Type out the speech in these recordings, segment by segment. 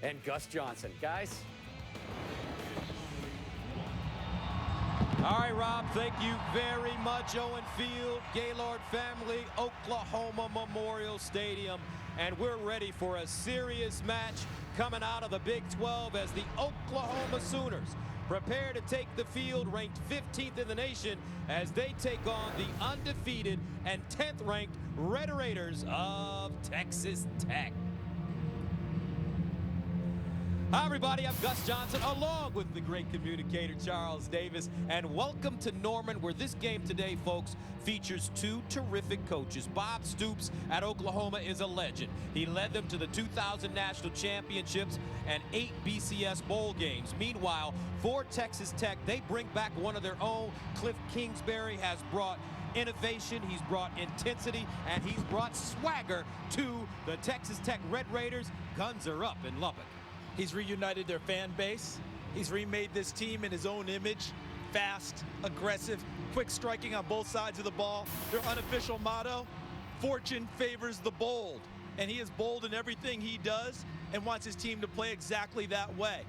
and Gus Johnson. Guys. All right, Rob, thank you very much. Owen Field, Gaylord family, Oklahoma Memorial Stadium. And we're ready for a serious match coming out of the Big 12 as the Oklahoma Sooners prepare to take the field, ranked 15th in the nation, as they take on the undefeated and 10th ranked Red Raiders of Texas Tech. Hi everybody, I'm Gus Johnson along with the great communicator Charles Davis, and welcome to Norman, where this game today, folks, features two terrific coaches. Bob Stoops at Oklahoma is a legend. He led them to the 2000 National Championships and 8 BCS bowl games. Meanwhile, for Texas Tech, they bring back one of their own. Cliff Kingsbury has brought innovation, he's brought intensity, and he's brought swagger to the Texas Tech Red Raiders. Guns are up in Lubbock. He's reunited their fan base. He's remade this team in his own image. Fast, aggressive, quick striking on both sides of the ball. Their unofficial motto, fortune favors the bold. And he is bold in everything he does and wants his team to play exactly that way.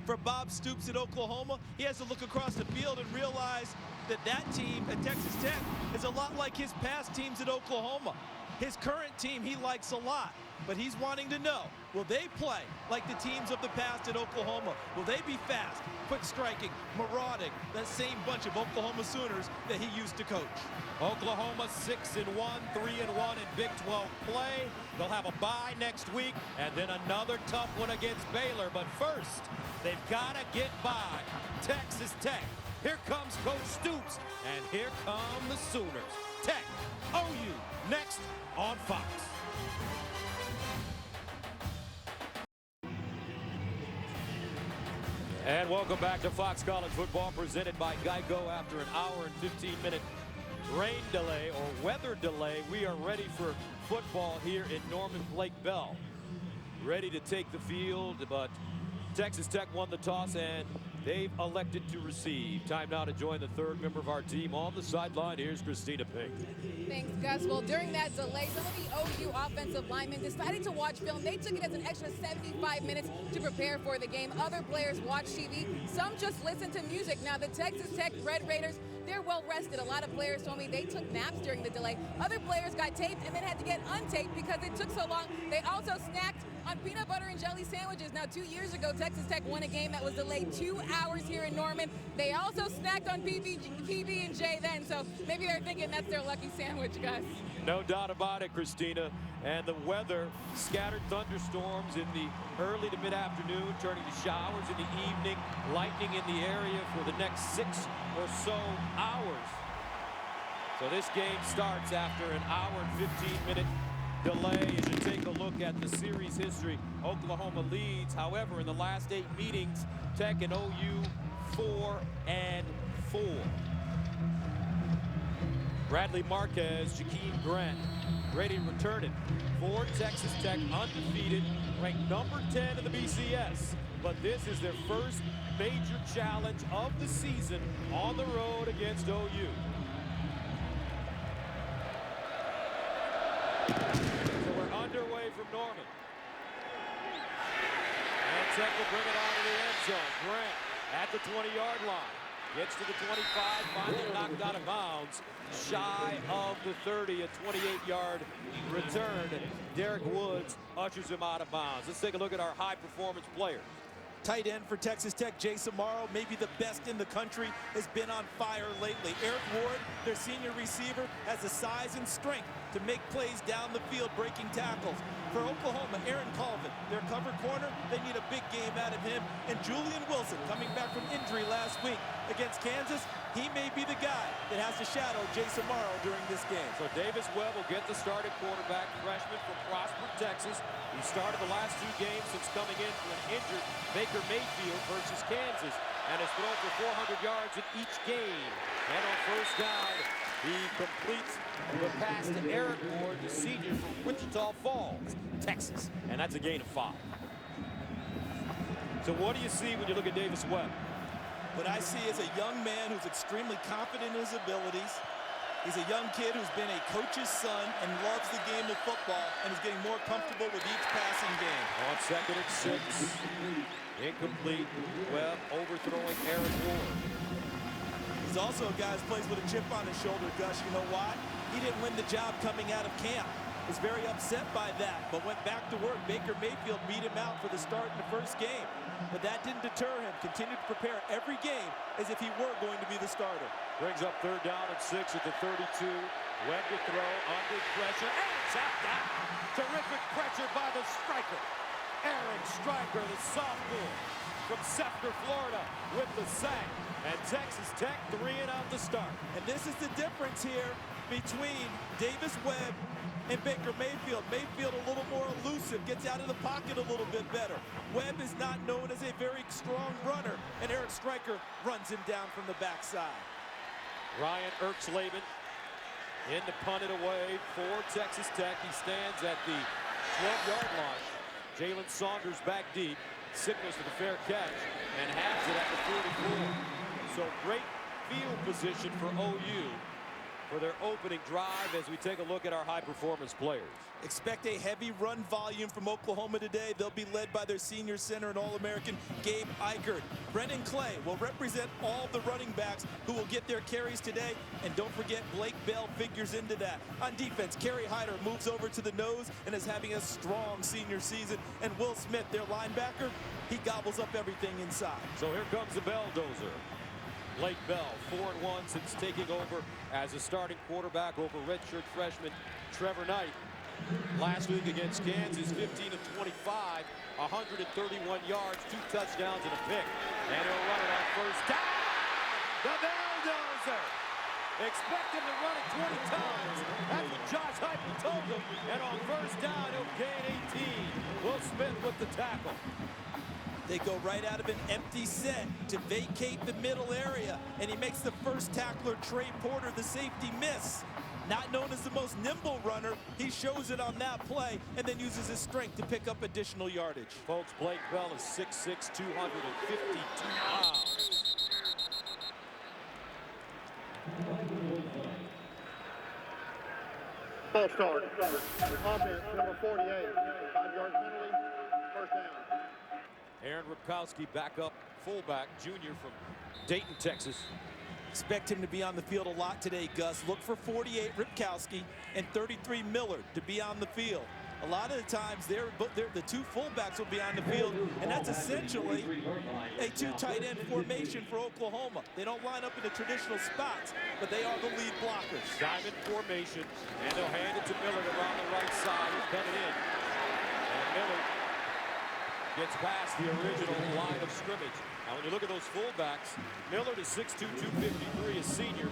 For Bob Stoops at Oklahoma, he has to look across the field and realize that that team at Texas Tech is a lot like his past teams at Oklahoma. His current team he likes a lot, but he's wanting to know, will they play like the teams of the past at Oklahoma? Will they be fast, quick striking, marauding, that same bunch of Oklahoma Sooners that he used to coach? Oklahoma 6-1, 3-1 in Big 12 play. They'll have a bye next week and then another tough one against Baylor. But first, they've got to get by Texas Tech. Here comes Coach Stoops, and here come the Sooners. Tech, OU, next on Fox. And welcome back to Fox College Football, presented by Geico. After an hour and 15-minute rain delay or weather delay, we are ready for football here in Norman Blake Bell. Ready to take the field, but Texas Tech won the toss and they've elected to receive. Time now to join the third member of our team on the sideline. Here's Christina Pink. Thanks, Gus. Well, during that delay, some of the OU offensive linemen decided to watch film. They took it as an extra 75 minutes to prepare for the game. Other players watched TV. Some just listened to music. Now, the Texas Tech Red Raiders, they're well rested. A lot of players told me they took naps during the delay. Other players got taped and then had to get untaped because it took so long. They also snacked on peanut butter and jelly sandwiches. Now, 2 years ago, Texas Tech won a game that was delayed 2 hours here in Norman. They also snacked on PB&J then, so maybe they're thinking that's their lucky sandwich, Gus. No doubt about it, Christina. And the weather, scattered thunderstorms in the early to mid-afternoon, turning to showers in the evening, lightning in the area for the next 6 or so hours. So this game starts after an hour and 15-minute delay. As you take a look at the series history, Oklahoma leads. However, in the last 8 meetings, Tech and OU 4-4. Bradley Marquez, Jakeem Grant, ready to return it for Texas Tech, undefeated, ranked number 10 in the BCS. But this is their first major challenge of the season on the road against OU. So we're underway from Norman. And Tech will bring it out of the end zone. Grant at the 20-yard line. Gets to the 25, finally knocked out of bounds. Shy of the 30, a 28-yard return. Derek Woods ushers him out of bounds. Let's take a look at our high-performance players. Tight end for Texas Tech, Jason Morrow, maybe the best in the country, has been on fire lately. Eric Ward, their senior receiver, has the size and strength to make plays down the field, breaking tackles. For Oklahoma, Aaron Colvin, their cover corner, they need a big game out of him. And Julian Wilson, coming back from injury last week against Kansas, he may be the guy that has to shadow Jason Morrow during this game. So Davis Webb will get the starting quarterback, freshman from Prosper, Texas. He started the last 2 games since coming in for an injured Baker Mayfield versus Kansas, and has thrown for 400 yards in each game. And on first down, he completes the pass to Eric Ward, the senior from Wichita Falls, Texas, and that's a gain of 5. So what do you see when you look at Davis Webb? What I see is a young man who's extremely confident in his abilities, He's a young kid who's been a coach's son and loves the game of football and is getting more comfortable with each passing game. On 2nd and 6. Incomplete. Webb overthrowing Aaron Ward. He's also a guy who plays with a chip on his shoulder, Gus. You know why? He didn't win the job coming out of camp. Was very upset by that, but went back to work. Baker Mayfield beat him out for the start in the first game. But that didn't deter him. Continued to prepare every game as if he were going to be the starter. Brings up 3rd down and 6 at the 32. Webb to throw, under pressure, and tapped out. Terrific pressure by the striker. Aaron Stryker, the sophomore from Sefner, Florida, with the sack. And Texas Tech 3 and out to start. And this is the difference here between Davis Webb and Baker Mayfield. Mayfield a little more elusive, gets out of the pocket a little bit better. Webb is not known as a very strong runner, and Aaron Stryker runs him down from the backside. Ryan Erxleben in to punt it away for Texas Tech. He stands at the 12-yard line. Jalen Saunders back deep, signals for the fair catch, and has it at the 44. So great field position for OU for their opening drive as we take a look at our high-performance players. Expect a heavy run volume from Oklahoma today. They'll be led by their senior center and All-American Gabe Eichert. Brendan Clay will represent all the running backs who will get their carries today. And don't forget, Blake Bell figures into that. On defense, Kerry Hyder moves over to the nose and is having a strong senior season. And Will Smith, their linebacker, he gobbles up everything inside. So here comes the Belldozer. Blake Bell, 4-1 since taking over as a starting quarterback over redshirt freshman Trevor Knight. Last week against Kansas, 15 of 25, 131 yards, 2 touchdowns and a pick. And he'll run it on 1st down. The Belldozer. Expect him to run it 20 times. That's what Josh Heupel told him. And on 1st down, he'll gain 18. Will Smith with the tackle. They go right out of an empty set to vacate the middle area, and he makes the first tackler, Trey Porter, the safety, miss. Not known as the most nimble runner, he shows it on that play and then uses his strength to pick up additional yardage. Folks, Blake Bell is 6'6", 252 pounds. False start. Offense, number 48. 5-yard penalty. 1st down. Aaron Ripkowski, backup fullback, junior from Dayton, Texas. Expect him to be on the field a lot today, Gus. Look for 48 Ripkowski and 33 Millard to be on the field. A lot of the times, the 2 fullbacks will be on the field, and that's essentially a 2 tight end formation for Oklahoma. They don't line up in the traditional spots, but they are the lead blockers. Diamond formation, and they'll hand it to Millard around the right side. He's coming in, and Millard gets past the original line of scrimmage. Now, when you look at those fullbacks, Millard is 6'2", 253, a senior,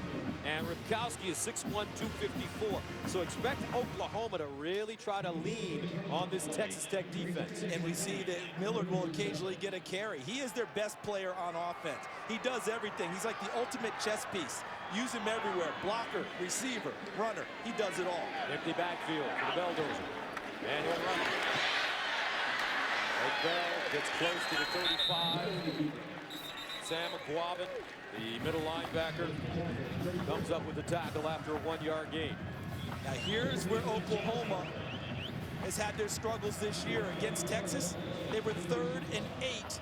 and Ripkowski is 6'1", 254. So expect Oklahoma to really try to lean on this Texas Tech defense. And we see that Millard will occasionally get a carry. He is their best player on offense. He does everything. He's like the ultimate chess piece. Use him everywhere. Blocker, receiver, runner. He does it all. Empty backfield for the Belldozer. And he'll run it. Bell gets close to the 35. Sam McGuavin, the middle linebacker, comes up with the tackle after a 1-yard gain. Now here's where Oklahoma has had their struggles this year against Texas. They were 3rd and 8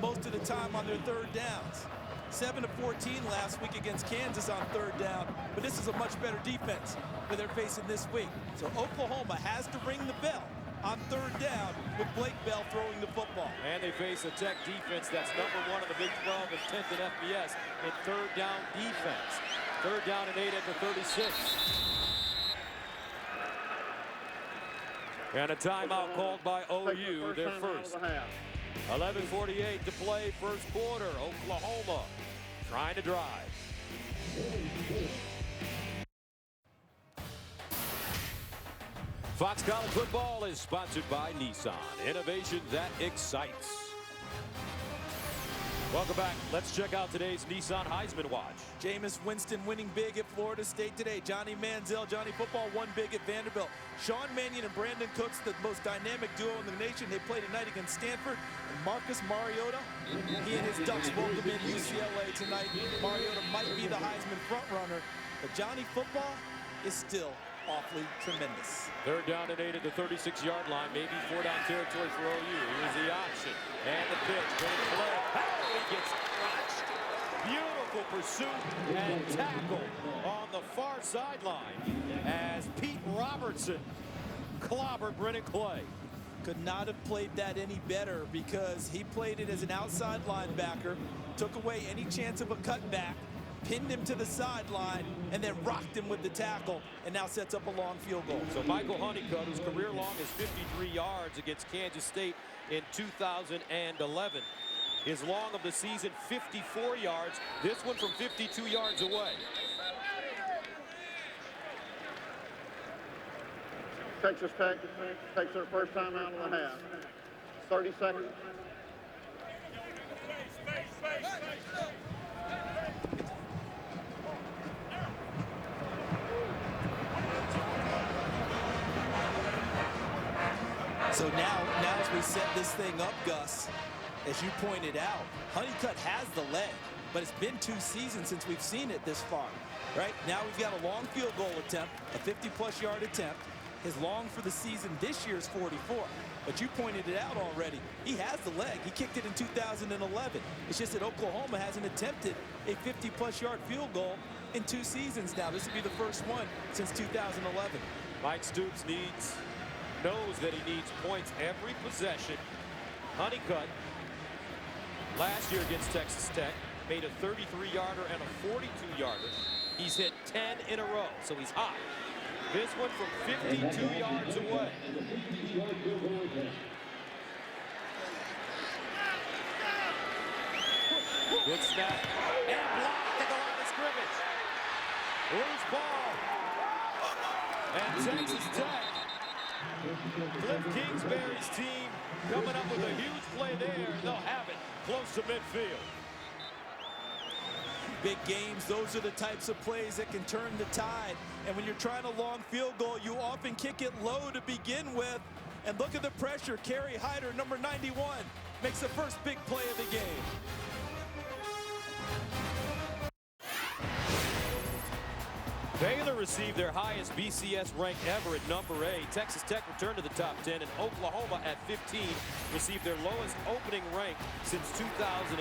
most of the time on their 3rd downs. 7 of 14 last week against Kansas on 3rd down, but this is a much better defense that they're facing this week. So Oklahoma has to ring the bell on 3rd down with Blake Bell throwing the football. And they face a Tech defense that's #1 in the Big 12 and 10th in FBS in 3rd down defense. 3rd down and 8 at the 36. And a timeout called by OU, their first. 11:48 to play, 1st quarter. Oklahoma trying to drive. Fox College Football is sponsored by Nissan. Innovation that excites. Welcome back. Let's check out today's Nissan Heisman Watch. Jameis Winston winning big at Florida State today. Johnny Manziel, Johnny Football, won big at Vanderbilt. Sean Mannion and Brandon Cooks, the most dynamic duo in the nation. They played tonight against Stanford. And Marcus Mariota, he and his Ducks welcome in UCLA tonight. Mariota might be the Heisman frontrunner. But Johnny football is still awfully tremendous. Third down and 8 at the 36-yard line. Maybe 4-down territory for OU. Here's the option. And the pitch. Great play. Oh, he gets crushed. Beautiful pursuit and tackle on the far sideline as Pete Robertson clobbered Brennan Clay. Could not have played that any better because he played it as an outside linebacker, took away any chance of a cutback, pinned him to the sideline, and then rocked him with the tackle, and now sets up a long field goal. So Michael Honeycutt, whose career long is 53 yards against Kansas State in 2011. His long of the season, 54 yards. This one from 52 yards away. Texas Tech takes their first time out of the half. 30 seconds. So now as we set this thing up, Gus, as you pointed out, Honeycutt has the leg, but it's been 2 seasons since we've seen it this far, right? Now we've got a long field goal attempt, a 50-plus yard attempt. His long for the season this year is 44. But you pointed it out already. He has the leg. He kicked it in 2011. It's just that Oklahoma hasn't attempted a 50-plus yard field goal in 2 seasons now. This will be the first one since 2011. Mike Stoops knows that he needs points every possession. Honeycutt, last year against Texas Tech, made a 33-yarder and a 42-yarder. He's hit 10 in a row, so he's hot. This one from 52 yards away. Good snap and blocked at the line of scrimmage. Loose ball. And Texas Tech, Cliff Kingsbury's team coming up with a huge play there. They'll have it close to midfield. Big games, those are the types of plays that can turn the tide. And when you're trying a long field goal, you often kick it low to begin with. And look at the pressure. Kerry Hyder, number 91, makes the first big play of the game. Baylor received their highest BCS rank ever at number 8. Texas Tech returned to the top 10, and Oklahoma at 15 received their lowest opening rank since 2009.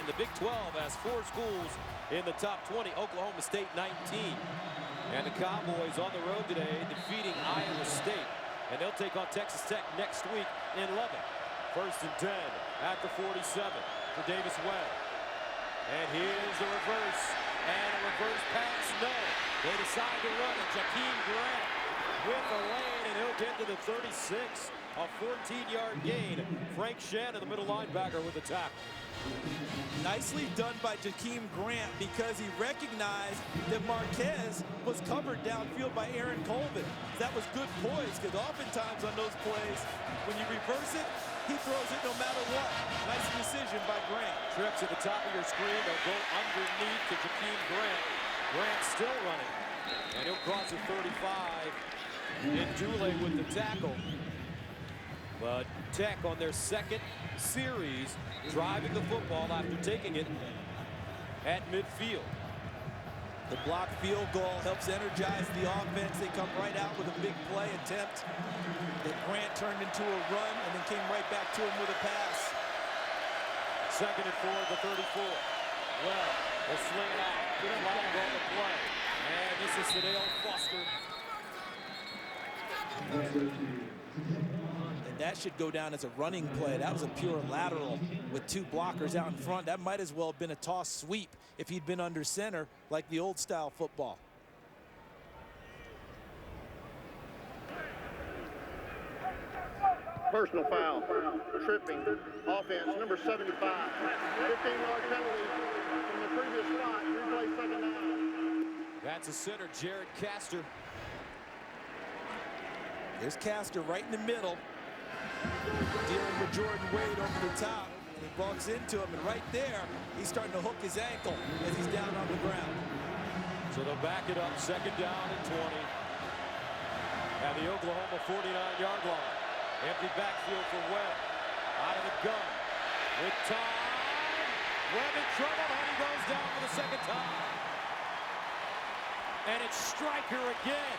The Big 12 has 4 schools in the top 20, Oklahoma State 19. And the Cowboys on the road today defeating Iowa State. And they'll take on Texas Tech next week in Lubbock. First and 10 at the 47 for Davis Webb. And here's the reverse. And a reverse pass, no. They decide to run it. Jakeem Grant with the lane, and he'll get to the 36. A 14-yard gain. Frank Shannon, the middle linebacker, with the tackle. Nicely done by Jakeem Grant because he recognized that Marquez was covered downfield by Aaron Colvin. That was good poise because oftentimes on those plays, when you reverse it, he throws it no matter what. Nice decision by Grant. Trips at the top of your screen. They'll go underneath to Jakeem Grant. Grant still running. And he'll cross the 35. And Dule with the tackle. But Tech on their second series driving the football after taking it at midfield. The blocked field goal helps energize the offense. They come right out with a big play attempt that Grant turned into a run and then came right back to him with a pass. Second and 4 at the 34. Well, they'll sling it out. Good flag on the play. And this is Sadale Foster. And that should go down as a running play. That was a pure lateral with 2 blockers out in front. That might as well have been a toss sweep if he'd been under center like the old style football. Personal foul. Tripping. Offense, number 75. 15-yard penalty from the previous spot. Replay second down. That's a center, Jared Castor. There's Castor right in the middle, dealing with Jordan Wade over the top. And he bumps into him, and right there, he's starting to hook his ankle as he's down on the ground. So they'll back it up, second down and 20. At the Oklahoma 49-yard line. Empty backfield for Webb. Out of the gun. With time. Webb in trouble, and he goes down for the second time. and it's Stryker again.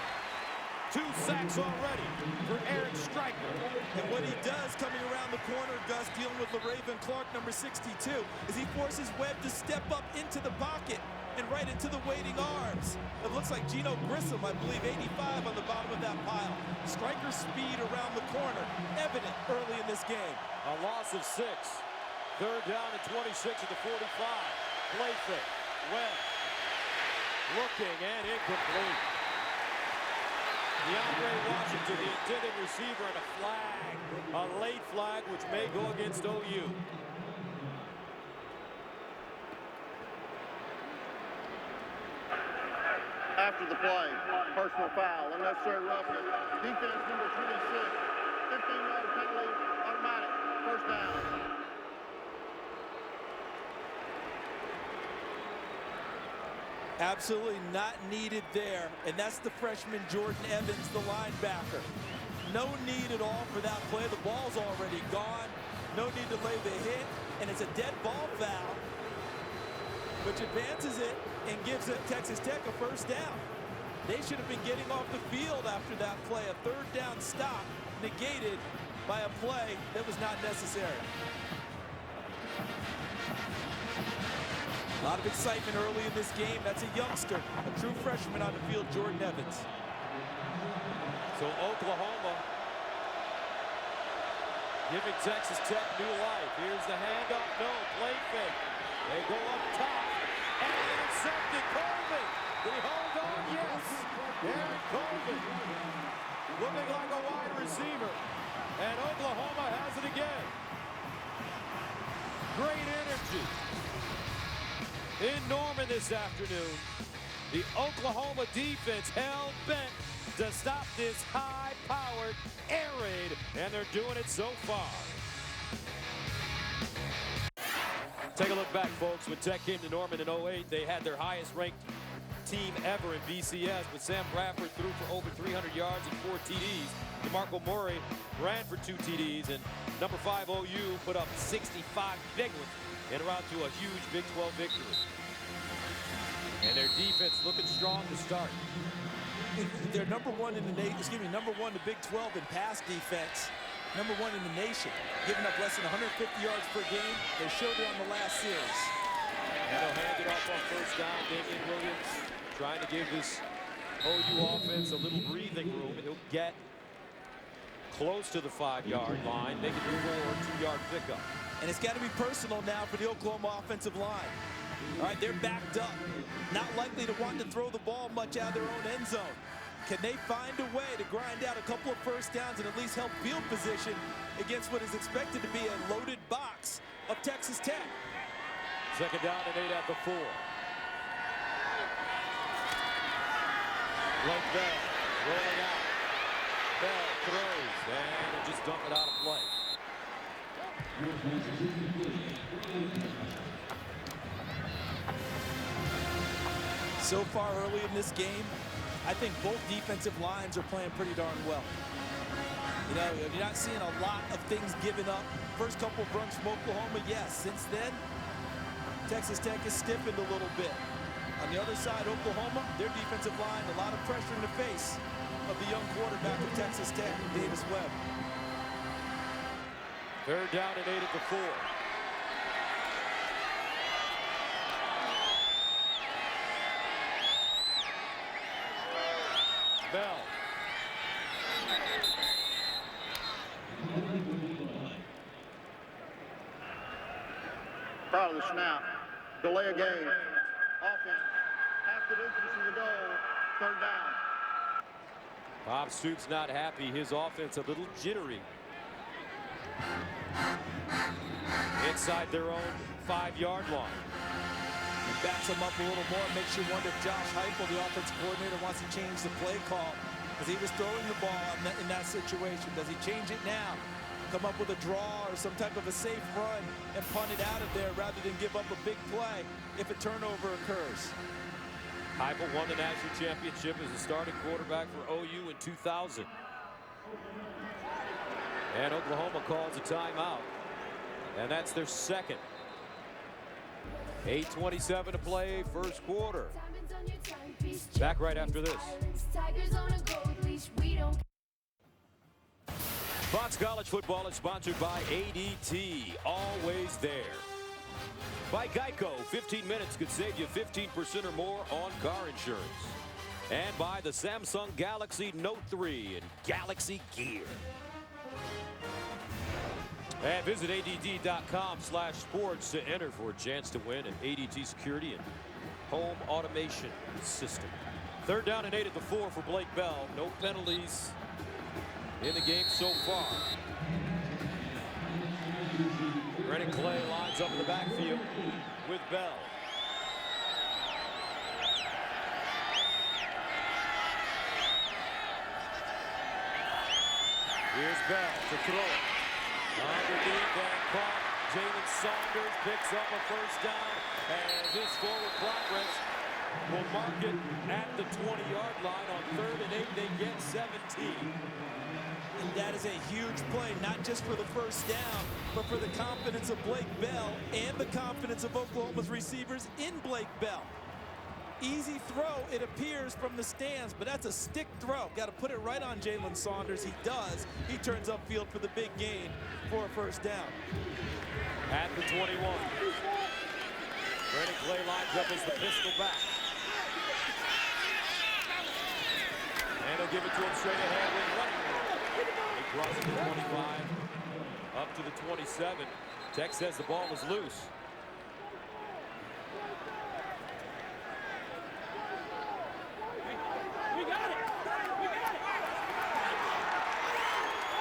2 sacks already for Eric Stryker. And what he does coming around the corner, Gus, dealing with LaRaven Clark, number 62, is he forces Webb to step up into the pocket and right into the waiting arms. It looks like Gino Grissom, I believe, 85 on the bottom of that pile. Stryker's speed around the corner, evident early in this game. A loss of 6. 3rd down and 26 at the 45. Play fake. Webb looking and incomplete. DeAndre Washington, the intended receiver, and a flag. A late flag, which may go against OU. After the play, personal foul, unnecessary roughness. Defense number 26, 15-yard penalty, automatic, 1st down. Absolutely not needed there, and that's the freshman Jordan Evans, the linebacker. No need at all for that play. The ball's already gone. No need to lay the hit, and it's a dead ball foul, which advances it and gives it Texas Tech a 1st down. They should have been getting off the field after that play. A 3rd down stop negated by a play that was not necessary. A lot of excitement early in this game. That's a youngster, a true freshman on the field, Jordan Evans. So Oklahoma giving Texas Tech new life. Here's the handoff. No, play fake. They go up top and intercepted. Colvin. Did he hold on? Yes. Aaron Colvin looking like a wide receiver. And Oklahoma has it again. Great energy in Norman this afternoon. The Oklahoma defense hell-bent to stop this high-powered air raid, and they're doing it so far. Take a look back, folks. When Tech came to Norman in 08, they had their highest-ranked team ever in BCS, with Sam Bradford threw for over 300 yards and 4 TDs. DeMarco Murray ran for 2 TDs, and number 5 OU put up 65 big ones en route to a huge Big 12 victory. And their defense looking strong to start. They're number 1 in the number 1 to Big 12 in pass defense. Number 1 in the nation, giving up less than 150 yards per game. They showed it on the last series. And they'll hand it off on 1st down. Damian Williams trying to give this OU offense a little breathing room. He'll get close to the 5-yard line. They can do more 2-yard pickup. And it's got to be personal now for the Oklahoma offensive line. All right, they're backed up. Not likely to want to throw the ball much out of their own end zone. Can they find a way to grind out a couple of 1st downs and at least help field position against what is expected to be a loaded box of Texas Tech? 2nd down and 8 at the 4. Blake Bell rolling out. Bell throws and just dump it out of play. So far early in this game, I think both defensive lines are playing pretty darn well. You know, you're not seeing a lot of things given up. First couple of runs from Oklahoma, yes. Since then, Texas Tech has stiffened a little bit. On the other side, Oklahoma, their defensive line, a lot of pressure in the face of the young quarterback of Texas Tech, Davis Webb. 3rd down and 8 at the 4. Bell. Proud of the snap. Delay a game. Offense. Half the distance to the goal. 3rd down. Bob Stoops not happy. His offense a little jittery. Inside their own 5-yard line. Backs him up a little more. Makes you wonder if Josh Heupel, the offensive coordinator, wants to change the play call, because he was throwing the ball in that situation. Does he change it now? Come up with a draw or some type of a safe run and punt it out of there rather than give up a big play if a turnover occurs. Heupel won the national championship as a starting quarterback for OU in 2000. And Oklahoma calls a timeout. And that's their 2nd. 8:27 to play, first quarter. Back right after this. Fox College Football is sponsored by ADT, always there. By Geico, 15 minutes could save you 15% or more on car insurance. And by the Samsung Galaxy Note 3 and Galaxy Gear. And visit ADT.com/sports to enter for a chance to win an ADT security and home automation system. Third down and 8 at the 4 for Blake Bell. No penalties in the game so far. Brennan Clay lines up in the backfield with Bell. Here's Bell to throw it. Underneath and caught. Jalen Saunders picks up a first down as his forward progress will mark it at the 20-yard line. On 3rd and 8, they get 17. And that is a huge play, not just for the first down, but for the confidence of Blake Bell and the confidence of Oklahoma's receivers in Blake Bell. Easy throw, it appears, from the stands, but that's a stick throw. Got to put it right on Jalen Saunders. He does. He turns upfield for the big gain for a first down. At the 21. Brennan Clay lines up as the pistol back. And he'll give it to him straight ahead with running. He crosses the 25 up to the 27. Tech says the ball is loose.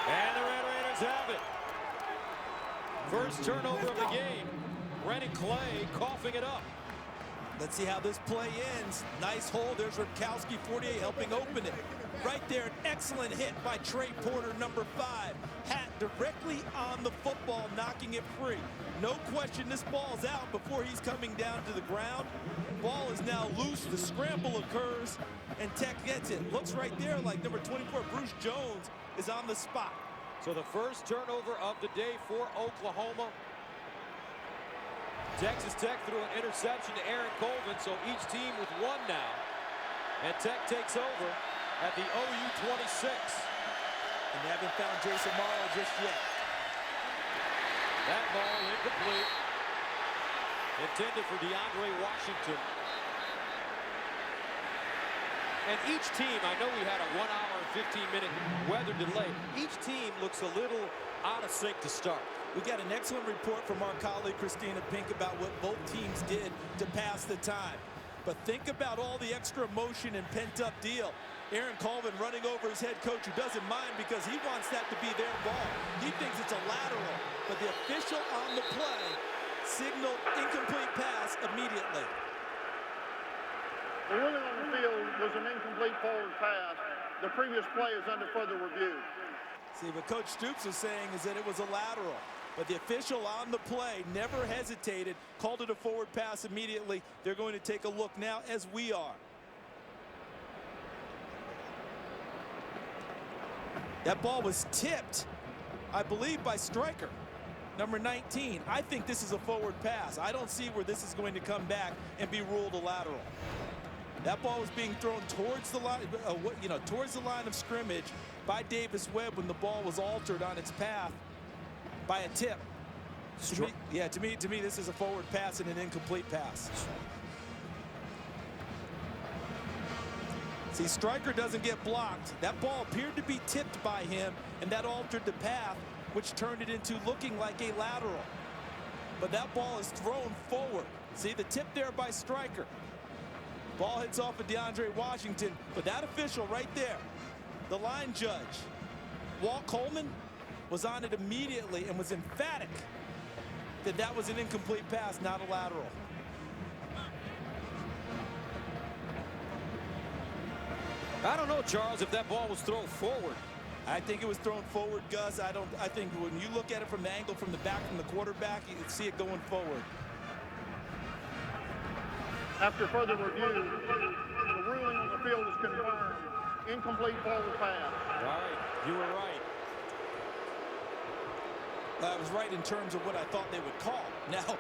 And the Red Raiders have it. First turnover of the game. Brennan Clay coughing it up. Let's see how this play ends. Nice hold. There's Ripkowski, 48, helping open it. Right there, an excellent hit by Trey Porter, number 5. Hat directly on the football, knocking it free. No question this ball's out before he's coming down to the ground. Ball is now loose. The scramble occurs, and Tech gets it. Looks right there like number 24, Bruce Jones, is on the spot. So the first turnover of the day for Oklahoma. Texas Tech threw an interception to Aaron Colvin, so each team with 1 now. And Tech takes over at the OU 26. And they haven't found Jason Morrow just yet. That ball incomplete. Intended for DeAndre Washington. And each team, I know we had a 1 hour and 15-minute weather delay. Each team looks a little out of sync to start. We got an excellent report from our colleague Christina Pink about what both teams did to pass the time. But think about all the extra motion and pent-up deal. Aaron Colvin running over his head coach, who doesn't mind because he wants that to be their ball. He thinks it's a lateral, but the official on the play signaled incomplete pass immediately. The ruling on the field was an incomplete forward pass. The previous play is under further review. See, what Coach Stoops was saying is that it was a lateral. But the official on the play never hesitated, called it a forward pass immediately. They're going to take a look now, as we are. That ball was tipped, I believe, by Stryker, number 19. I think this is a forward pass. I don't see where this is going to come back and be ruled a lateral. That ball was being thrown towards the line, towards the line of scrimmage by Davis Webb when the ball was altered on its path by a tip. To me, this is a forward pass and an incomplete pass. See, Stryker doesn't get blocked. That ball appeared to be tipped by him, and that altered the path, which turned it into looking like a lateral. But that ball is thrown forward. See, the tip there by Stryker. Ball hits off of DeAndre Washington, but that official right there, the line judge, Walt Coleman, was on it immediately and was emphatic that that was an incomplete pass, not a lateral. I don't know, Charles, if that ball was thrown forward. I think it was thrown forward, Gus. I think when you look at it from the angle from the back from the quarterback, you can see it going forward. After further review, the ruling on the field is confirmed. Incomplete forward pass. All right, you were right. I was right in terms of what I thought they would call. Now,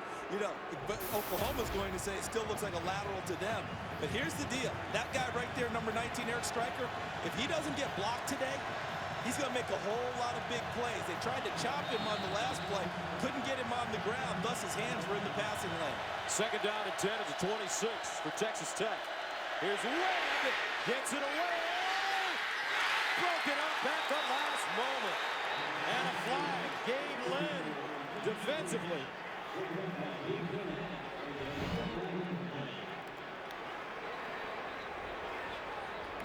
but Oklahoma's going say it still looks like a lateral to them. But here's the deal. That guy right there, number 19, Eric Stryker, if he doesn't get blocked today, he's going to make a whole lot of big plays. They tried to chop him on the last play, couldn't get him on the ground, thus his hands were in the passing lane. Second down and 10 at the 26 for Texas Tech. Here's Wade, gets it away. Broken up at the last moment. And a flag. Gabe Lynn defensively.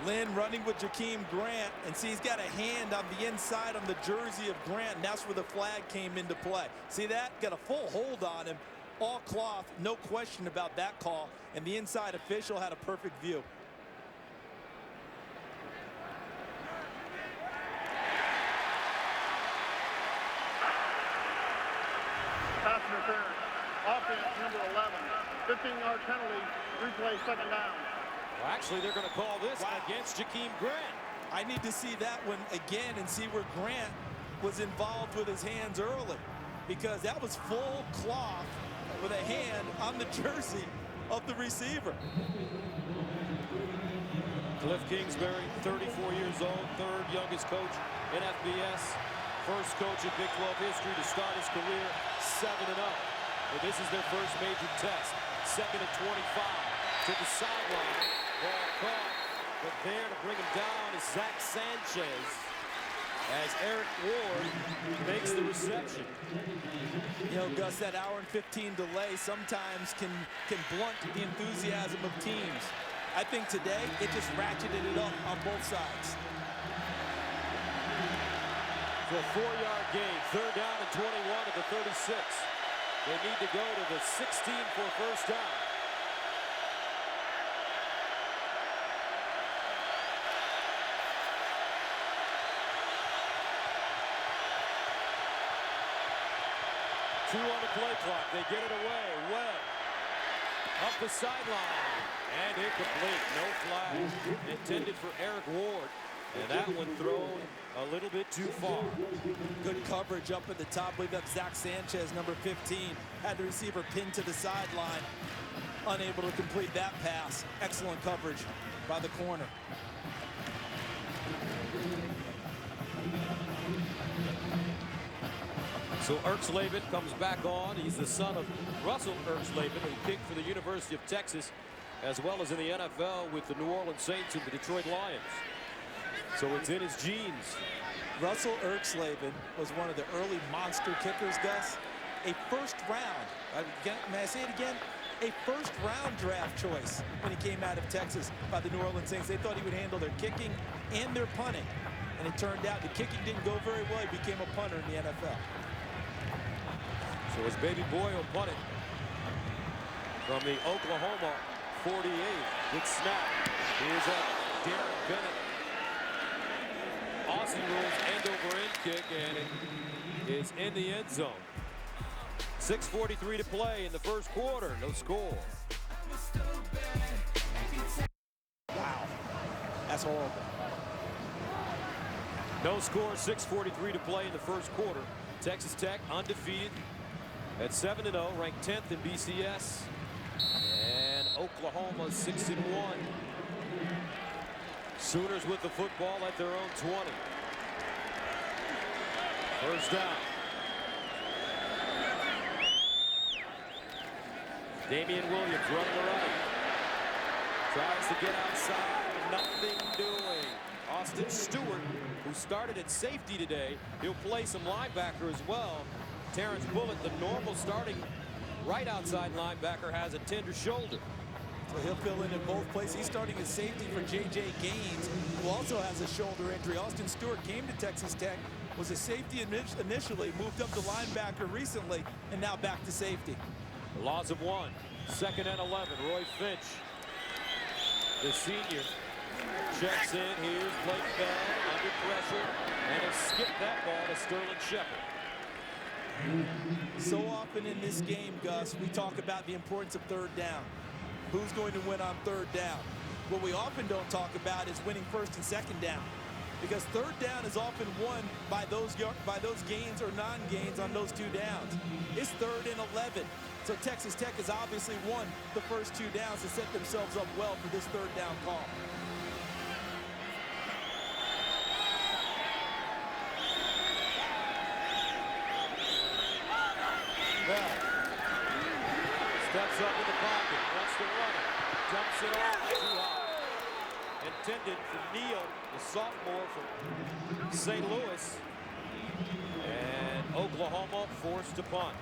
Lynn running with Jakeem Grant, and see he's got a hand on the inside on the jersey of Grant, and that's where the flag came into play. See that? Got a full hold on him, all cloth, no question about that call, and the inside official had a perfect view. Pass interference. Offense number 11. 15-yard penalty. Replay second down. Well, actually, they're going to call this against Jakeem Grant. I need to see that one again and see where Grant was involved with his hands early, because that was full cloth with a hand on the jersey of the receiver. Cliff Kingsbury, 34 years old, third youngest coach in FBS. First coach in Big 12 history to start his career 7-0. And this is their first major test. Second and 25 to the sideline. Ball caught, but there to bring him down is Zach Sanchez as Eric Ward makes the reception. You know, Gus, that hour and 15 delay sometimes can blunt the enthusiasm of teams. I think today it just ratcheted it up on both sides. For a 4-yard gain, third down and 21 at the 36. They need to go to the 16 for first down. Two on the play clock. They get it away. Webb up the sideline and incomplete. No flag intended for Eric Ward. And that one thrown a little bit too far. Good coverage up at the top. I believe that's Zach Sanchez, number 15. Had the receiver pinned to the sideline. Unable to complete that pass. Excellent coverage by the corner. So Erxleben comes back on. He's the son of Russell Erxleben, who kicked for the University of Texas, as well as in the NFL with the New Orleans Saints and the Detroit Lions. So it's in his genes. Russell Erxleben was one of the early monster kickers, Gus. A first round, may I say it again? A first round draft choice when he came out of Texas by the New Orleans Saints. They thought he would handle their kicking and their punting. And it turned out the kicking didn't go very well. He became a punter in the NFL. So his baby boy will punt it from the Oklahoma 48. Good snap. Here's a Darren Bennett. Aussie rules end over end kick, and it is in the end zone. 6:43 to play in the first quarter. No score. Wow, that's horrible. No score. 6:43 to play in the first quarter. Texas Tech undefeated at 7-0, ranked 10th in BCS, and Oklahoma 6-1. Sooners with the football at their own 20. First down. Damian Williams running the right. Tries to get outside, nothing doing. Austin Stewart, who started at safety today, he'll play some linebacker as well. Terrence Bullitt, the normal starting right outside linebacker, has a tender shoulder. So he'll fill in both places. He's starting as safety for J.J. Gaines, who also has a shoulder injury. Austin Stewart came to Texas Tech, was a safety initially, moved up to linebacker recently, and now back to safety. The loss of one. Second and 11. Roy Finch, the senior, checks in. Here's Blake Bell under pressure, and he'll skip that ball to Sterling Shepard. So often in this game, Gus, we talk about the importance of third down. Who's going to win on third down? What we often don't talk about is winning first and second down. because third down is often won by those gains or non-gains on those 2 downs. It's 3rd and 11. So Texas Tech has obviously won the first 2 downs to set themselves up well for this 3rd down call. Bell steps up in the pocket, wants to run it, dumps it off too high. Intended for Neal, the sophomore from St. Louis. And Oklahoma forced to punt.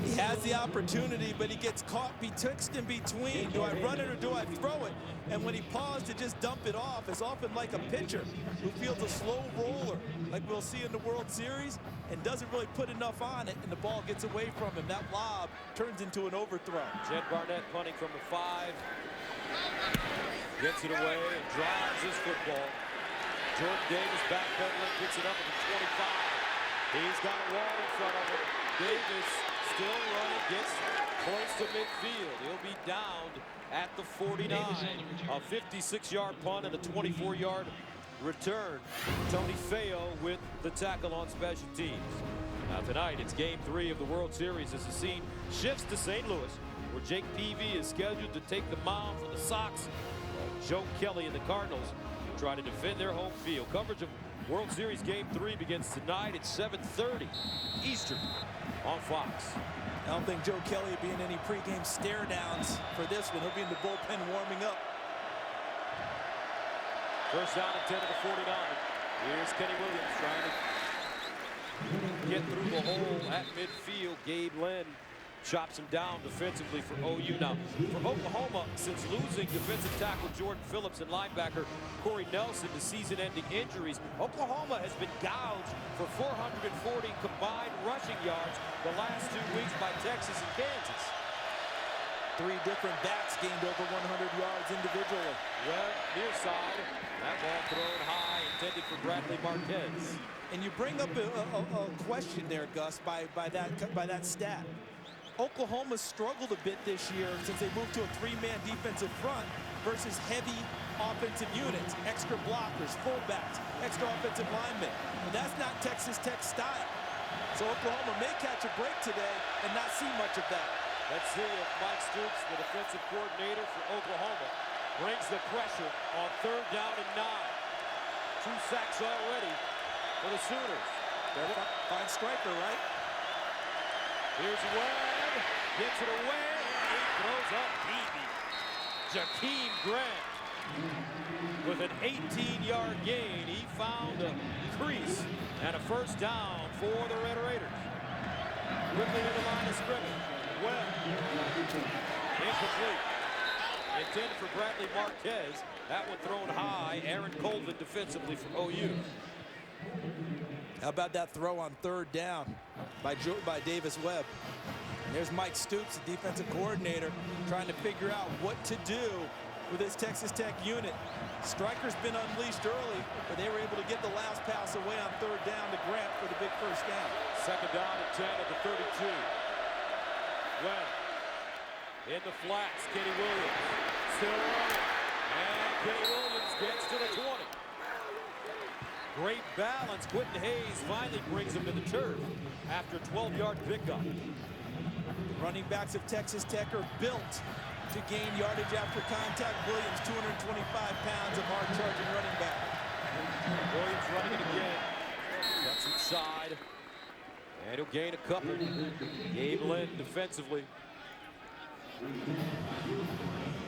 He has the opportunity, but he gets caught betwixt and between. Do I run it or do I throw it? And when he paused to just dump it off, it's often like a pitcher who fields a slow roller, like we'll see in the World Series, and doesn't really put enough on it, and the ball gets away from him. That lob turns into an overthrow. Jed Barnett punting from the 5. Gets it away and drives his football. Jordan Davis backpedaling, picks it up at the 25. He's got a wall in front of him. Davis still running, gets close to midfield. He'll be downed at the 49. A 56-yard punt and a 24-yard return. Tony Feo with the tackle on special teams. Now tonight, it's game 3 of the World Series as the scene shifts to St. Louis, where Jake Peavy is scheduled to take the mound for the Sox. Joe Kelly and the Cardinals try to defend their home field. Coverage of World Series Game 3 begins tonight at 7:30 Eastern on Fox. I don't think Joe Kelly will be in any pregame stare downs for this one. He'll be in the bullpen warming up. First down and 10 to the 49. Here's Kenny Williams trying to get through the hole at midfield. Gabe Lynn chops him down defensively for OU. Now, for Oklahoma, since losing defensive tackle Jordan Phillips and linebacker Corey Nelson to season-ending injuries, Oklahoma has been gouged for 440 combined rushing yards the last 2 weeks by Texas and Kansas. 3 different backs gained over 100 yards individually. Well, near side, that ball thrown high, intended for Bradley Marquez. And you bring up a question there, Gus, by that stat. Oklahoma struggled a bit this year since they moved to a 3-man defensive front versus heavy offensive units, extra blockers, fullbacks, extra offensive linemen. And that's not Texas Tech style. So Oklahoma may catch a break today and not see much of that. Let's see if Mike Stoops, the defensive coordinator for Oklahoma, brings the pressure on 3rd down and 9. 2 sacks already for the Sooners. Fine striker, right? Here's Webb, gets it away, and he throws up Peavy. Jakeem Grant with an 18-yard gain. He found a crease and a first down for the Red Raiders. Quickly to the line of scrimmage. Webb, incomplete. Intended for Bradley Marquez. That one thrown high. Aaron Colvin defensively from OU. How about that throw on 3rd down by Davis Webb? And there's Mike Stoops, the defensive coordinator, trying to figure out what to do with this Texas Tech unit. Striker's been unleashed early, but they were able to get the last pass away on 3rd down to Grant for the big first down. 2nd down and 10 at the 32. Webb in the flats, Kenny Williams still running, and Kenny Williams gets to the 20. Great balance. Quentin Hayes finally brings him to the turf after a 12-yard pickup. Running backs of Texas Tech are built to gain yardage after contact. Williams, 225 pounds of hard-charging running back. Williams running it again. Cuts inside. And he'll gain a couple. Gabe Lynn defensively.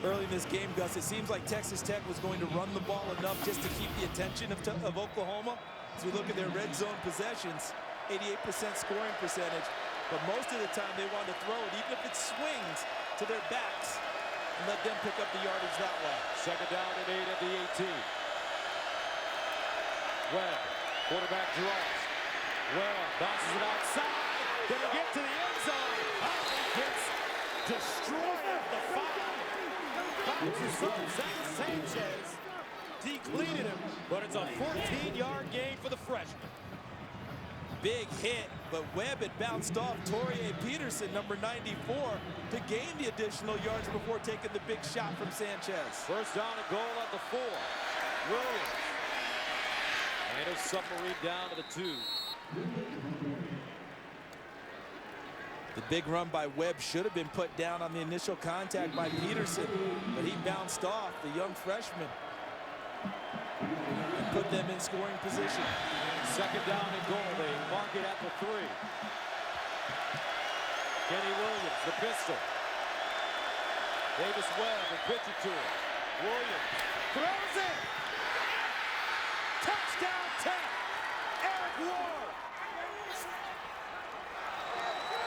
Early in this game, Gus, it seems like Texas Tech was going to run the ball enough just to keep the attention of Oklahoma. As we look at their red zone possessions, 88% scoring percentage. But most of the time they want to throw it, even if it swings to their backs, and let them pick up the yardage that way. 2nd down and 8 at the 18. Webb, quarterback draws. Webb bounces it outside. Can he get to the end zone? Gets destroyed at the 5. Zach Sanchez decleated him, but it's a 14-yard gain for the freshman. Big hit, but Webb had bounced off Torrey Peterson, number 94, to gain the additional yards before taking the big shot from Sanchez. First down and goal at the 4. Williams. And a submarine down to the 2. The big run by Webb should have been put down on the initial contact by Peterson, but he bounced off the young freshman and put them in scoring position. Second down and goal. They mark it at the 3. Kenny Williams, the pistol. Davis Webb will pitch it to him. Williams throws it. Touchdown Tech. Eric Ward.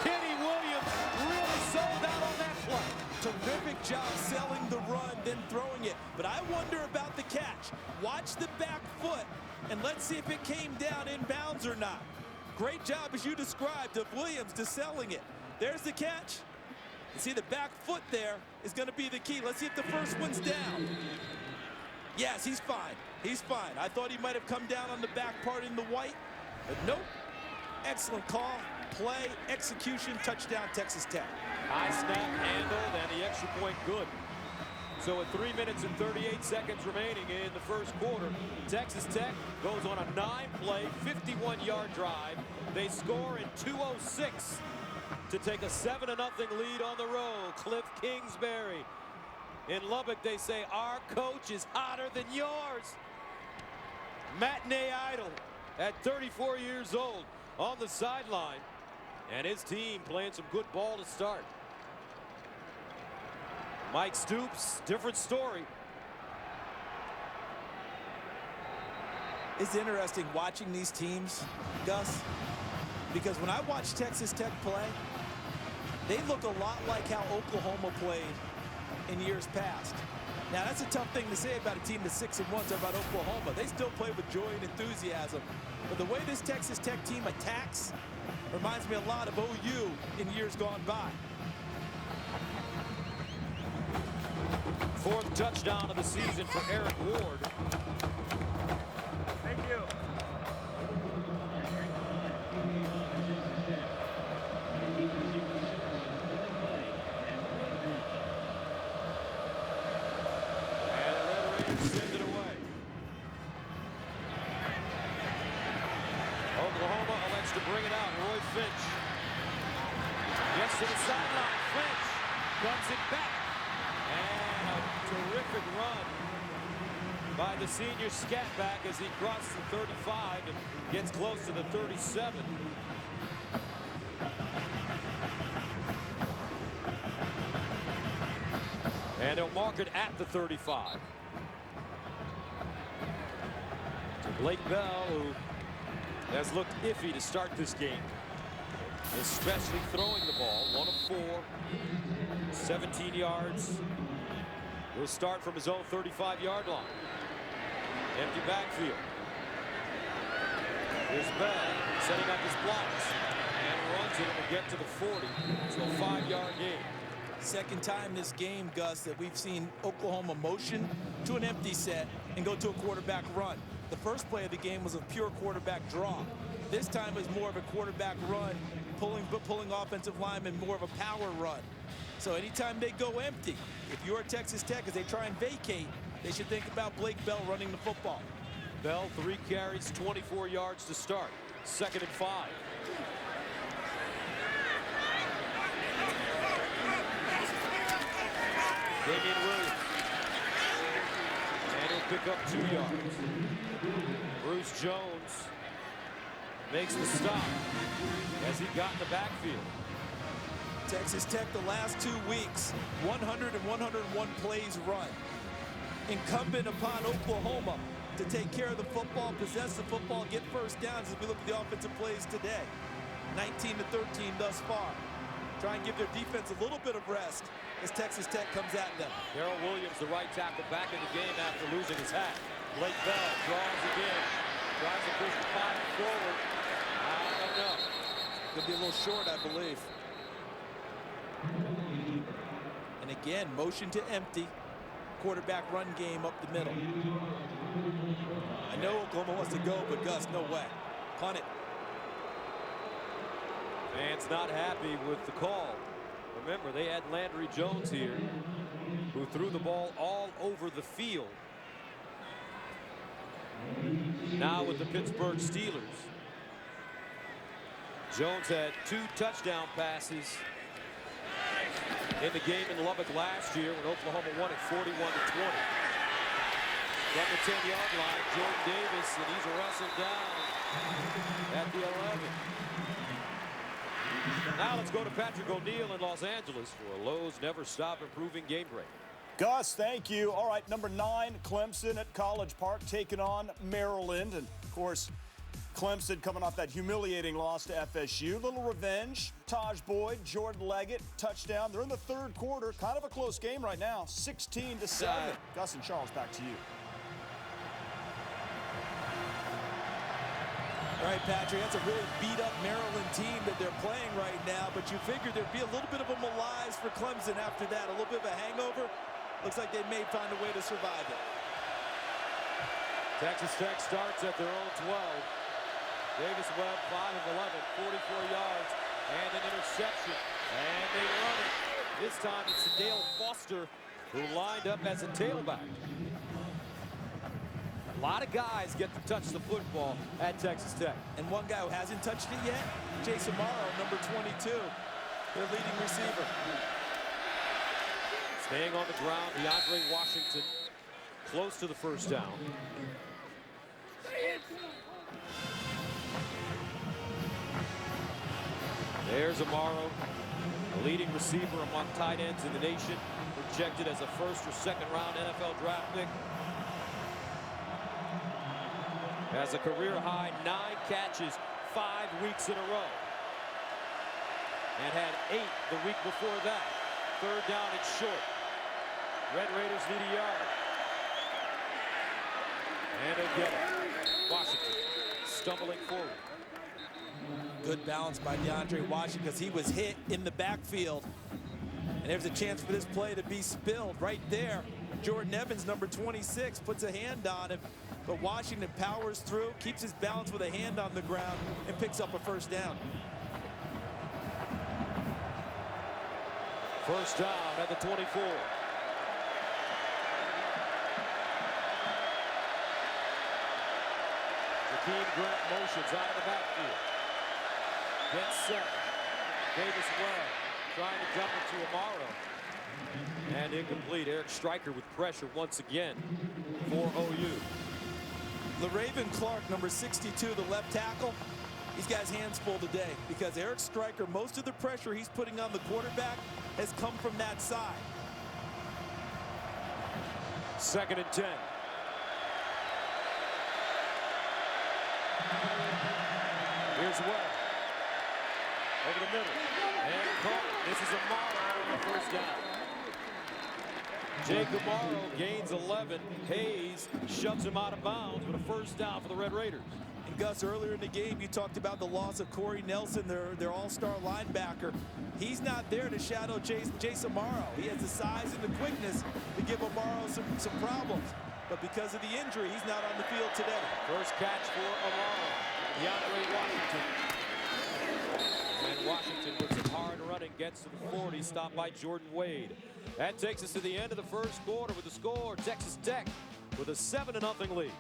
Kenny Williams really sold out on that play. Terrific job selling the run, then throwing it. But I wonder about the catch. Watch the back foot, and let's see if it came down in bounds or not. Great job, as you described, of Williams to selling it. There's the catch. You see the back foot there is going to be the key. Let's see if the first one's down. Yes, he's fine. He's fine. I thought he might have come down on the back part in the white, but nope. Excellent call, play, execution, touchdown, Texas Tech. High snap handled, and the extra point good. So with 3 minutes and 38 seconds remaining in the first quarter, Texas Tech goes on a 9-play, 51-yard drive. They score in 2:06 to take a 7-0 lead on the road. Cliff Kingsbury. In Lubbock, they say, our coach is hotter than yours. Matinee idol at 34 years old on the sideline. And his team playing some good ball to start. Mike Stoops, different story. It's interesting watching these teams, Gus, because when I watch Texas Tech play, they look a lot like how Oklahoma played in years past. Now, that's a tough thing to say about a team that's 6-1, about Oklahoma. They still play with joy and enthusiasm. But the way this Texas Tech team attacks reminds me a lot of OU in years gone by. Fourth touchdown of the season for Eric Ward. Thank you. Send it away. Oklahoma elects to bring it out. Roy Finch gets to the sideline. Finch guns it back. And a terrific run by the senior scat back as he crosses the 35 and gets close to the 37. And they'll mark it at the 35. Blake Bell, who has looked iffy to start this game, especially throwing the ball. 1 of 4, 17 yards. He'll start from his own 35-yard line. Empty backfield. Here's Bell setting up his blocks and runs it and will get to the 40. So a 5-yard gain. Second time this game, Gus, that we've seen Oklahoma motion to an empty set and go to a quarterback run. The first play of the game was a pure quarterback draw. This time is more of a quarterback run, pulling offensive linemen, more of a power run. So anytime they go empty, if you're Texas Tech, as they try and vacate, they should think about Blake Bell running the football. Bell, 3 carries, 24 yards to start. 2nd and 5. Damian Williams. And he'll pick up 2 yards. Bruce Jones makes the stop as he got in the backfield. Texas Tech the last 2 weeks, 100 and 101 plays run. Incumbent upon Oklahoma to take care of the football, possess the football, get first downs as we look at the offensive plays today. 19 to 13 thus far. Try and give their defense a little bit of rest as Texas Tech comes at them. Darrell Williams, the right tackle, back in the game after losing his hat. Blake Bell draws again. Tries to push the ball forward. I don't know. Could be a little short, I believe. And again, motion to empty. Quarterback run game up the middle. I know Oklahoma wants to go, but Gus, no way. Punt it. Fans not happy with the call. Remember, they had Landry Jones here, who threw the ball all over the field. Now with the Pittsburgh Steelers. Jones had 2 touchdown passes in the game in Lubbock last year when Oklahoma won it 41-20. From the 10-yard line, Jordan Davis, and he's wrestled down at the 11. Now let's go to Patrick O'Neill in Los Angeles for a Lowe's Never Stop Improving game break. Gus, thank you. All right, number 9, Clemson at College Park taking on Maryland. And, of course, Clemson coming off that humiliating loss to FSU. Little revenge. Taj Boyd, Jordan Leggett, touchdown. They're in the 3rd quarter. Kind of a close game right now, 16-7. Gus and Charles, back to you. All right, Patrick, that's a really beat-up Maryland team that they're playing right now, but you figured there'd be a little bit of a malaise for Clemson after that, a little bit of a hangover. Looks like they may find a way to survive it. Texas Tech starts at their own 12. Davis Webb, 5 of 11, 44 yards, and an interception. And they run it. This time it's Dale Foster who lined up as a tailback. A lot of guys get to touch the football at Texas Tech. And one guy who hasn't touched it yet, Jason Morrow, number 22, their leading receiver. Staying on the ground, DeAndre Washington close to the first down. There's Amaro, the leading receiver among tight ends in the nation, projected as a 1st or 2nd round NFL draft pick. Has a career-high 9 catches 5 weeks in a row. And had 8 the week before that. 3rd down and short. Red Raiders need a yard. And they'll get it. Washington stumbling forward. Good balance by DeAndre Washington because he was hit in the backfield. And there's a chance for this play to be spilled right there. Jordan Evans, number 26, puts a hand on him. But Washington powers through, keeps his balance with a hand on the ground, and picks up a 1st down. First down at the 24. Jakeem Grant motions out of the backfield. Gets set. Davis Webb trying to jump it to Amaro. And incomplete. Eric Stryker with pressure once again for OU. LaRaven Clark, number 62, the left tackle. He's got his hands full today because Eric Stryker, most of the pressure he's putting on the quarterback has come from that side. 2nd and 10. Here's Webb. Over the middle. And caught. This is Amaro on the 1st down. Jake Amaro gains 11. Hayes shoves him out of bounds with a 1st down for the Red Raiders. And Gus, earlier in the game, you talked about the loss of Corey Nelson, their all-star linebacker. He's not there to shadow Jace Amaro. He has the size and the quickness to give Amaro some problems. But because of the injury, he's not on the field today. First catch for Amaro. DeAndre Washington. And Washington puts it hard running, gets to the 40, stopped by Jordan Wade. That takes us to the end of the 1st quarter with the score, Texas Tech with a 7-0 lead.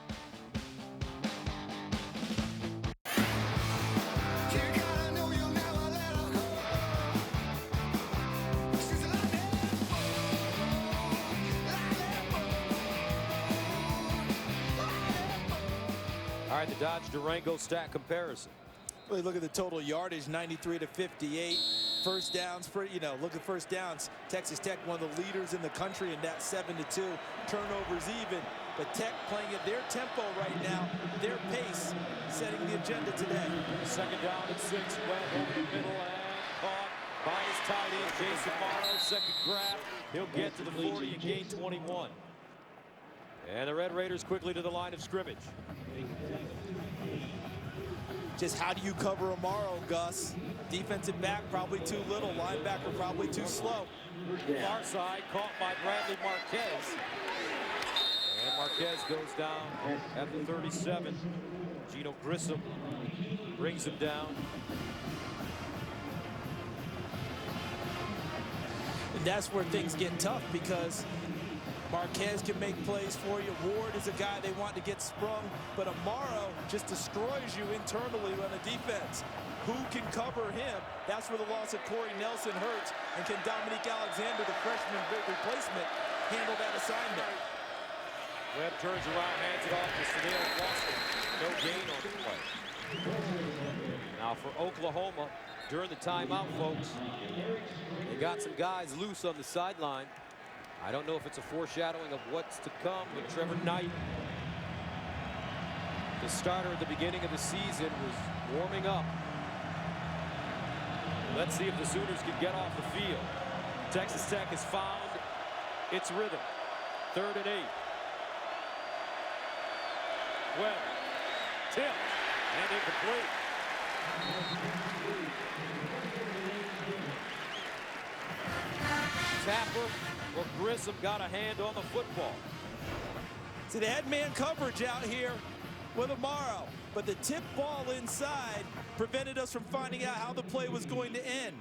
All right, the Dodge Durango stat comparison. Really look at the total yardage, 93 to 58. 1st downs, look at 1st downs. Texas Tech, one of the leaders in the country in that 7-2. Turnovers even, but Tech playing at their tempo right now, their pace, setting the agenda today. 2nd down and 6, Webb over the middle and caught by his tight end, Jason Morrow. 2nd grab, he'll get to the 40 and gain 21. And the Red Raiders quickly to the line of scrimmage. Just how do you cover Amaro, Gus? Defensive back probably too little, linebacker probably too slow. Far side caught by Bradley Marquez. And Marquez goes down at the 37. Gino Grissom brings him down. that's where things get tough because Marquez can make plays for you. Ward is a guy they want to get sprung, but Amaro just destroys you internally on the defense. Who can cover him? That's where the loss of Corey Nelson hurts. And can Dominique Alexander, the freshman replacement, handle that assignment? Webb turns around, hands it off to Sunil Boston. No gain on the play. Now for Oklahoma, during the timeout, folks, they got some guys loose on the sideline. I don't know if it's a foreshadowing of what's to come, but Trevor Knight, the starter at the beginning of the season, was warming up. Let's see if the Sooners can get off the field. Texas Tech has found its rhythm. 3rd and 8. Webb, tip, and incomplete. Tapper or Grissom got a hand on the football. See, they had man coverage out here with Amaro, but the tip ball inside prevented us from finding out how the play was going to end.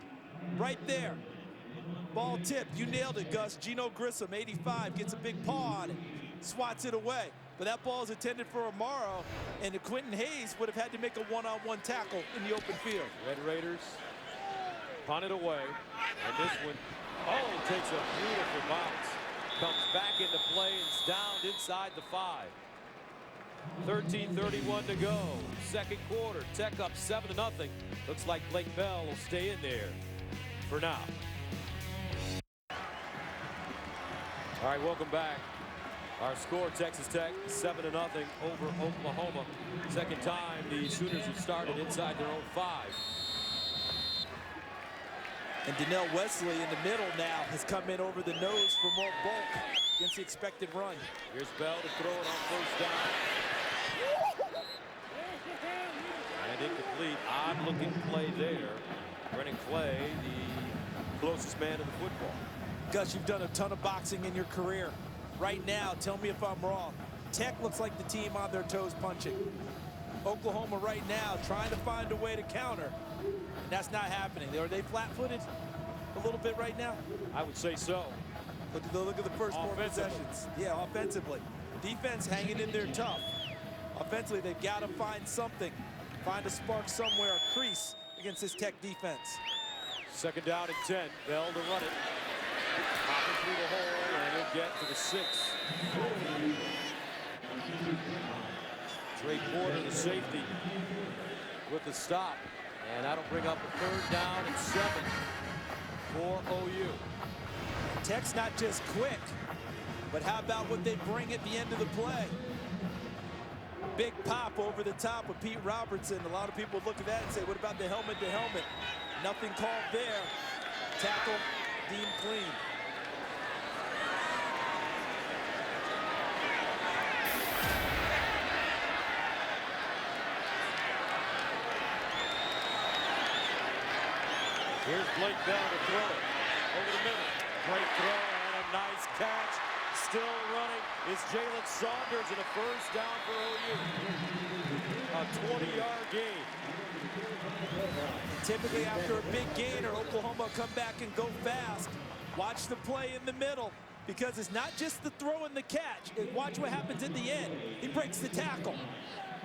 Right there. Ball tipped. You nailed it, Gus. Gino Grissom, 85, gets a big paw on it, swats it away. But that ball is intended for Amaro, and Quentin Hayes would have had to make a one-on-one tackle in the open field. Red Raiders punt it away, and this one, takes a beautiful bounce. Comes back into play and is down inside the 5. 13:31 to go. Second quarter. Tech up 7-0. Looks like Blake Bell will stay in there for now. All right, welcome back. Our score, Texas Tech 7-0 over Oklahoma. Second time the Sooners have started inside their own 5. And Donnell Wesley in the middle now has come in over the nose for more bulk against the expected run. Here's Bell to throw it on first down. And incomplete. Odd-looking play there. Brennan Clay, the closest man to the football. Gus, you've done a ton of boxing in your career. Right now, tell me if I'm wrong. Tech looks like the team on their toes punching. Oklahoma right now trying to find a way to counter. And that's not happening. Are they flat-footed a little bit right now? I would say so. Look at the first 4 possessions. Yeah, offensively. Defense hanging in there tough. Offensively, they've got to find something. Find a spark somewhere, a crease against this Tech defense. 2nd down and 10. Bell to run it. Hopping through the hole, and he'll get to the 6. Trey Porter, the safety, with the stop. And that'll bring up a 3rd down and 7 for OU. Tech's not just quick, but how about what they bring at the end of the play? Big pop over the top of Pete Robertson. A lot of people look at that and say, what about the helmet to helmet? Nothing called there. Tackle deemed clean. Here's Blake Bell to throw it over the middle. Great throw and a nice catch. Still running is Jalen Saunders, and a first down for OU. A 20-yard gain. Typically after a big gainer, Oklahoma come back and go fast. Watch the play in the middle, because it's not just the throw and the catch. Watch what happens at the end. He breaks the tackle.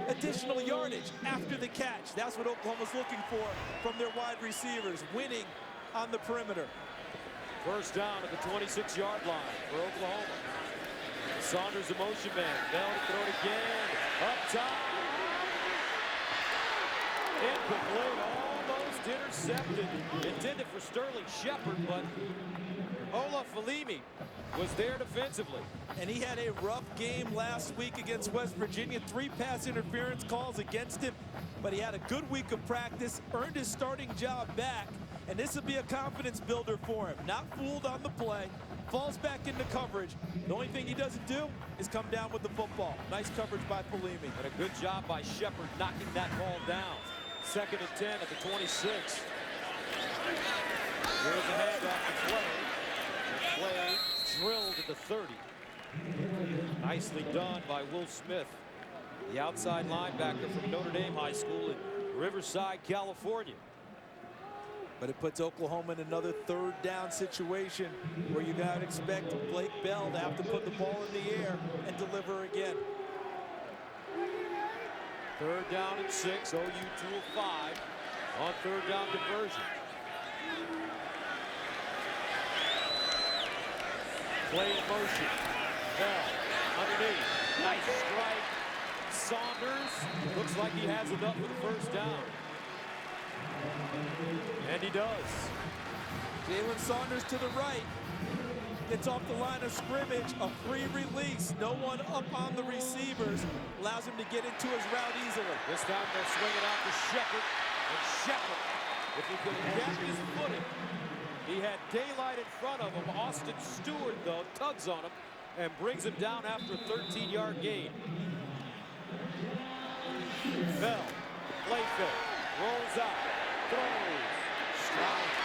Additional yardage after the catch. That's what Oklahoma's looking for from their wide receivers, winning on the perimeter. First down at the 26-yard line for Oklahoma. Saunders, the motion man. Bell to throw it again. Up top. Incomplete. Almost intercepted. Intended for Sterling Shepard, but Ola Falimi was there defensively. And he had a rough game last week against West Virginia. 3 pass interference calls against him, but he had a good week of practice, earned his starting job back, and this will be a confidence builder for him. Not fooled on the play, falls back into coverage. The only thing he doesn't do is come down with the football. Nice coverage by Falimi. And a good job by Shepard knocking that ball down. 2nd and 10 at the 26. Here's the handoff to Clay. Clay drilled at the 30. Nicely done by Will Smith, the outside linebacker from Notre Dame High School in Riverside, California. But it puts Oklahoma in another third down situation where you got to expect Blake Bell to have to put the ball in the air and deliver again. Third down and 6, OU 2 of 5 on third down conversion. Play in motion. Bell underneath. Nice strike. Saunders looks like he has enough for the first down. And he does. Jalen Saunders to the right. Gets off the line of scrimmage. A free release. No one up on the receivers. Allows him to get into his route easily. This time they'll swing it out to Shepard. And Shepard, if he could get his footing, he had daylight in front of him. Austin Stewart, though, tugs on him and brings him down after a 13-yard gain. Bell, play fake, rolls out, throws, strike.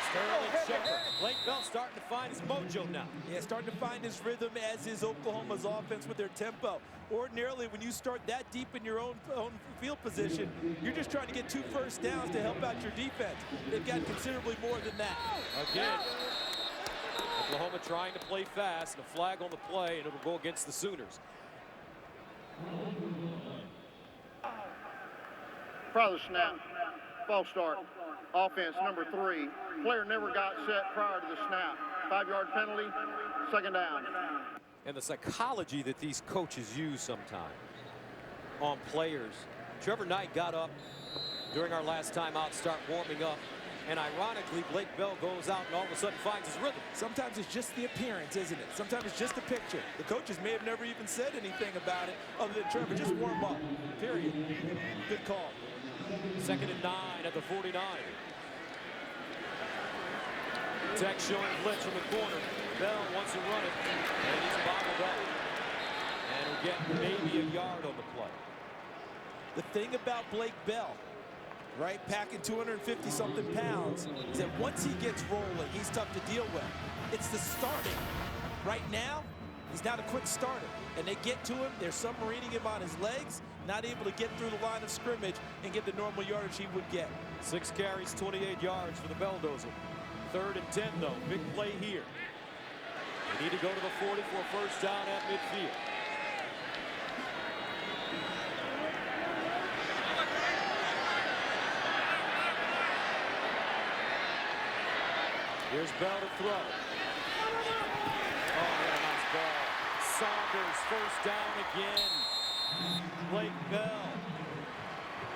Sterling Shepard. Blake Bell starting to find his mojo now. Yeah, starting to find his rhythm, as is Oklahoma's offense with their tempo. Ordinarily, when you start that deep in your own field position, you're just trying to get 2 first downs to help out your defense. They've got considerably more than that. Again, Oklahoma trying to play fast, and a flag on the play, and it'll go against the Sooners. Prior to the snap, false start. Offense number 3. Player never got set prior to the snap. 5-yard penalty, second down. And the psychology that these coaches use sometimes on players. Trevor Knight got up during our last time out, start warming up. And ironically, Blake Bell goes out and all of a sudden finds his rhythm. Sometimes it's just the appearance, isn't it? Sometimes it's just a picture. The coaches may have never even said anything about it other than Trevor, just warm up, period. Good call. 2nd and 9 at the 49. Tech showing blitz from the corner. Bell wants to run it, and he's bobbled up. And he'll get maybe a yard on the play. The thing about Blake Bell, right, packing 250-something pounds, is that once he gets rolling, he's tough to deal with. It's the starting. Right now, he's not a quick starter. And they get to him, they're submarining him on his legs, not able to get through the line of scrimmage and get the normal yardage he would get. 6 carries, 28 yards for the Belldozer. 3rd and 10, though. Big play here. They need to go to the 40 for a first down at midfield. Here's Bell to throw. Oh, what a nice ball. Saunders, first down again. Blake Bell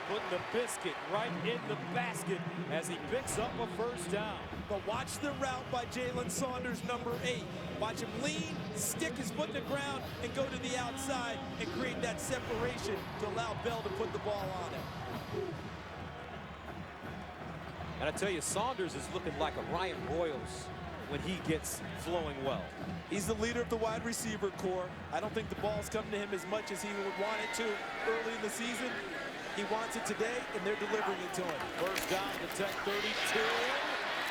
putting the biscuit right in the basket as he picks up a first down. But watch the route by Jalen Saunders, number 8. Watch him lean, stick his foot in the ground, and go to the outside and create that separation to allow Bell to put the ball on him. And I tell you, Saunders is looking like a Ryan Broyles when he gets flowing well. He's the leader of the wide receiver corps. I don't think the ball's coming to him as much as he would want it to early in the season. He wants it today, and they're delivering it to him. First down to Tech 32.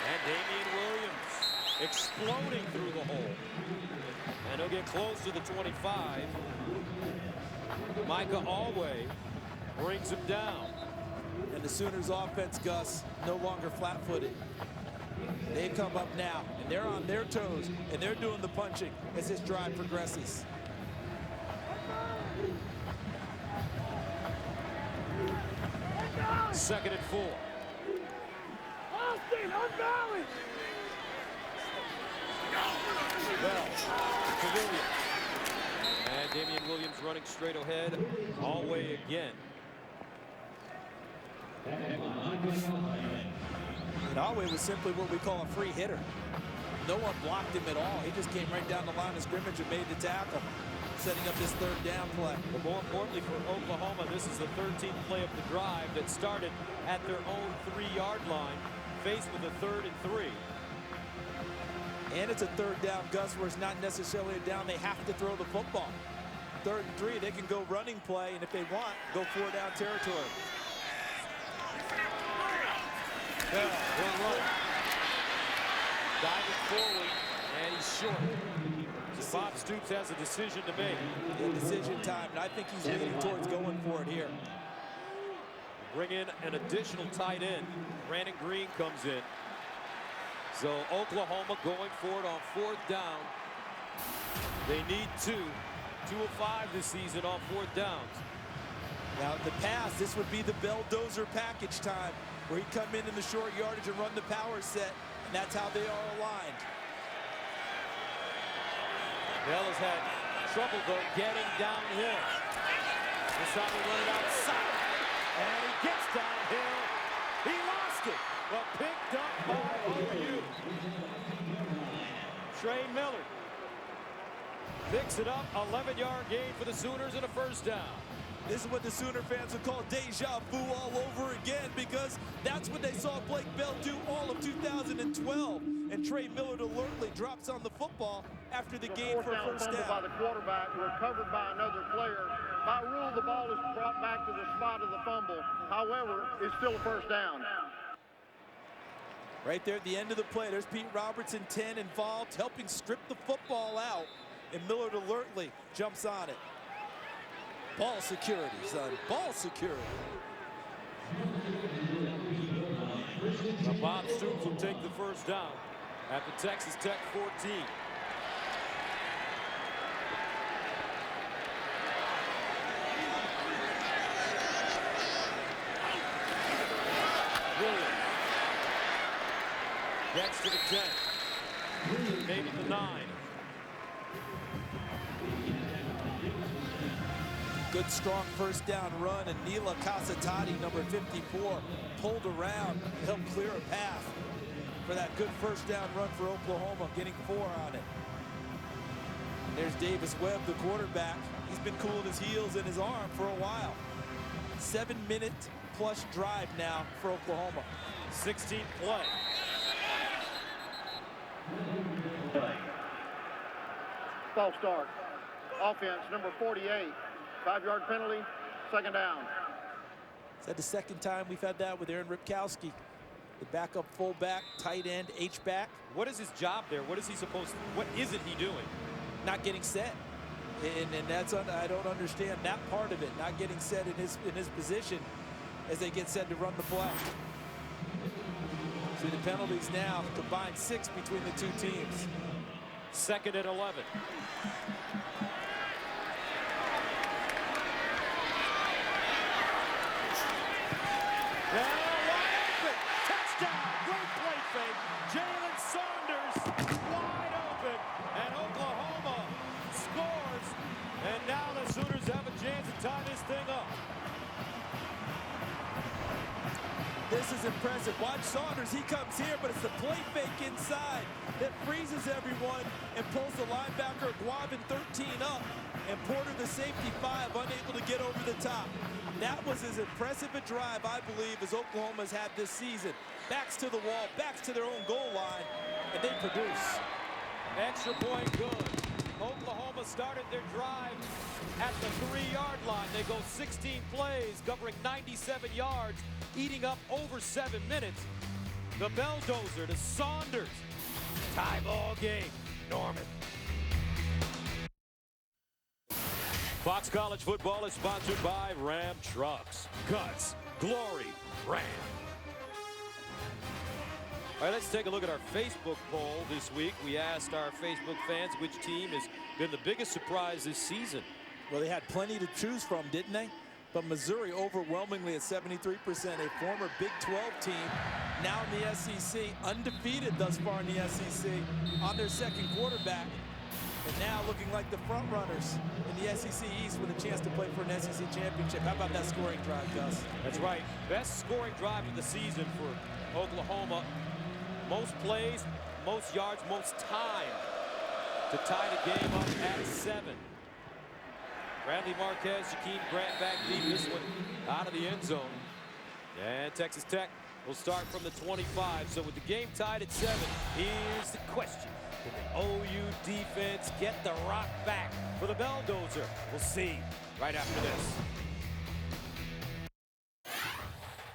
And Damian Williams exploding through the hole. And he'll get close to the 25. Micah Alway brings him down. And the Sooners offense, Gus, no longer flat-footed. They come up now, and they're on their toes, and they're doing the punching as this drive progresses. Second and 4. Austin, unbalanced. Bell to Williams. And Damian Williams running straight ahead. Alway again. And Alway was simply what we call a free hitter. No one blocked him at all. He just came right down the line of scrimmage and made the tackle, setting up this third down play. But more importantly for Oklahoma, this is the 13th play of the drive that started at their own 3-yard line, faced with a 3rd and 3. And it's a third down, Gus, where it's not necessarily a down. They have to throw the football. 3rd and 3, they can go running play, and if they want, go 4-down territory. Bell will run. Diving forward, and he's short. So Bob Stoops has a decision to make. In decision time, and I think he's leaning towards going for it here. bring in an additional tight end. Brandon Green comes in. So Oklahoma going for it on 4th down. They need 2 of 5 this season on 4th downs. Now, in the past, this would be the Belldozer package time, where he'd come in the short yardage and run the power set, and that's how they are aligned. Bell has had trouble, though, getting downhill. This time he run it outside, and he gets downhill. He lost it, but picked up by OU. Trey Miller picks it up, 11-yard gain for the Sooners and a 1st down. This is what the Sooner fans would call deja vu all over again, because that's what they saw Blake Bell do all of 2012. And Trey Miller alertly drops on the football after the gain for a 1st down. By the quarterback, recovered by another player. By rule, the ball is brought back to the spot of the fumble. However, it's still a 1st down. Right there at the end of the play, there's Pete Robertson, 10 involved, helping strip the football out. And Miller alertly jumps on it. Ball security, son. Ball security. Now Bob Stoops will take the 1st down at the Texas Tech 14. Williams gets to the 10, maybe the 9. Good, strong 1st down run, and Nila Casatati, number 54, pulled around to help clear a path for that good 1st down run for Oklahoma, getting 4 on it. And there's Davis Webb, the quarterback. He's been cooling his heels and his arm for a while. 7-minute plus drive now for Oklahoma. 16th play. False start. Offense, number 48. 5-yard penalty, 2nd down. Is that the 2nd time we've had that with Aaron Ripkowski? The backup fullback, tight end, H-back. What is his job there? What is he supposed to, what isn't he doing? Not getting set. And that's, I don't understand that part of it, not getting set in his position as they get set to run the play. See the penalties now, combined 6 between the 2 teams. 2nd and 11. Now wide open, touchdown, great play fake. Jalen Saunders wide open, and Oklahoma scores. And now the Sooners have a chance to tie this thing up. This is impressive. Watch Saunders, he comes here, but it's the play fake inside that freezes everyone and pulls the linebacker Guavin 13 up, and Porter, the safety 5, unable to get over the top. That was as impressive a drive, I believe, as Oklahoma's had this season. Backs to the wall, backs to their own goal line, and they produce. Extra point good. Oklahoma started their drive at the 3-yard line. They go 16 plays, covering 97 yards, eating up over 7 minutes. The Belldozer to Saunders. Tie ball game. Norman. Fox College Football is sponsored by Ram Trucks. Guts, glory, Ram. All right, let's take a look at our Facebook poll this week. We asked our Facebook fans which team has been the biggest surprise this season. Well, they had plenty to choose from, didn't they? But Missouri overwhelmingly at 73%, a former Big 12 team, now in the SEC, undefeated thus far in the SEC, on their 2nd quarterback, and now looking like the front runners in the SEC East with a chance to play for an SEC championship. How about that scoring drive, Gus? That's right. Best scoring drive of the season for Oklahoma. Most plays, most yards, most time to tie the game up at 7. Bradley Marquez, Jakeem Grant back deep. This one out of the end zone. And Texas Tech will start from the 25. So with the game tied at 7, here's the question. Can the OU defense get the rock back for the Belldozer? We'll see right after this.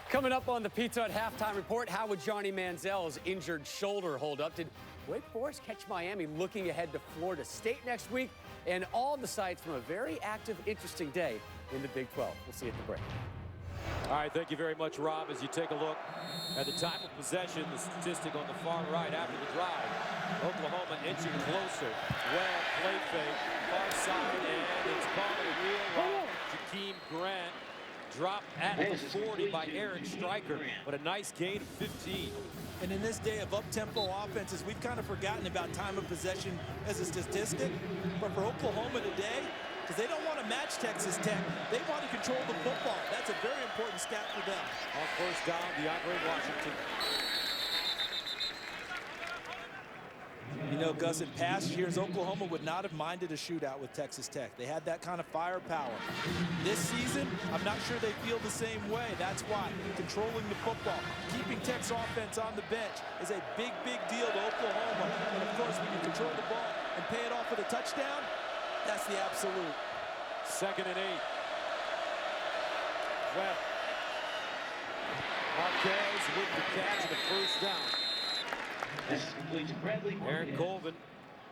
Coming up on the Pizza Hut halftime report, how would Johnny Manziel's injured shoulder hold up? Did Wake Forest catch Miami looking ahead to Florida State next week? And all the sights from a very active, interesting day in the Big 12. We'll see you at the break. All right, thank you very much, Rob. As you take a look at the time of possession, the statistic on the far right after the drive. Oklahoma inching closer. Well, play fake, far side, and it's caught a wheel off Jakeem Grant. Dropped at the 40 by Eric Stryker, but a nice gain of 15. And in this day of up-tempo offenses, we've kind of forgotten about time of possession as a statistic. But for Oklahoma today, because they don't want to match Texas Tech, they want to control the football. That's a very important stat for them. On first down, DeAndre Washington. You know, Gus, in past years, Oklahoma would not have minded a shootout with Texas Tech. They had that kind of firepower. This season, I'm not sure they feel the same way. That's why controlling the football, keeping Tech's offense on the bench is a big, big deal to Oklahoma. And of course, when you control the ball and pay it off with a touchdown, that's the absolute. 2nd and 8. Webb. Marquez with the catch and the first down. Aaron Colvin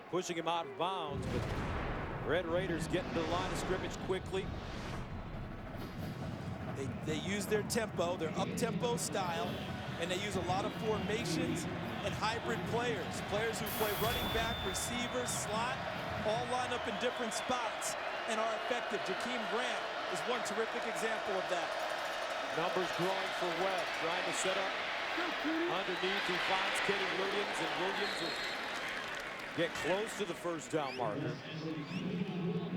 pushing him out of bounds, but Red Raiders getting to the line of scrimmage quickly. They use their tempo, their up-tempo style, and they use a lot of formations and hybrid players. Players who play running back, receivers, slot, all line up in different spots and are effective. Jakeem Grant is one terrific example of that. Numbers growing for Webb, trying to set up underneath. He finds Kenny Williams, and Williams will get close to the first down marker.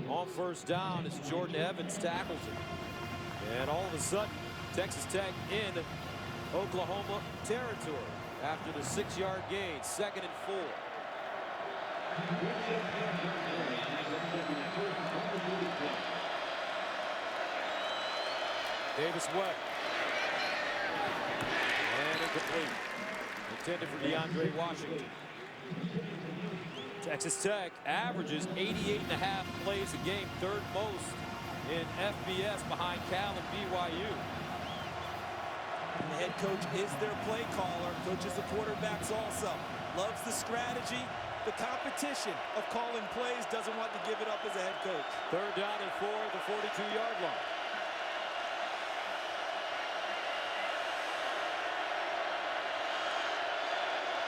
On first down as Jordan Evans tackles him. And all of a sudden, Texas Tech in Oklahoma territory after the 6-yard gain. 2nd and 4. Davis Webb. And incomplete. Intended for DeAndre Washington. Texas Tech averages 88.5 plays a game, 3rd most in FBS behind Cal and BYU. And the head coach is their play caller, coaches the quarterbacks also. Loves the strategy, the competition of calling plays, doesn't want to give it up as a head coach. 3rd down and 4 at the 42-yard line.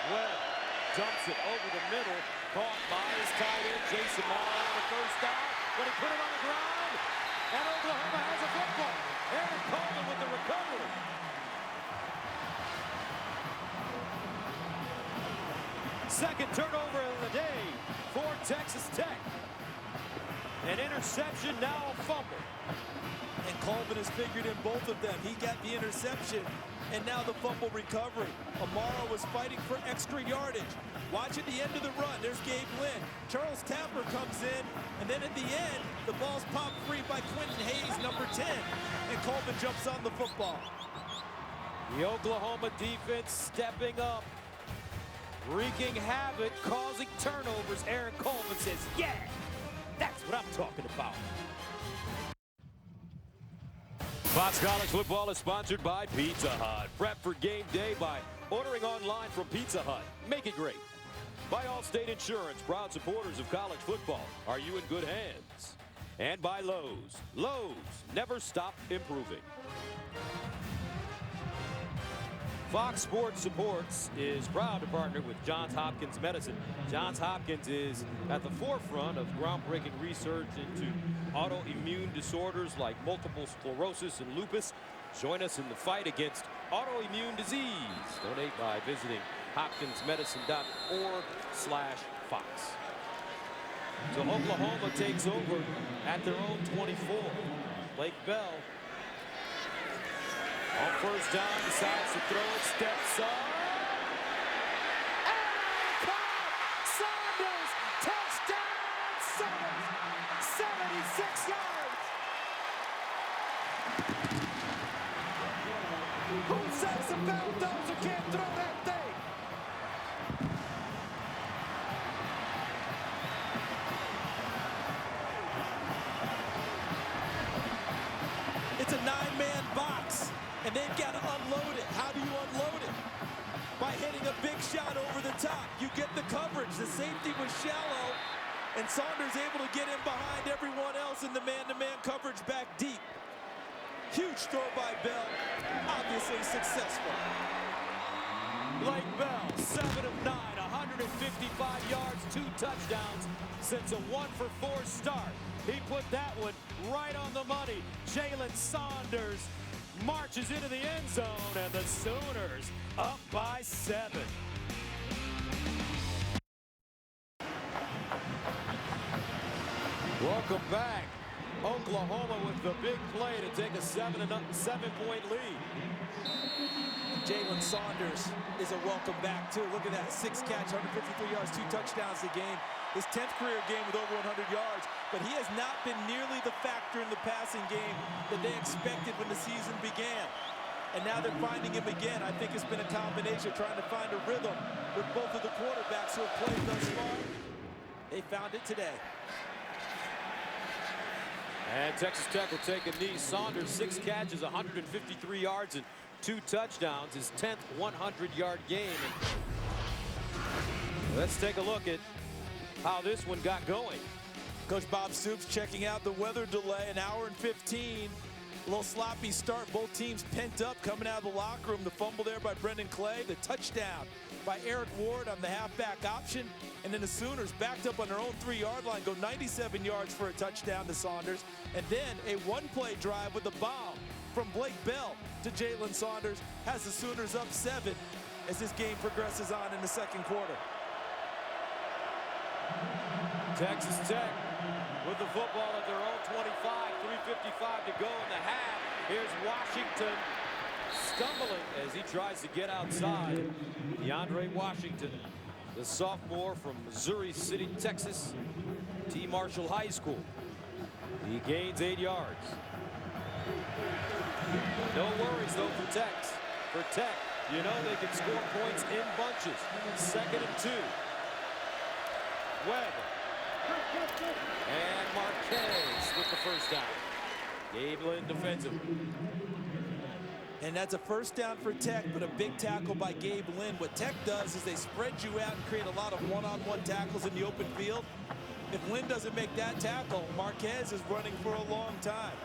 Webb dumps it over the middle, caught by his tight end, Jason Moore on the first down, but he put it on the ground, and Oklahoma has a football. Aaron Coleman with the recovery. Second turnover of the day for Texas Tech. An interception, now a fumble. And Colvin has figured in both of them. He got the interception, and now the fumble recovery. Amaro was fighting for extra yardage. Watch at the end of the run. There's Gabe Lynn. Charles Tapper comes in, and then at the end, the ball's popped free by Quentin Hayes, number 10, and Colvin jumps on the football. The Oklahoma defense stepping up, wreaking havoc, causing turnovers. Aaron Coleman says, yeah, that's what I'm talking about. Fox College Football is sponsored by Pizza Hut. Prep for game day by ordering online from Pizza Hut. Make it great. By Allstate Insurance, proud supporters of college football. Are you in good hands? And by Lowe's. Lowe's, never stop improving. Fox Sports Supports is proud to partner with Johns Hopkins Medicine. Johns Hopkins is at the forefront of groundbreaking research into autoimmune disorders like multiple sclerosis and lupus. Join us in the fight against autoimmune disease. Donate by visiting hopkinsmedicine.org/Fox. So Oklahoma takes over at their own 24. Blake Bell on first down decides to throw it, steps up. And caught! Saunders! Touchdown! Saunders! 76 yards! Who says about those who can't throw that thing? It's a 9-man box, and they've got to unload it. How do you unload it? By hitting a big shot over the top. You get the coverage. The safety was shallow, and Saunders able to get in behind everyone else in the man-to-man coverage back deep. Huge throw by Bell, obviously successful. Blake Bell, 7 of 9, 155 yards, 2 touchdowns since a 1-for-4 start. He put that one right on the money. Jalen Saunders marches into the end zone, and the Sooners up by 7. Welcome back. Oklahoma with the big play to take a 7-point lead. Jalen Saunders is a welcome back, too. Look at that, 6 catch, 153 yards, 2 touchdowns a game. His 10th career game with over 100 yards, but he has not been nearly the factor in the passing game that they expected when the season began. And now they're finding him again. I think it's been a combination trying to find a rhythm with both of the quarterbacks who have played thus far. They found it today. And Texas Tech will take a knee. Saunders, 6 catches, 153 yards, and 2 touchdowns. His 10th 100-yard game. And let's take a look at how this one got going. Coach Bob Stoops checking out the weather delay, an hour and 15. A little sloppy start. Both teams pent up coming out of the locker room. The fumble there by Brendan Clay. The touchdown by Eric Ward on the halfback option. And then the Sooners backed up on their own 3-yard line, go 97 yards for a touchdown to Saunders. And then a one-play drive with a bomb from Blake Bell to Jalen Saunders has the Sooners up 7 as this game progresses on in the second quarter. Texas Tech with the football at their own 25, 3:55 to go in the half. Here's Washington stumbling as he tries to get outside. DeAndre Washington, the sophomore from Missouri City, Texas, T. Marshall High School. He gains 8 yards. No worries, though, for Tech. For Tech, you know they can score points in bunches. 2nd and 2. Webb. And Marquez with the first down. Gabe Lynn defensively. And that's a first down for Tech, but a big tackle by Gabe Lynn. What Tech does is they spread you out and create a lot of one-on-one tackles in the open field. If Lynn doesn't make that tackle, Marquez is running for a long time.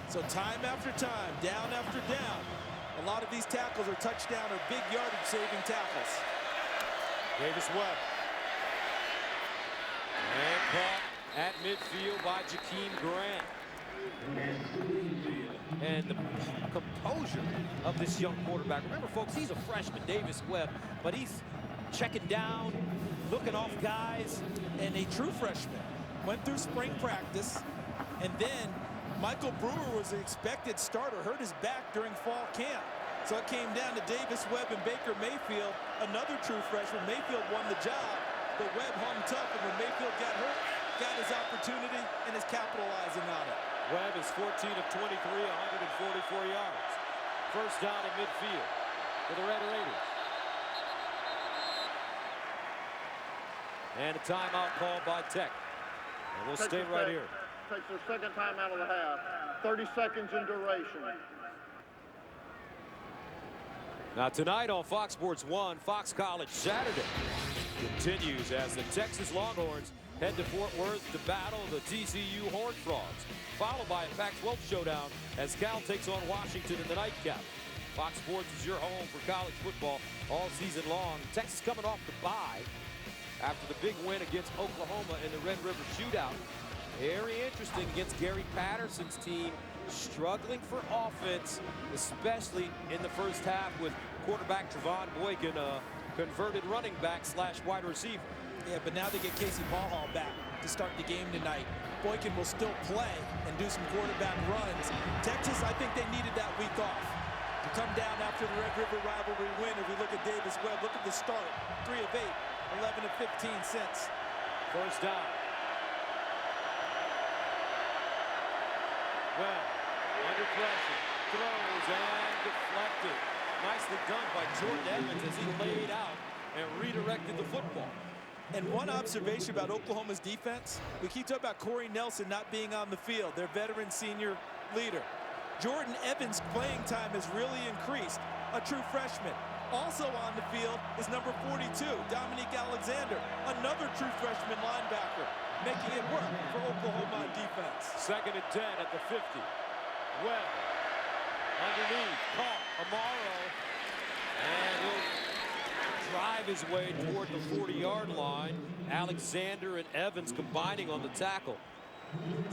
So time after time, down after down, a lot of these tackles are touchdown or big yardage-saving tackles. Davis Webb. And caught at midfield by Jakeem Grant. And the composure of this young quarterback. Remember, folks, he's a freshman, Davis Webb, but he's checking down, looking off guys. And a true freshman. Went through spring practice, and then Michael Brewer was the expected starter, hurt his back during fall camp. So it came down to Davis Webb and Baker Mayfield, another true freshman. Mayfield won the job, but Webb hung tough, and when Mayfield got hurt, got his opportunity and is capitalizing on it. Webb is 14 of 23, 144 yards. First down at midfield for the Red Raiders. And a timeout called by Tech. And we'll stay right here. Takes their second timeout of the half. 30 seconds in duration. Now tonight on Fox Sports 1, Fox College Saturday continues as the Texas Longhorns head to Fort Worth to battle the TCU Horned Frogs, followed by a Pac-12 showdown as Cal takes on Washington in the nightcap. Fox Sports is your home for college football all season long. Texas coming off the bye after the big win against Oklahoma in the Red River Shootout. Very interesting against Gary Patterson's team, struggling for offense, especially in the first half with quarterback Trevon Boykin, a converted running back / wide receiver. Yeah, but now they get Casey Ballhall back to start the game tonight. Boykin will still play and do some quarterback runs. Texas, I think they needed that week off to come down after the Red River rivalry win. If you look at Davis Webb, look at the start. 3 of 8, 11 of 15 since. First down. Webb under pressure, throws and deflected. Nicely done by Jordan Evans as he laid out and redirected the football. And one observation about Oklahoma's defense, we keep talking about Corey Nelson not being on the field, their veteran senior leader. Jordan Evans' playing time has really increased, a true freshman. Also on the field is number 42, Dominique Alexander, another true freshman linebacker, making it work for Oklahoma on defense. 2nd and 10 at the 50. Webb Underneath, caught, Amaro. And he'll drive his way toward the 40-yard line. Alexander and Evans combining on the tackle.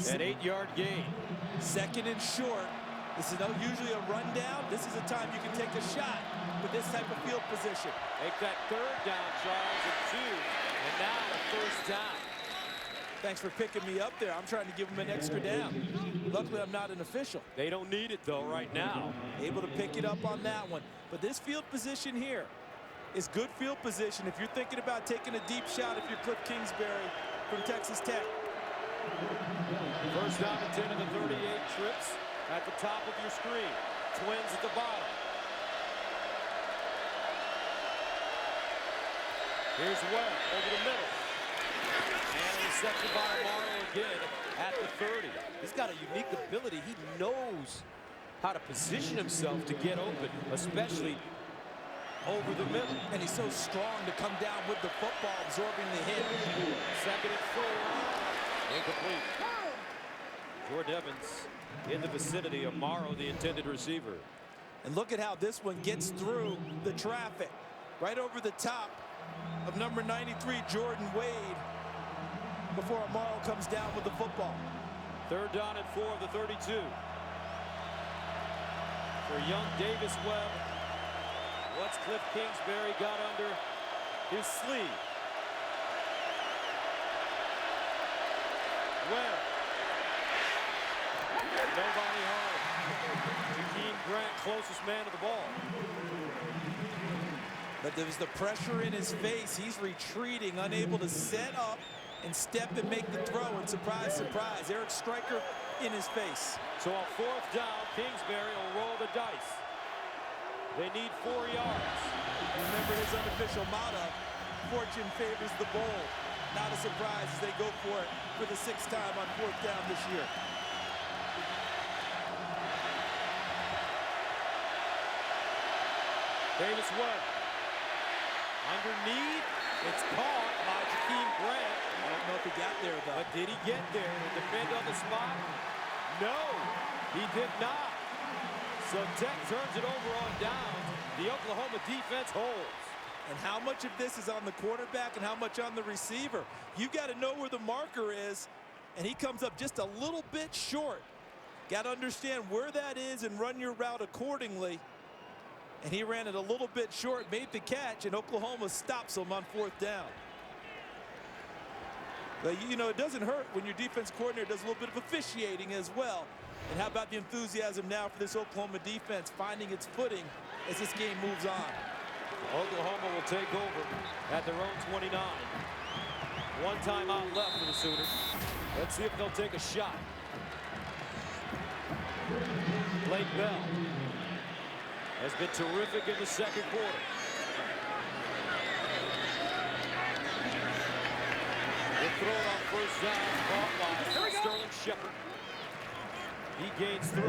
An 8-yard gain. Second and short. This is usually a rundown. This is a time you can take a shot with this type of field position. Make that third down, Charles, and 2. And now a first down. Thanks for picking me up there. I'm trying to give him an extra down. Luckily, I'm not an official. They don't need it, though, right now. Able to pick it up on that one. But this field position here is good field position if you're thinking about taking a deep shot if you're Cliff Kingsbury from Texas Tech. First down and 10 of the 38 trips at the top of your screen. Twins at the bottom. Here's Webb over the middle. And a reception by Amaro again at the 30. He's got a unique ability. He knows how to position himself to get open, especially over the middle. And he's so strong to come down with the football, absorbing the hit. Second and 4. Incomplete. Jordan Evans in the vicinity of Morrow, the intended receiver. And look at how this one gets through the traffic. Right over the top of number 93, Jordan Wade, before Morrow comes down with the football. Third down and 4 of the 32. For young Davis Webb, what's Cliff Kingsbury got under his sleeve? Webb. Nobody home. Jakeem Grant, closest man to the ball. But there was the pressure in his face. He's retreating, unable to set up and step and make the throw. And surprise, surprise, Eric Stryker in his face. So on fourth down, Kingsbury will roll the dice. They need 4 yards. Remember his unofficial motto, fortune favors the bold. Not a surprise as they go for it for the 6th time on fourth down this year. Davis Webb. Underneath, it's caught by Jakeem Grant. I don't know if he got there, though. But did he get there and defend on the spot? No, he did not. So Tech turns it over on downs. The Oklahoma defense holds. And how much of this is on the quarterback and how much on the receiver? You've got to know where the marker is, and he comes up just a little bit short. Got to understand where that is and run your route accordingly. And he ran it a little bit short, made the catch, and Oklahoma stops him on fourth down. But, you know, it doesn't hurt when your defense coordinator does a little bit of officiating as well. And how about the enthusiasm now for this Oklahoma defense finding its footing as this game moves on? Oklahoma will take over at their own 29. One timeout left for the Sooners. Let's see if they'll take a shot. Blake Bell has been terrific in the second quarter. They'll throw it on first down, caught by Sterling Shepard. He gains 3.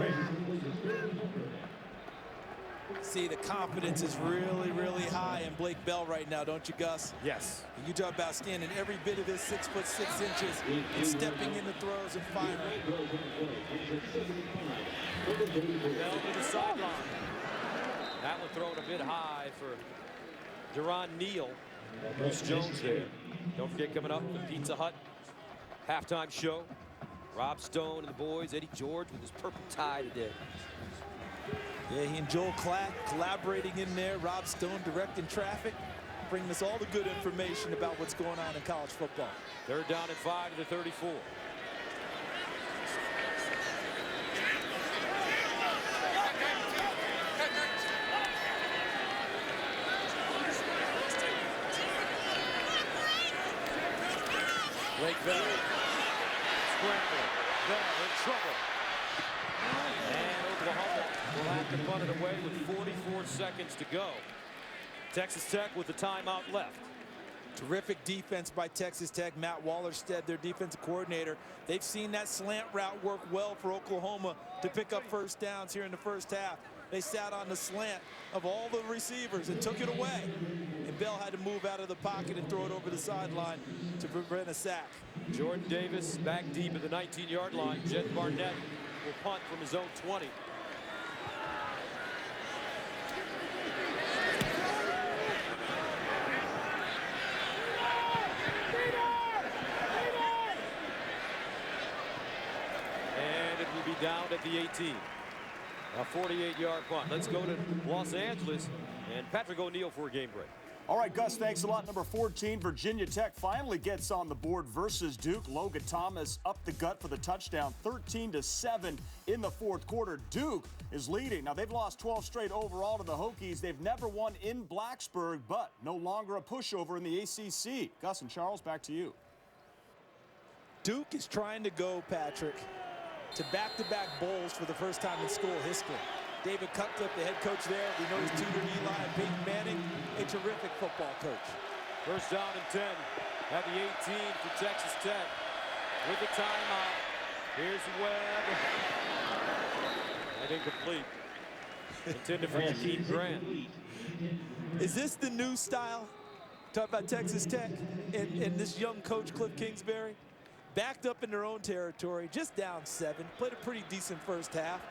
See, the confidence is really, really high in Blake Bell right now, don't you, Gus? Yes. And you talk about standing every bit of his 6'6" and stepping in the throws and firing. Bell to the sideline. That one thrown a bit high for Deron Neal. Bruce Jones there. Don't forget, coming up, the Pizza Hut halftime show. Rob Stone and the boys, Eddie George with his purple tie today. Yeah, he and Joel Klatt collaborating in there. Rob Stone directing traffic, bringing us all the good information about what's going on in college football. Third down and 5 to the 34. Blake Bell scrambling. Bell in trouble. And Oklahoma will have to punt it away with 44 seconds to go. Texas Tech with the timeout left. Terrific defense by Texas Tech. Matt Wallerstedt, their defensive coordinator. They've seen that slant route work well for Oklahoma to pick up first downs here in the first half. They sat on the slant of all the receivers and took it away. And Bell had to move out of the pocket and throw it over the sideline to prevent a sack. Jordan Davis back deep at the 19-yard line. Jed Barnett will punt from his own 20. down at the 18. A 48-yard punt. Let's go to Los Angeles and Patrick O'Neill for a game break. All right, Gus, thanks a lot. Number 14, Virginia Tech finally gets on the board versus Duke. Logan Thomas up the gut for the touchdown, 13-7 in the fourth quarter. Duke is leading. Now, they've lost 12 straight overall to the Hokies. They've never won in Blacksburg, but no longer a pushover in the ACC. Gus and Charles, back to you. Duke is trying to go, Patrick, to back-to-back bowls for the first time in school history. David Cutcliffe, the head coach there. We know he's tutored Eli and Peyton Manning, a terrific football coach. First down and 10 at the 18 for Texas Tech. With the timeout, here's Webb. And incomplete. Intended for Jakeem Grant. Is this the new style? Talk about Texas Tech and this young coach, Cliff Kingsbury. Backed up in their own territory, just down 7. Played a pretty decent first half.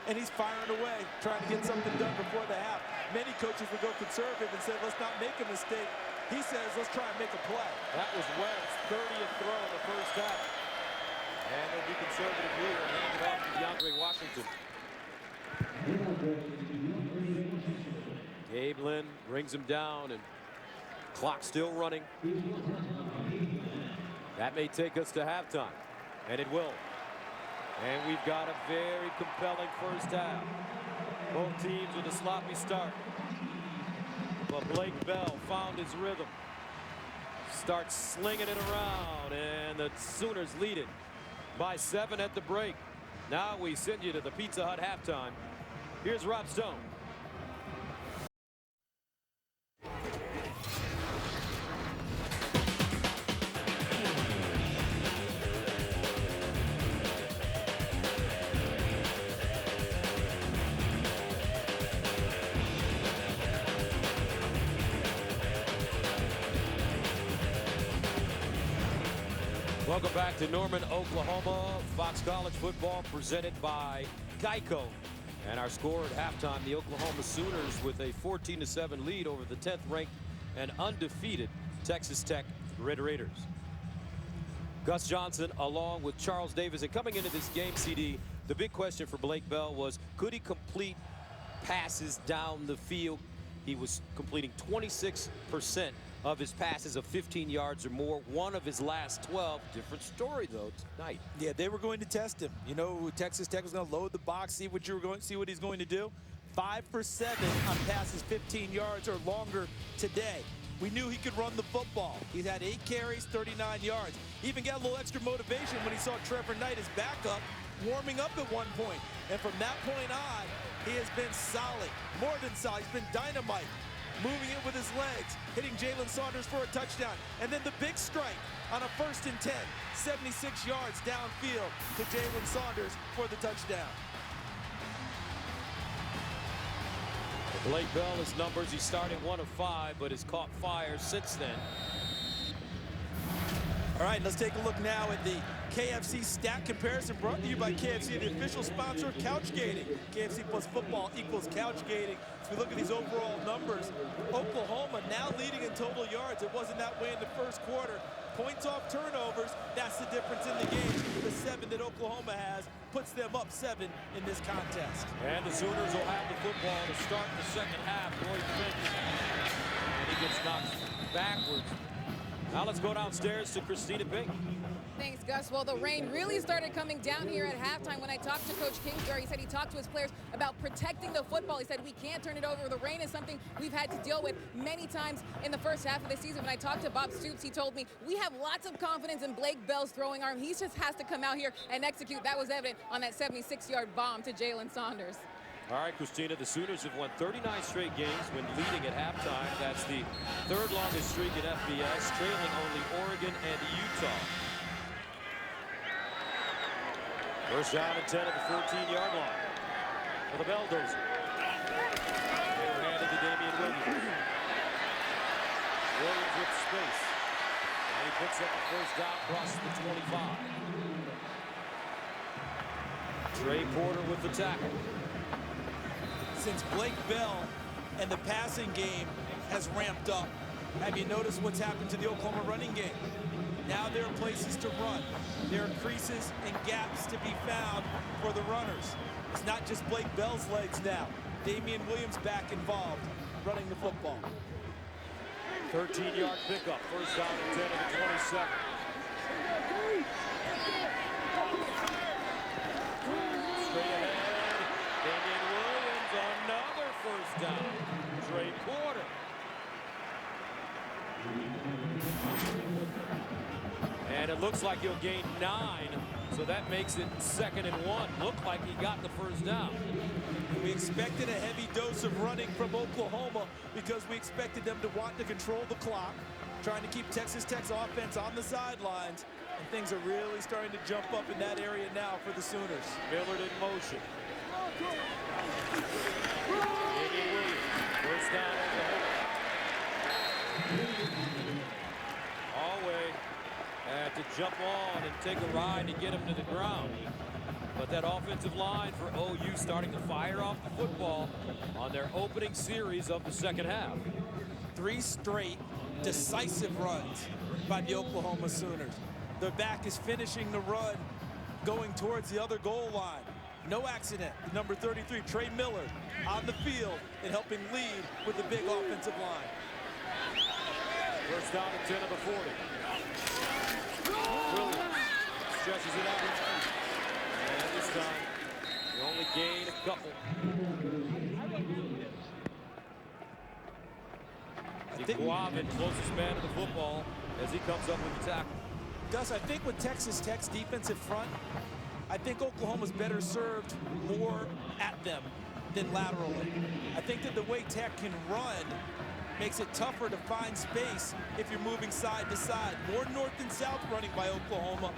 And he's firing away, trying to get something done before the half. Many coaches would go conservative and say, let's not make a mistake. He says, let's try and make a play. That was Webb's 30th throw in the first half. And they'll be conservative here and hand it off to DeAndre Washington. Gabe Lynn brings him down, and clock still running. That may take us to halftime, and it will. And we've got a very compelling first half. Both teams with a sloppy start. But Blake Bell found his rhythm. Starts slinging it around, and the Sooners lead it by 7 at the break. Now we send you to the Pizza Hut halftime. Here's Rob Stone. Welcome back to Norman, Oklahoma. Fox College football presented by Geico. And our score at halftime, the Oklahoma Sooners with a 14-7 lead over the 10th ranked and undefeated Texas Tech Red Raiders. Gus Johnson along with Charles Davis. And coming into this game, CD, the big question for Blake Bell was, could he complete passes down the field? He was completing 26% of his passes of 15 yards or more. One of his last 12. Different story though tonight. Yeah, they were going to test him. You know, Texas Tech was going to load the box, see what he's going to do. 5 for 7 on passes 15 yards or longer today. We knew he could run the football. He's had 8 carries, 39 yards. He even got a little extra motivation when he saw Trevor Knight, his backup, warming up at one point. And from that point on, he has been solid, more than solid. He's been dynamite. Moving it with his legs, hitting Jalen Saunders for a touchdown. And then the big strike on a 1st and 10, 76 yards downfield to Jalen Saunders for the touchdown. Blake Bell, his numbers, he's starting 1 of 5, but has caught fire since then. All right, let's take a look now at the KFC stat comparison brought to you by KFC, the official sponsor of Couchgating. KFC plus football equals Couchgating. As we look at these overall numbers, Oklahoma now leading in total yards. It wasn't that way in the first quarter. Points off turnovers, that's the difference in the game. The 7 that Oklahoma has puts them up 7 in this contest. And the Sooners will have the football to start the second half. Roy Finch, and he gets knocked backwards. Now let's go downstairs to Christina Bing. Thanks, Gus. Well, the rain really started coming down here at halftime. When I talked to Coach Kingsbury, he said he talked to his players about protecting the football. He said we can't turn it over. The rain is something we've had to deal with many times in the first half of the season. When I talked to Bob Stoops, he told me we have lots of confidence in Blake Bell's throwing arm. He just has to come out here and execute. That was evident on that 76-yard bomb to Jalen Saunders. All right, Christina, the Sooners have won 39 straight games when leading at halftime. That's the 3rd longest streak in FBS, trailing only Oregon and Utah. First down and 10 at the 14-yard line for the Belldozer. They were handed to Damian Williams. Williams with space. And he picks up the first down, crosses the 25. Trey Porter with the tackle. Since Blake Bell and the passing game has ramped up, Have you noticed what's happened to the Oklahoma running game? Now there are places to run. There are creases and gaps to be found for the runners. It's not just Blake Bell's legs now. Damian Williams back involved, running the football. 13-yard pickup, first down and 10 of the 27. Straight ahead, Damian Williams, another first down. Trey Porter. And it looks like he'll gain 9, so that makes it 2nd and 1. Looked like he got the first down. We expected a heavy dose of running from Oklahoma because we expected them to want to control the clock, trying to keep Texas Tech's offense on the sidelines, and things are really starting to jump up in that area now for the Sooners. Millard in motion. Damian Williams, first down Oklahoma. Alway had to jump on and take a ride to get him to the ground. But that offensive line for OU starting to fire off the football on their opening series of the second half. 3 straight decisive runs by the Oklahoma Sooners. Their back is finishing the run, going towards the other goal line. No accident. Number 33, Trey Millard, on the field and helping lead with the big offensive line. First down and 10 of the 40. Williams stretches it out. And this time, they only gain a couple. Guavin, closest man to the football as he comes up with the tackle. Gus, I think with Texas Tech's defensive front, I think Oklahoma's better served more at them than laterally. I think that the way Tech can run makes it tougher to find space if you're moving side to side. More north and south running by Oklahoma,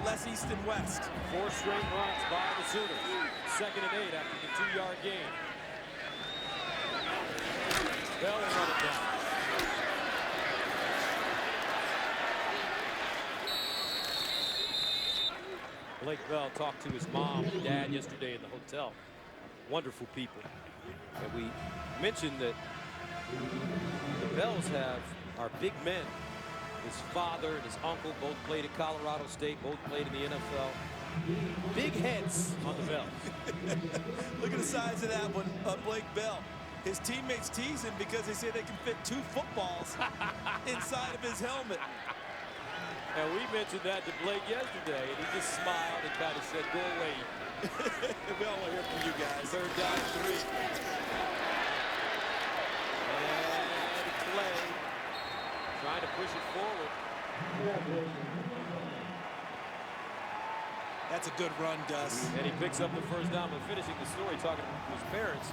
less east and west. 4 straight runs by the Sooners. 2nd and 8 after the 2-yard gain. Bell will run it down. Blake Bell talked to his mom and dad yesterday in the hotel. Wonderful people. And we mentioned that the Bells are big men. His father and his uncle both played at Colorado State, both played in the NFL. Big heads on the Bells. Look at the size of that one, Blake Bell. His teammates tease him because they say they can fit 2 footballs inside of his helmet. And we mentioned that to Blake yesterday, and he just smiled and kind of said, go away. We all want to hear from you guys. 3rd down and 3. And Clay trying to push it forward. That's a good run, Gus. And he picks up the first down. But finishing the story, talking to his parents,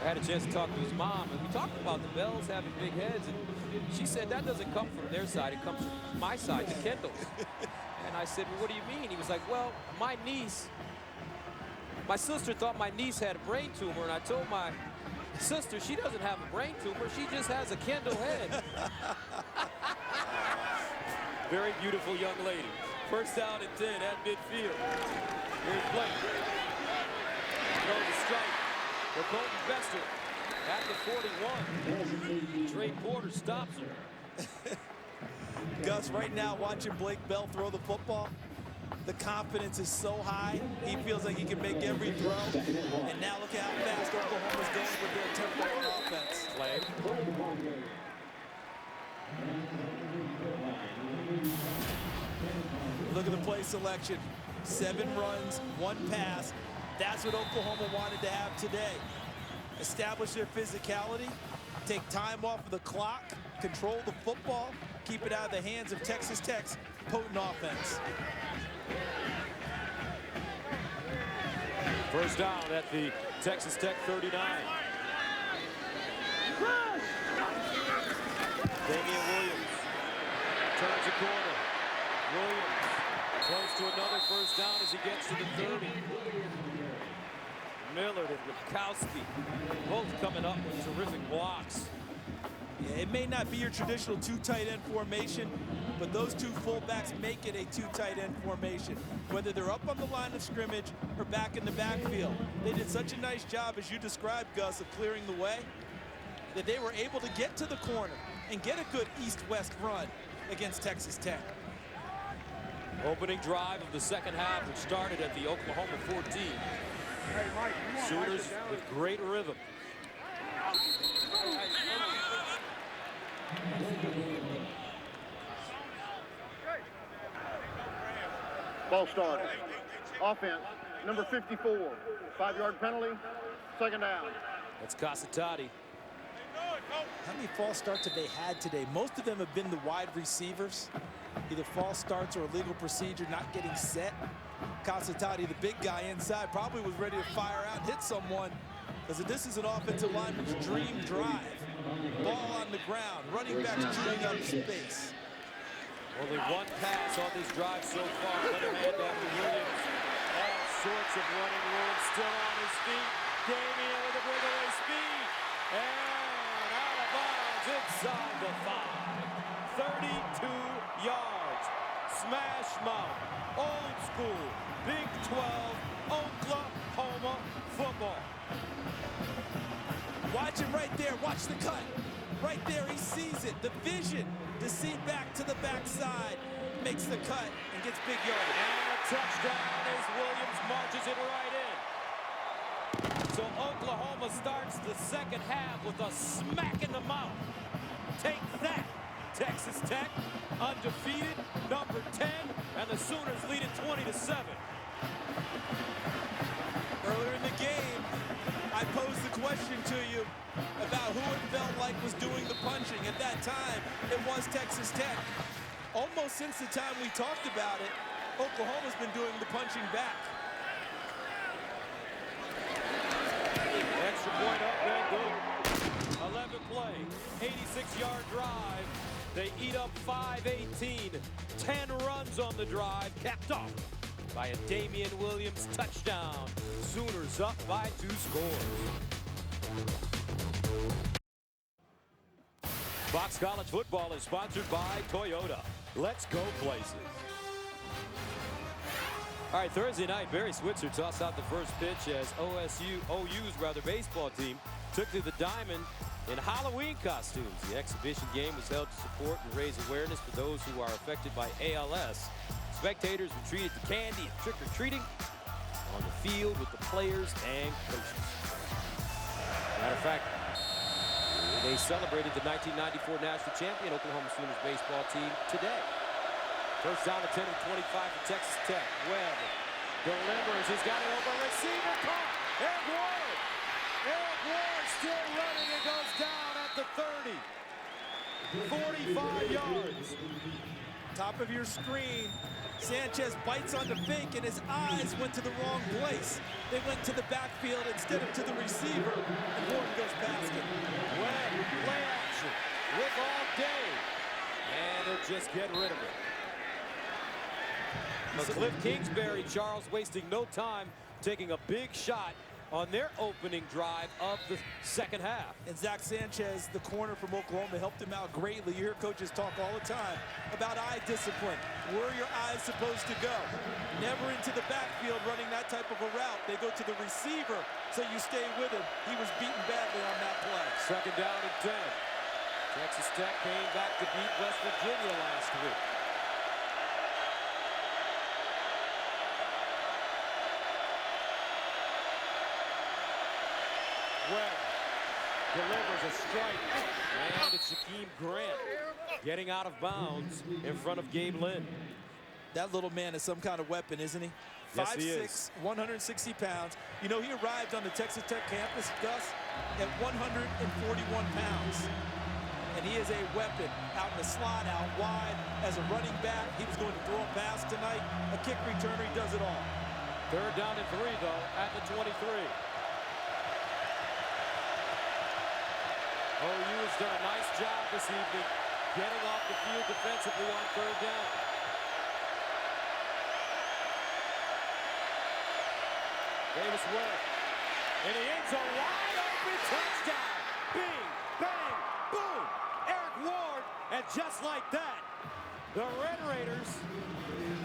I had a chance to talk to his mom, and we talked about the Bells having big heads, and she said that doesn't come from their side, it comes from my side, the Kendalls. And I said, well, what do you mean? He was like, well, my sister thought my niece had a brain tumor, and I told my sister she doesn't have a brain tumor, she just has a Kendall head. Very beautiful young lady. First down and 10 at midfield. Here's Blake. Throws the strike for Colton Bester at the 41. Trey Porter stops him. Gus, right now, watching Blake Bell throw the football, the confidence is so high, he feels like he can make every throw. And now look at how fast Oklahoma's going with their tempo on offense. Flag. Look at the play selection. 7 runs, 1 pass. That's what Oklahoma wanted to have today. Establish their physicality, take time off of the clock, control the football, keep it out of the hands of Texas Tech's potent offense. First down at the Texas Tech 39. Damian Williams turns the corner. Williams close to another first down as he gets to the 30. Millard and Ripkowski both coming up with terrific blocks. Yeah, it may not be your traditional 2 tight end formation, but those 2 fullbacks make it a 2 tight end formation. Whether they're up on the line of scrimmage or back in the backfield. They did such a nice job, as you described, Gus, of clearing the way, that they were able to get to the corner and get a good east-west run against Texas Tech. Opening drive of the second half, which started at the Oklahoma 14. Sooners with great rhythm. Ball start. Offense, number 54. 5-yard penalty, second down. That's Casatati. How many false starts have they had today? Most of them have been the wide receivers. Either false starts or illegal procedure, not getting set. Casatati, the big guy inside, probably was ready to fire out and hit someone, because this is an offensive lineman's dream drive. Ball on the ground, running backs chewing up space. Only one pass on this drive so far. Let him hand down to Williams. All sorts of running room, still on his feet. Damian with a breakaway speed. And out of bounds inside the 5. 32 yards. Smash mouth. Old school. Big 12 Oklahoma football. Watch it right there. Watch the cut. Right there, he sees it. The vision to see back to the backside. Makes the cut and gets big yardage. And a touchdown as Williams marches it right in. So Oklahoma starts the second half with a smack in the mouth. Take that, Texas Tech, undefeated, number 10, and the Sooners lead it 20-7. Earlier in the game, I posed the question to you about who it felt like was doing the punching. At that time, it was Texas Tech. Almost since the time we talked about it, Oklahoma's been doing the punching back. Extra point up, no good. 11 play, 86-yard drive. They eat up 5-18. 10 runs on the drive, capped off by a Damian Williams touchdown. Sooners up by 2 scores. Fox College Football is sponsored by Toyota. Let's go places. All right, Thursday night, Barry Switzer tossed out the first pitch as OU's baseball team took to the diamond in Halloween costumes. The exhibition game was held to support and raise awareness for those who are affected by ALS. Spectators were treated to candy and trick-or-treating on the field with the players and coaches. Matter of fact, they celebrated the 1994 national champion Oklahoma Sooners baseball team today. First down at 10 and 25 for Texas Tech. Webb delivers. He's got an open receiver. Caught. Eric Ward. Eric Ward still running. It goes down at the 30. 45 yards. Top of your screen, Sanchez bites on the fake and his eyes went to the wrong place. They went to the backfield instead of to the receiver. And Ward goes past him. Webb, play action with all day. And they'll just get rid of it. But Cliff Kingsbury, Charles, wasting no time, taking a big shot on their opening drive of the second half. And Zach Sanchez, the corner from Oklahoma, helped him out greatly. You hear coaches talk all the time about eye discipline. Where are your eyes supposed to go? Never into the backfield running that type of a route. They go to the receiver, so you stay with him. He was beaten badly on that play. Second down and 10. Texas Tech came back to beat West Virginia last week. Webb delivers a strike, and it's Shaquem Grant getting out of bounds in front of Gabe Lynn. That little man is some kind of weapon, isn't he? Yes, he is. 5'6", 160 pounds. You know, he arrived on the Texas Tech campus, Gus, at 141 pounds. And he is a weapon out in the slot, out wide, as a running back. He was going to throw a pass tonight. A kick returner, he does it all. Third down and 3, though, at the 23. OU has done a nice job this evening getting off the field defensively on third down. Davis Webb in the end zone, wide open, touchdown. Bing, bang, boom. Eric Ward, and just like that, the Red Raiders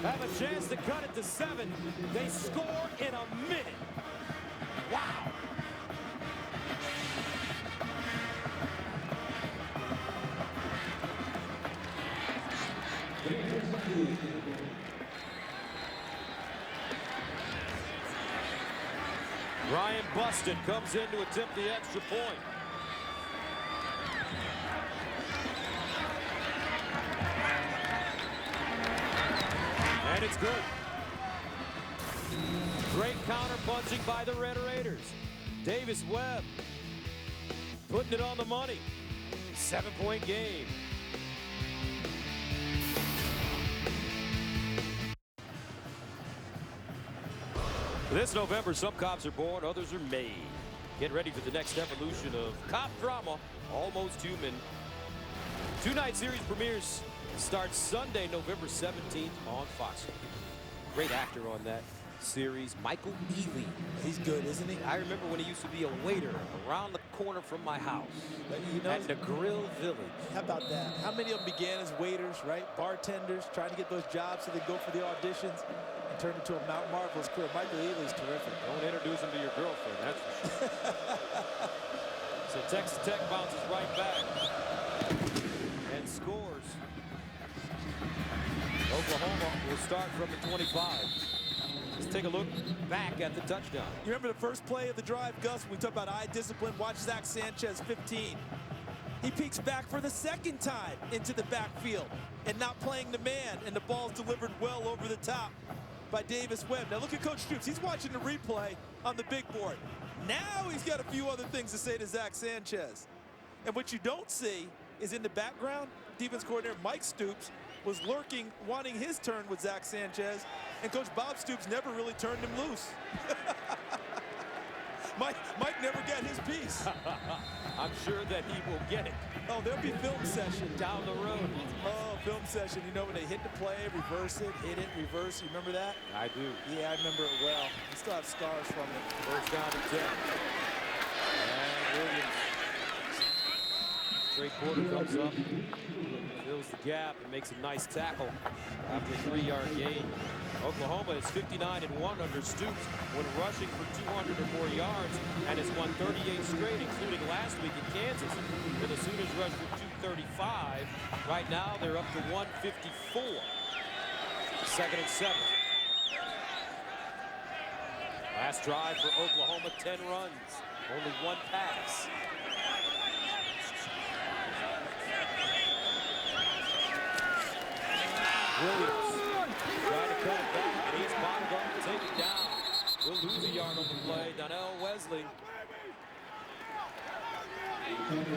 have a chance to cut it to 7. They score in a minute. Wow. Ryan Busted comes in to attempt the extra point. And it's good. Great counter punching by the Red Raiders. Davis Webb putting it on the money. 7-point game. This November, some cops are born, others are made. Get ready for the next evolution of cop drama, Almost Human. Two-night series premieres starts Sunday, November 17th on Fox. Great actor on that series, Michael Ealy. He's good, isn't he? I remember when he used to be a waiter around the corner from my house You know, at the Grill Village. how about that? How many of them began as waiters, right? Bartenders, trying to get those jobs so they go for the auditions and turn into a marvelous career. Michael Ealy's terrific. Don't introduce him to your girlfriend, that's for sure. So Texas Tech bounces right back and scores. Oklahoma will start from the 25. Let's take a look back at the touchdown. You remember the first play of the drive, Gus? We talk about eye discipline. Watch Zach Sanchez, 15. He peeks back for the second time into the backfield and not playing the man, and the ball's delivered well over the top by Davis Webb. Now look at Coach Stoops. He's watching the replay on the big board. Now he's got a few other things to say to Zach Sanchez. And what you don't see is in the background, defense coordinator Mike Stoops was lurking, wanting his turn with Zach Sanchez, and Coach Bob Stoops never really turned him loose. Mike never got his piece. I'm sure that he will get it. Oh, there'll be film session. Down the road. Oh, film session. You know when they hit the play, reverse it, hit it, reverse. You remember that? I do. Yeah, I remember it well. I still have scars from it. First down and 10. And Williams. Straight quarter comes up. Fills the gap and makes a nice tackle after a 3-yard gain. Oklahoma is 59-1 under Stoops when rushing for 200 or more yards and has won 38 straight, including last week in Kansas. And the Sooners rushed for 235. Right now, they're up to 154. Second and 7. Last drive for Oklahoma, 10 runs, only one pass. Williams trying to cut it back, and he's bottled up to take it down. We'll lose a yard on the play. Donnell Wesley,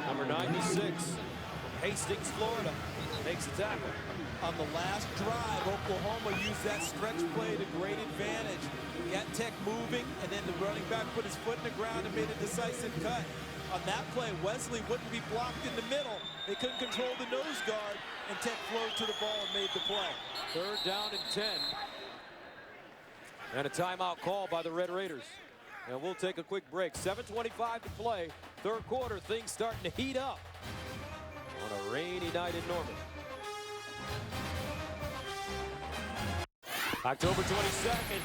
number 96, from Hastings, Florida, makes the tackle. On the last drive, Oklahoma used that stretch play to great advantage. Got Tech moving, and then the running back put his foot in the ground and made a decisive cut. On that play, Wesley wouldn't be blocked in the middle. They couldn't control the nose guard, and Tech flowed to the ball and made the play. Third down and 10. And a timeout call by the Red Raiders. And we'll take a quick break. 7:25 to play. Third quarter, things starting to heat up on a rainy night in Norman. October 22nd,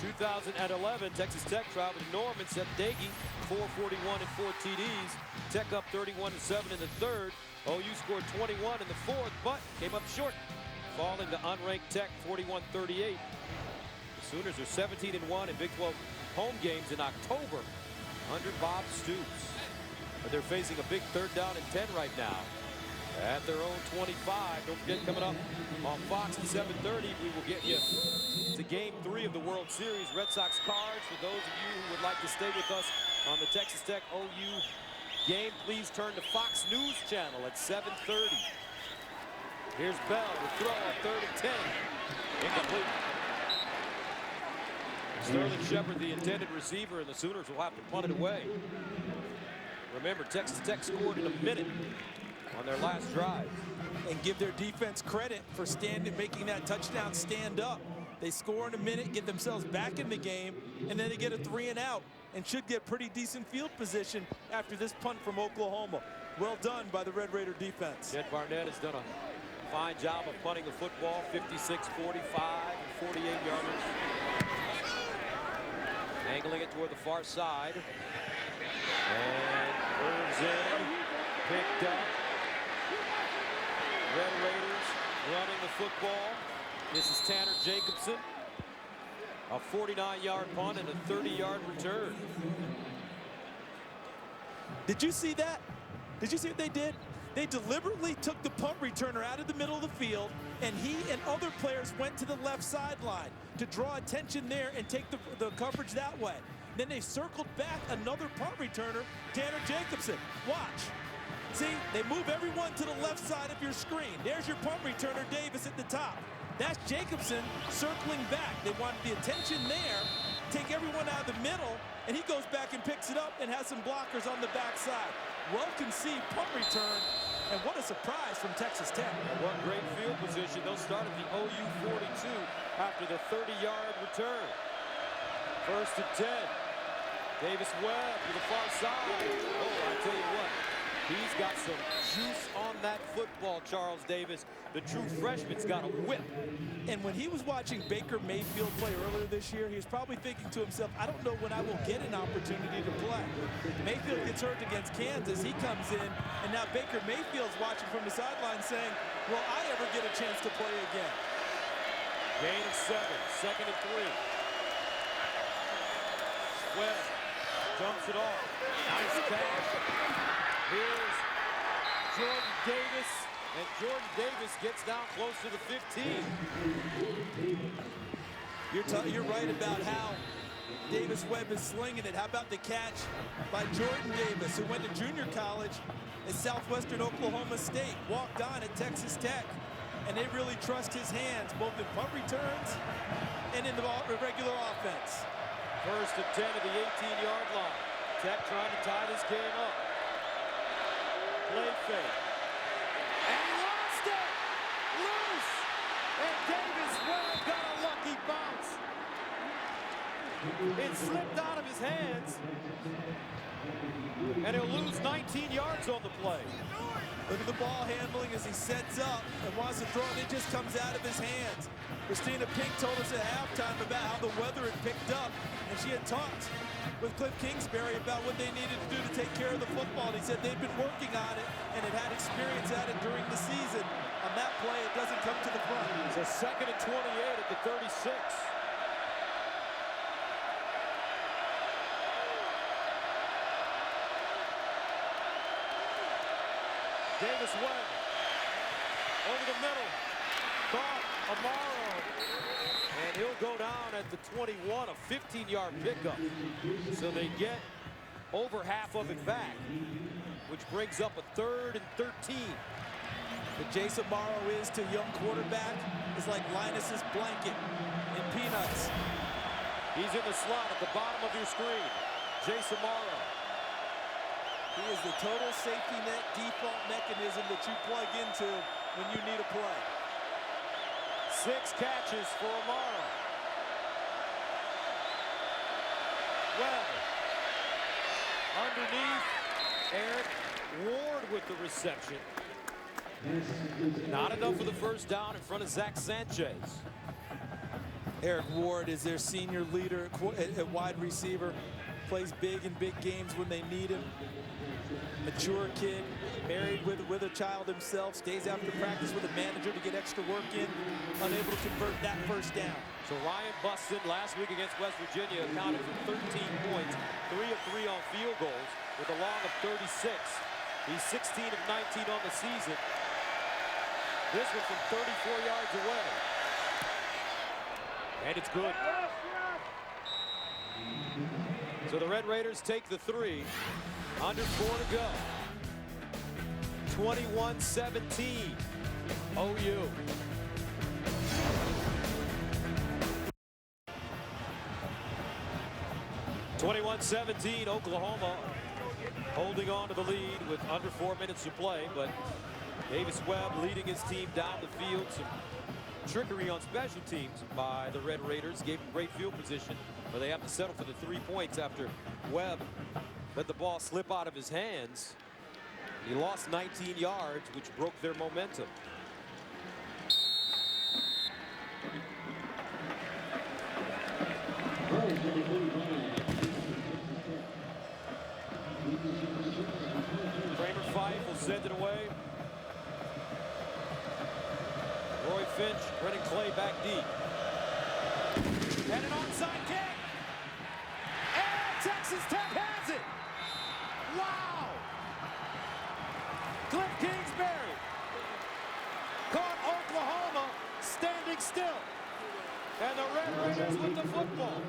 2011, Texas Tech traveled to Norman, set Daggy 441 and 4 TDs. Tech up 31-7 in the third. OU scored 21 in the fourth, but came up short, falling to unranked Tech 41-38. The Sooners are 17-1 in Big 12 home games in October under Bob Stoops. But they're facing a big third down and 10 right now at their own 25. Don't forget, coming up on Fox at 7:30, we will get you to Game 3 of the World Series. Red Sox cards for those of you who would like to stay with us on the Texas Tech OU game. Please turn to Fox News Channel at 7:30. Here's Bell with throw on 3rd and 10. Incomplete. Sterling Shepard, the intended receiver, and the Sooners will have to punt it away. Remember, Texas Tech scored in a minute on their last drive. And give their defense credit for making that touchdown stand up. They score in a minute, get themselves back in the game, and then they get a 3 and out and should get pretty decent field position after this punt from Oklahoma. Well done by the Red Raider defense. Jed Barnett has done a fine job of punting the football, 56, 45, and 48 yarders. Angling it toward the far side. And Irv's in, picked up. Red Raiders running the football. This is Tanner Jacobson. A 49-yard punt and a 30-yard return. Did you see that? Did you see what they did? They deliberately took the punt returner out of the middle of the field, and he and other players went to the left sideline to draw attention there and take the coverage that way. Then they circled back another punt returner, Tanner Jacobson. Watch. See, they move everyone to the left side of your screen. There's your punt returner, Davis, at the top. That's Jacobson circling back. They wanted the attention there, take everyone out of the middle, and he goes back and picks it up and has some blockers on the backside. Well-conceived punt return, and what a surprise from Texas Tech. And what great field position. They'll start at the OU 42 after the 30-yard return. First and 10. Davis Webb to the far side. Oh, I tell you what, he's got some juice on that football, Charles Davis. The true freshman's got a whip. And when he was watching Baker Mayfield play earlier this year, he was probably thinking to himself, I don't know when I will get an opportunity to play. Mayfield gets hurt against Kansas. He comes in, and now Baker Mayfield's watching from the sideline saying, will I ever get a chance to play again? Gain of 7, second and 3. Webb dumps it off. Nice catch. Here's Jordan Davis. And Jordan Davis gets down close to the 15. You're right about how Davis Webb is slinging it. How about the catch by Jordan Davis, who went to junior college at Southwestern Oklahoma State, walked on at Texas Tech, and they really trust his hands, both in punt returns and in the regular offense. First and 10 at the 18-yard line. Tech trying to tie this game up. Play fake. And he lost it! Loose! And Davis Webb got a lucky bounce. It slipped out of his hands. And he'll lose 19 yards on the play. Look at the ball handling as he sets up and wants to throw, and it just comes out of his hands. Christina Pink told us at halftime about how the weather had picked up, and she had talked with Cliff Kingsbury about what they needed to do to take care of the football. And he said they've been working on it and had experience at it during the season. On that play, it doesn't come to the front. It's a second and 28 at the 36. Davis Webb over the middle. Caught Amaro. And he'll go down at the 21, a 15-yard pickup. So they get over half of it back, which brings up a 3rd and 13. What Jace Amaro is to young quarterback is like Linus's blanket in Peanuts. He's in the slot at the bottom of your screen. Jace Amaro. He is the total safety net default mechanism that you plug into when you need a play. 6 catches for Amaro. Webb. Underneath, Eric Ward with the reception. Not enough for the first down in front of Zach Sanchez. Eric Ward is their senior leader at wide receiver. Plays big in big games when they need him. Mature kid, married with a child himself, stays after practice with a manager to get extra work in, unable to convert that first down. So Ryan Buston last week against West Virginia accounted for 13 points, 3 of 3 on field goals with a long of 36. He's 16 of 19 on the season. This one from 34 yards away. And it's good. So the Red Raiders take the 3. Under 4 to go. 21-17. OU. (21-17) Oklahoma holding on to the lead with under 4 minutes to play, but Davis Webb leading his team down the field. Some trickery on special teams by the Red Raiders gave them great field position, but they have to settle for the 3 points after Webb let the ball slip out of his hands. He lost 19 yards, which broke their momentum. Kramer Fife will send it away. Finch running Clay back deep. And an onside kick. And Texas Tech has it. Wow. Cliff Kingsbury caught Oklahoma standing still. And the Red Raiders with the football.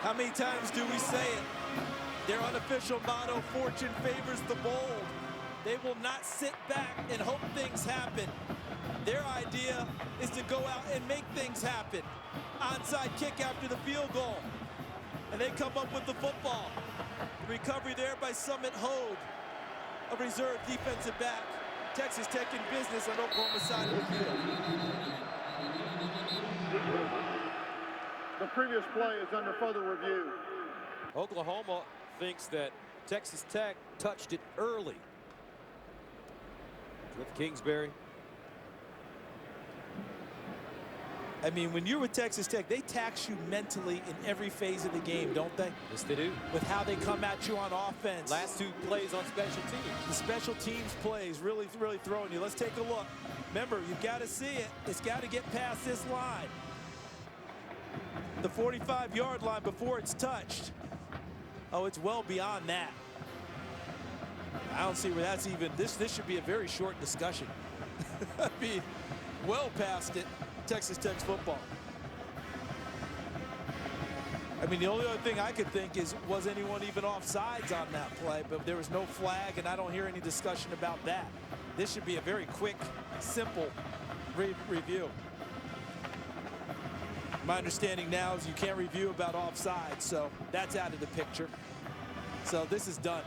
How many times do we say it? Their unofficial motto, fortune favors the bold. They will not sit back and hope things happen. Their idea is to go out and make things happen. Onside kick after the field goal. And they come up with the football. Recovery there by Summit Hogue, a reserve defensive back. Texas Tech in business on Oklahoma's side of the field. The previous play is under further review. Oklahoma thinks that Texas Tech touched it early. Cliff Kingsbury. I mean, when you're with Texas Tech, they tax you mentally in every phase of the game, don't they? Yes, they do. With how they come at you on offense. Last two plays on special teams. The special teams plays really throwing you. Let's take a look. Remember, you've got to see it. It's got to get past this line. The 45-yard line before it's touched. Oh, it's well beyond that. I don't see where that's even. This should be a very short discussion. I mean, well past it. Texas Tech's football. I mean, the only other thing I could think is, was anyone even offsides on that play? But there was no flag, and I don't hear any discussion about that. This should be a very quick, simple review. My understanding now is you can't review about offside, so that's out of the picture. So this is done.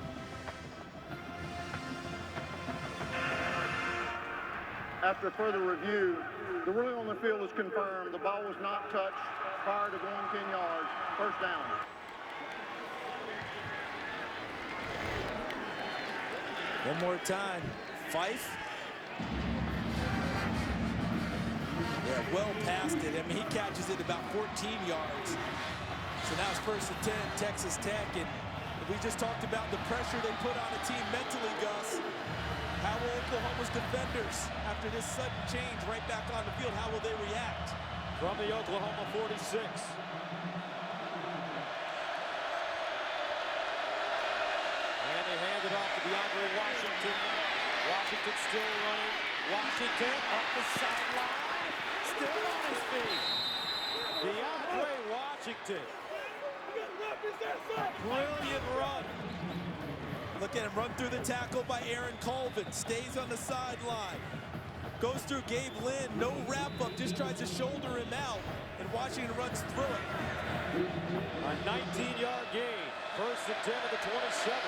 After further review, the ruling on the field is confirmed. The ball was not touched prior to going 10 yards. First down. One more time. Fife. Yeah, well past it. I mean, he catches it about 14 yards. So now it's first and 10, Texas Tech. And we just talked about the pressure they put on a team mentally, Gus. How will Oklahoma's defenders, after this sudden change right back on the field, how will they react? From the Oklahoma 46. And they hand it off to DeAndre Washington. Washington still running. Washington up the sideline. Still on his feet. DeAndre Washington. Brilliant run. Look at him run through the tackle by Aaron Colvin. Stays on the sideline. Goes through Gabe Lynn. No wrap-up. Just tries to shoulder him out. And Washington runs through it. A 19-yard gain. First and 10 of the 27.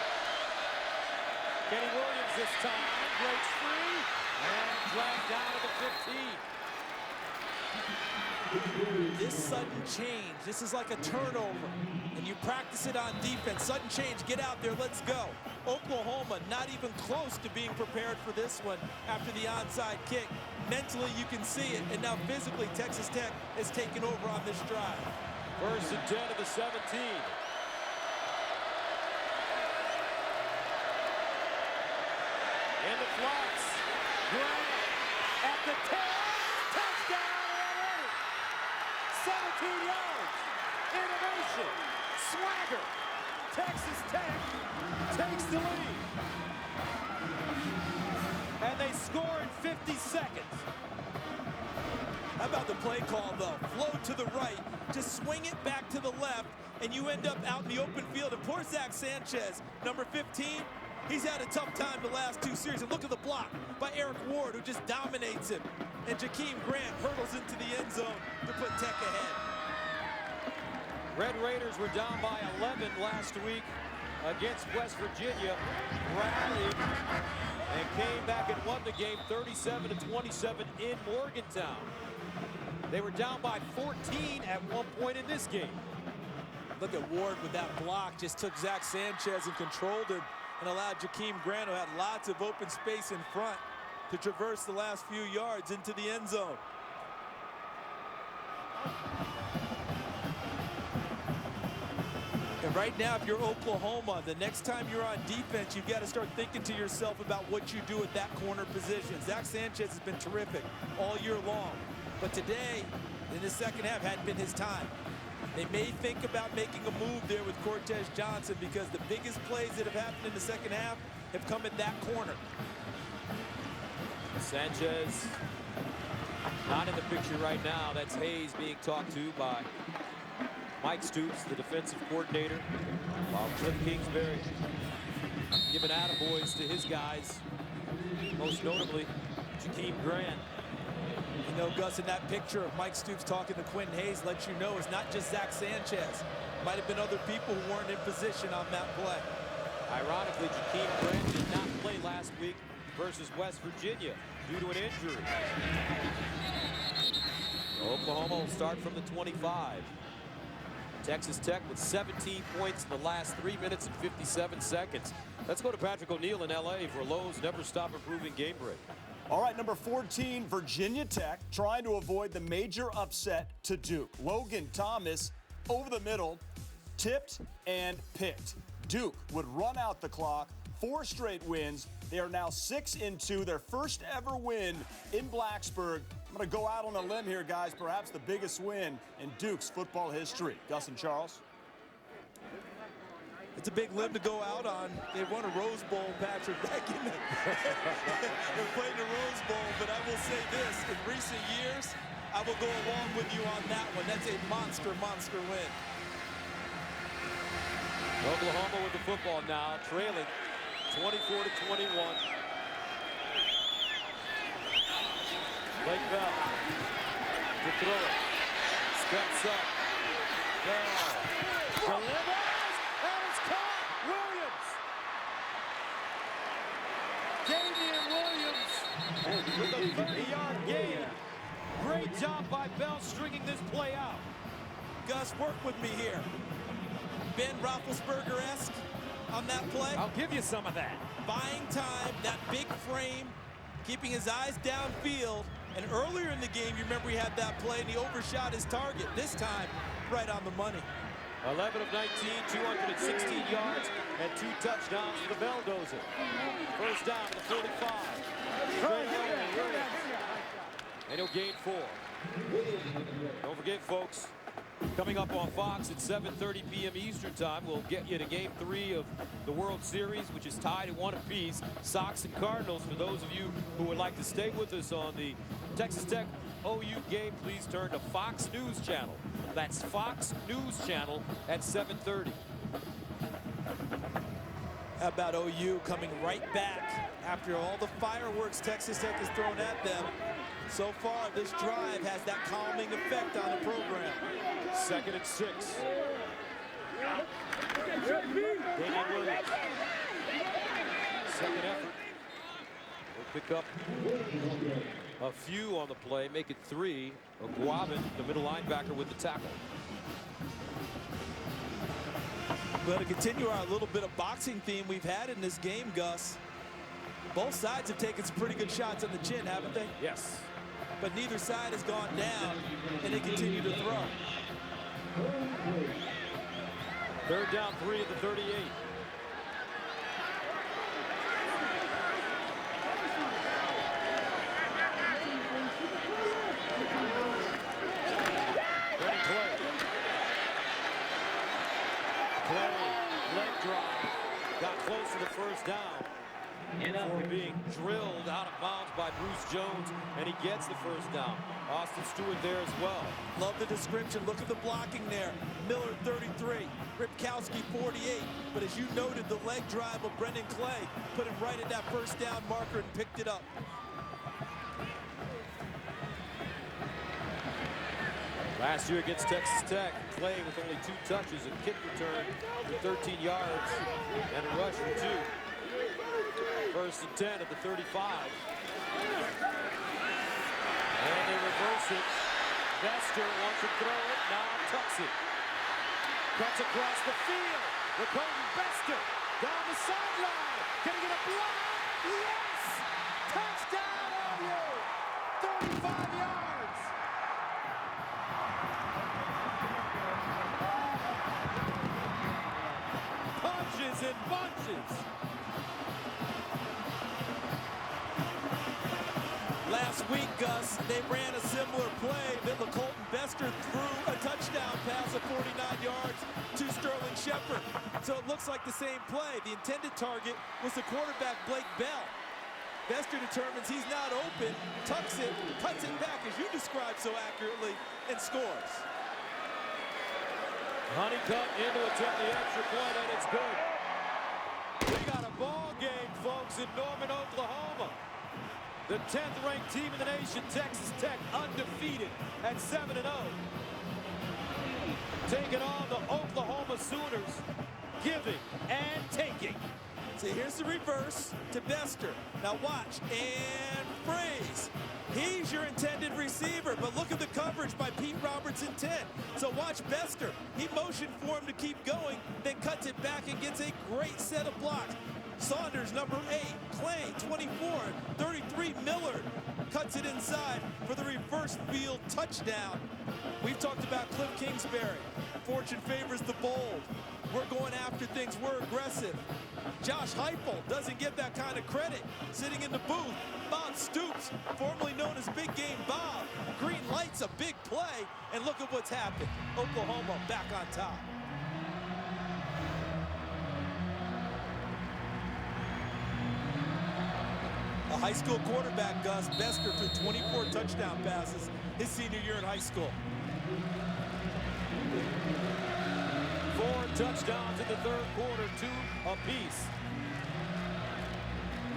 Kenny Williams this time. Breaks free. And dragged down to the 15. This sudden change. This is like a turnover. And you practice it on defense. Sudden change. Get out there. Let's go. Oklahoma not even close to being prepared for this one after the onside kick. Mentally, you can see it. And now physically, Texas Tech has taken over on this drive. First and 10 of the 17. In the flats. Grant at the 10. Touchdown already. 17 yards. Innovation. Swagger. Texas Tech takes the lead. And they score in 50 seconds. How about the play call, though? Float to the right, just swing it back to the left, and you end up out in the open field. And poor Zach Sanchez, number 15, he's had a tough time the last two series. And look at the block by Eric Ward, who just dominates him. And Jakeem Grant hurdles into the end zone to put Tech ahead. Red Raiders were down by 11 last week against West Virginia. Rallied and came back and won the game 37-27 in Morgantown. They were down by 14 at one point in this game. Look at Ward with that block. Just took Zach Sanchez and controlled him and allowed Jakeem Grant, who had lots of open space in front, to traverse the last few yards into the end zone. right now, if you're Oklahoma, the next time you're on defense, you've got to start thinking to yourself about what you do at that corner position. Zach Sanchez has been terrific all year long, but today, in the second half, hadn't been his time. They may think about making a move there with Cortez Johnson because the biggest plays that have happened in the second half have come at that corner. Sanchez not in the picture right now. That's Hayes being talked to by Mike Stoops, the defensive coordinator, while Cliff Kingsbury giving attaboys to his guys, most notably Jakeem Grant. You know, Gus, in that picture of Mike Stoops talking to Quentin Hayes lets you know it's not just Zach Sanchez. Might have been other people who weren't in position on that play. Ironically, Jakeem Grant did not play last week versus West Virginia due to an injury. Oklahoma will start from the 25. Texas Tech with 17 points in the last 3 minutes and 57 seconds. Let's go to Patrick O'Neill in LA for Lowe's Never Stop Improving Game Break. All right, number 14, Virginia Tech, trying to avoid the major upset to Duke. Logan Thomas over the middle, tipped and picked. Duke would run out the clock, 4 straight wins. They are now 6-2, their first ever win in Blacksburg. I'm going to go out on a limb here, guys, perhaps the biggest win in Duke's football history. Gus and Charles. It's a big limb to go out on. They won a Rose Bowl, Patrick, back in the They're playing the Rose Bowl, but I will say this. In recent years, I will go along with you on that one. That's a monster, monster win. Oklahoma with the football now, trailing 24-21. Blake Bell to throw it. Steps up. Bell delivers, and it's caught. Williams. Damian Williams with a 30-yard gain. Great job by Bell stringing this play out. Gus, work with me here. Ben Roethlisberger-esque on that play. I'll give you some of that. Buying time, that big frame, keeping his eyes downfield. And earlier in the game, you remember he had that play and he overshot his target. This time, right on the money. 11 of 19, 216 yards, and 2 touchdowns for the Belldozer. First down to the 45. And he'll gain 4. Don't forget, folks, coming up on Fox at 7:30 p.m. Eastern Time, we'll get you to Game 3 of the World Series, which is tied at 1 apiece. Sox and Cardinals. For those of you who would like to stay with us on the Texas Tech OU game, please turn to Fox News Channel. That's Fox News Channel at 7:30. How about OU coming right back after all the fireworks Texas Tech has thrown at them? So far, this drive has that calming effect on the program. 2nd and 6. Damian Williams. Second effort. We'll pick up a few on the play, make it 3. Guavin, the middle linebacker, with the tackle. Well, to continue our little bit of boxing theme we've had in this game, Gus, both sides have taken some pretty good shots on the chin, haven't they? Yes. But neither side has gone down, and they continue to throw. 3rd down, 3 at the 38. Brennan Clay. Clay, leg drive. Got close to the first down before being drilled out of bounds by Bruce Jones, and he gets the first down. Austin Stewart there as well. Love the description. Look at the blocking there. Miller, 33. Ripkowski, 48. But as you noted, the leg drive of Brendan Clay put him right at that first down marker and picked it up. Last year against Texas Tech, Clay with only 2 touches, a kick return for 13 yards and a rush for 2. 1st and 10 at the 35. And they reverse it. Bester wants to throw it, now tucks it. Cuts across the field. Raquan Bester down the sideline. Can he get a block? Yes! Touchdown OU! 35 yards. comes in bunches. Last week, Gus, they ran a similar play that Colton Bester threw a touchdown pass of 49 yards to Sterling Shepard. So it looks like the same play. The intended target was the quarterback, Blake Bell. Bester determines he's not open, tucks it, cuts it back, as you described so accurately, and scores. Honeycutt in to attempt the extra point, and it's good. We got a ball game, folks, in Norman, Oklahoma. The 10th ranked team in the nation, Texas Tech, undefeated at 7-0. Taking on the Oklahoma Sooners, giving and taking. See, here's the reverse to Bester. Now watch, and freeze. He's your intended receiver, but look at the coverage by Pete Robertson 10. So watch Bester. He motioned for him to keep going, then cuts it back and gets a great set of blocks. Saunders, number 8, Clay, 24, 33, Millard cuts it inside for the reverse field touchdown. We've talked about Cliff Kingsbury. Fortune favors the bold. We're going after things. We're aggressive. Josh Heupel doesn't get that kind of credit. Sitting in the booth, Bob Stoops, formerly known as Big Game Bob. Green lights a big play, and look at what's happened. Oklahoma back on top. A high school quarterback, Gus Bester, threw 24 touchdown passes his senior year in high school. 4 touchdowns in the third quarter, 2 apiece.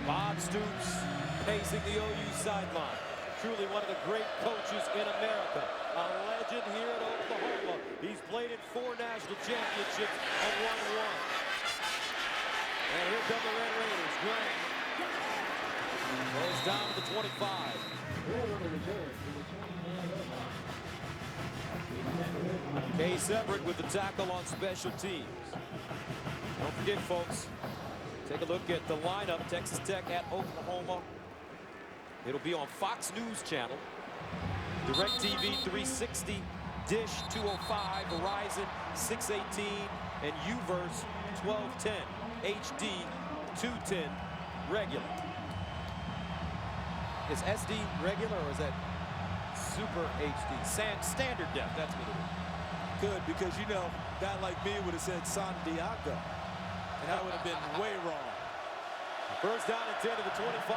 Bob Stoops pacing the OU sideline. Truly one of the great coaches in America. A legend here at Oklahoma. He's played in 4 national championships and won 1. And here come the Red Raiders. Grant goes down to the 25. Case Everett with the tackle on special teams. Don't forget, folks, take a look at the lineup. Texas Tech at Oklahoma. It'll be on Fox News Channel, DirecTV 360, Dish 205, Verizon 618, and UVerse 1210, HD 210 regular. Is SD regular or is that Super HD? Standard depth, that's what it is. Good, because you know, a guy like me would have said San Diego, and I would have been way wrong. First down and 10 to the 25.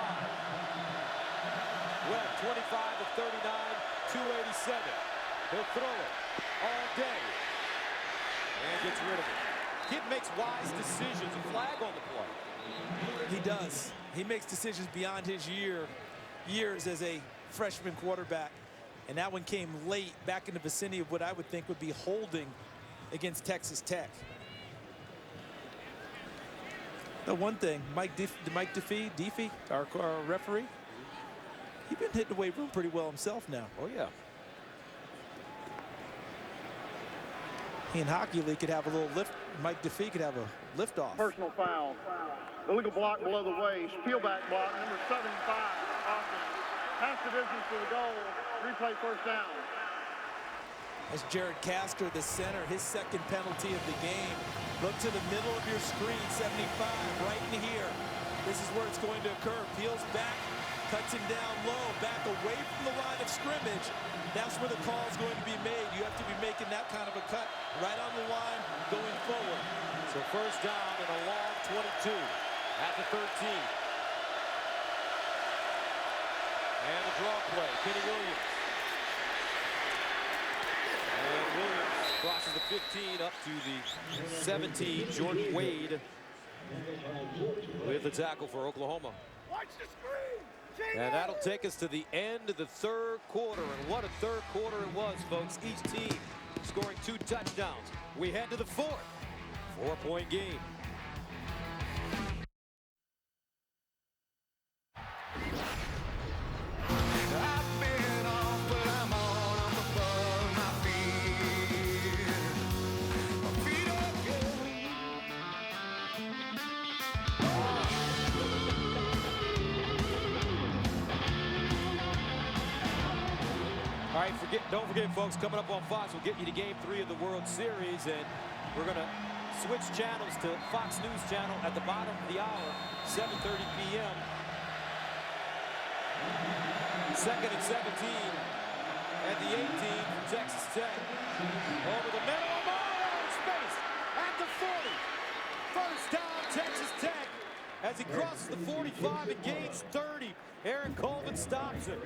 Webb, 25 of 39, 287. He'll throw it all day. And gets rid of it. Kid makes wise decisions. A flag on the play. He does. He makes decisions beyond his years as a freshman quarterback. And that one came late, back in the vicinity of what I would think would be holding against Texas Tech. The one thing, Mike Diffie, our referee, he's been hitting the weight room pretty well himself now. Oh, yeah. He in Hockey League could have a little lift. Mike Diffie could have a lift off. Personal foul. Illegal block below the waist. Peel back block, number 75. Austin. Pass the distance to the goal. Replay first down. As Jared Castor, the center, his second penalty of the game. Look to the middle of your screen, 75, right in here. This is where it's going to occur. Peels back, cuts him down low, back away from the line of scrimmage. That's where the call is going to be made. You have to be making that kind of a cut right on the line going forward. So first down and a long 22 at the 13. And the draw play, Kenny Williams. And Williams crosses the 15 up to the 17. Jordan Wade with the tackle for Oklahoma. Watch the screen. And that'll take us to the end of the third quarter. And what a third quarter it was, folks. Each team scoring 2 touchdowns. We head to the fourth. 4-point game. All right, don't forget, folks, coming up on Fox, we'll get you to Game 3 of the World Series, and we're going to switch channels to Fox News Channel at the bottom of the hour, 7:30 p.m. Second and 17 at the 18 for Texas Tech. Over the middle, space at the 40. First down, Texas Tech. As he crosses the 45 and gains 30, Aaron Colvin stops him.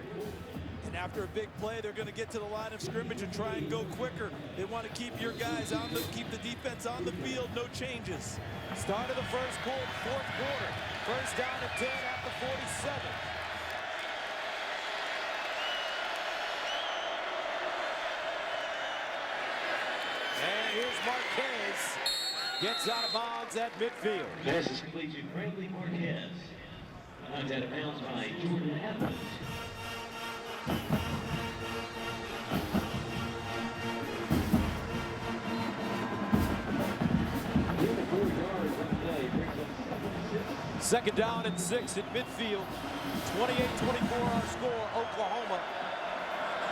And after a big play, they're going to get to the line of scrimmage and try and go quicker. They want to keep your guys on keep the defense on the field, no changes. Start of the fourth quarter. First down and 10 at the 47. And here's Marquez. Gets out of bounds at midfield. Pass is complete to Bradley Marquez. Knocked out of bounds by Jordan Evans. Second down and 6 at midfield. 28-24 our score. Oklahoma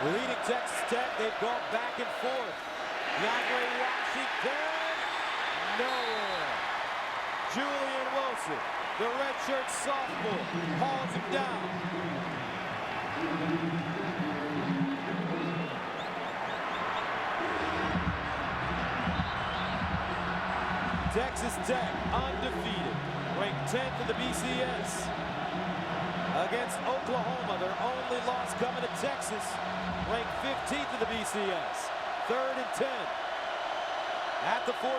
leading Texas Tech. They've gone back and forth. DeAndre Washington, nowhere. Julian Wilson, the redshirt sophomore, hauls him down. Texas Tech, undefeated, ranked 10th in the BCS. Against Oklahoma, their only loss coming to Texas, ranked 15th in the BCS. 3rd and 10 at the 46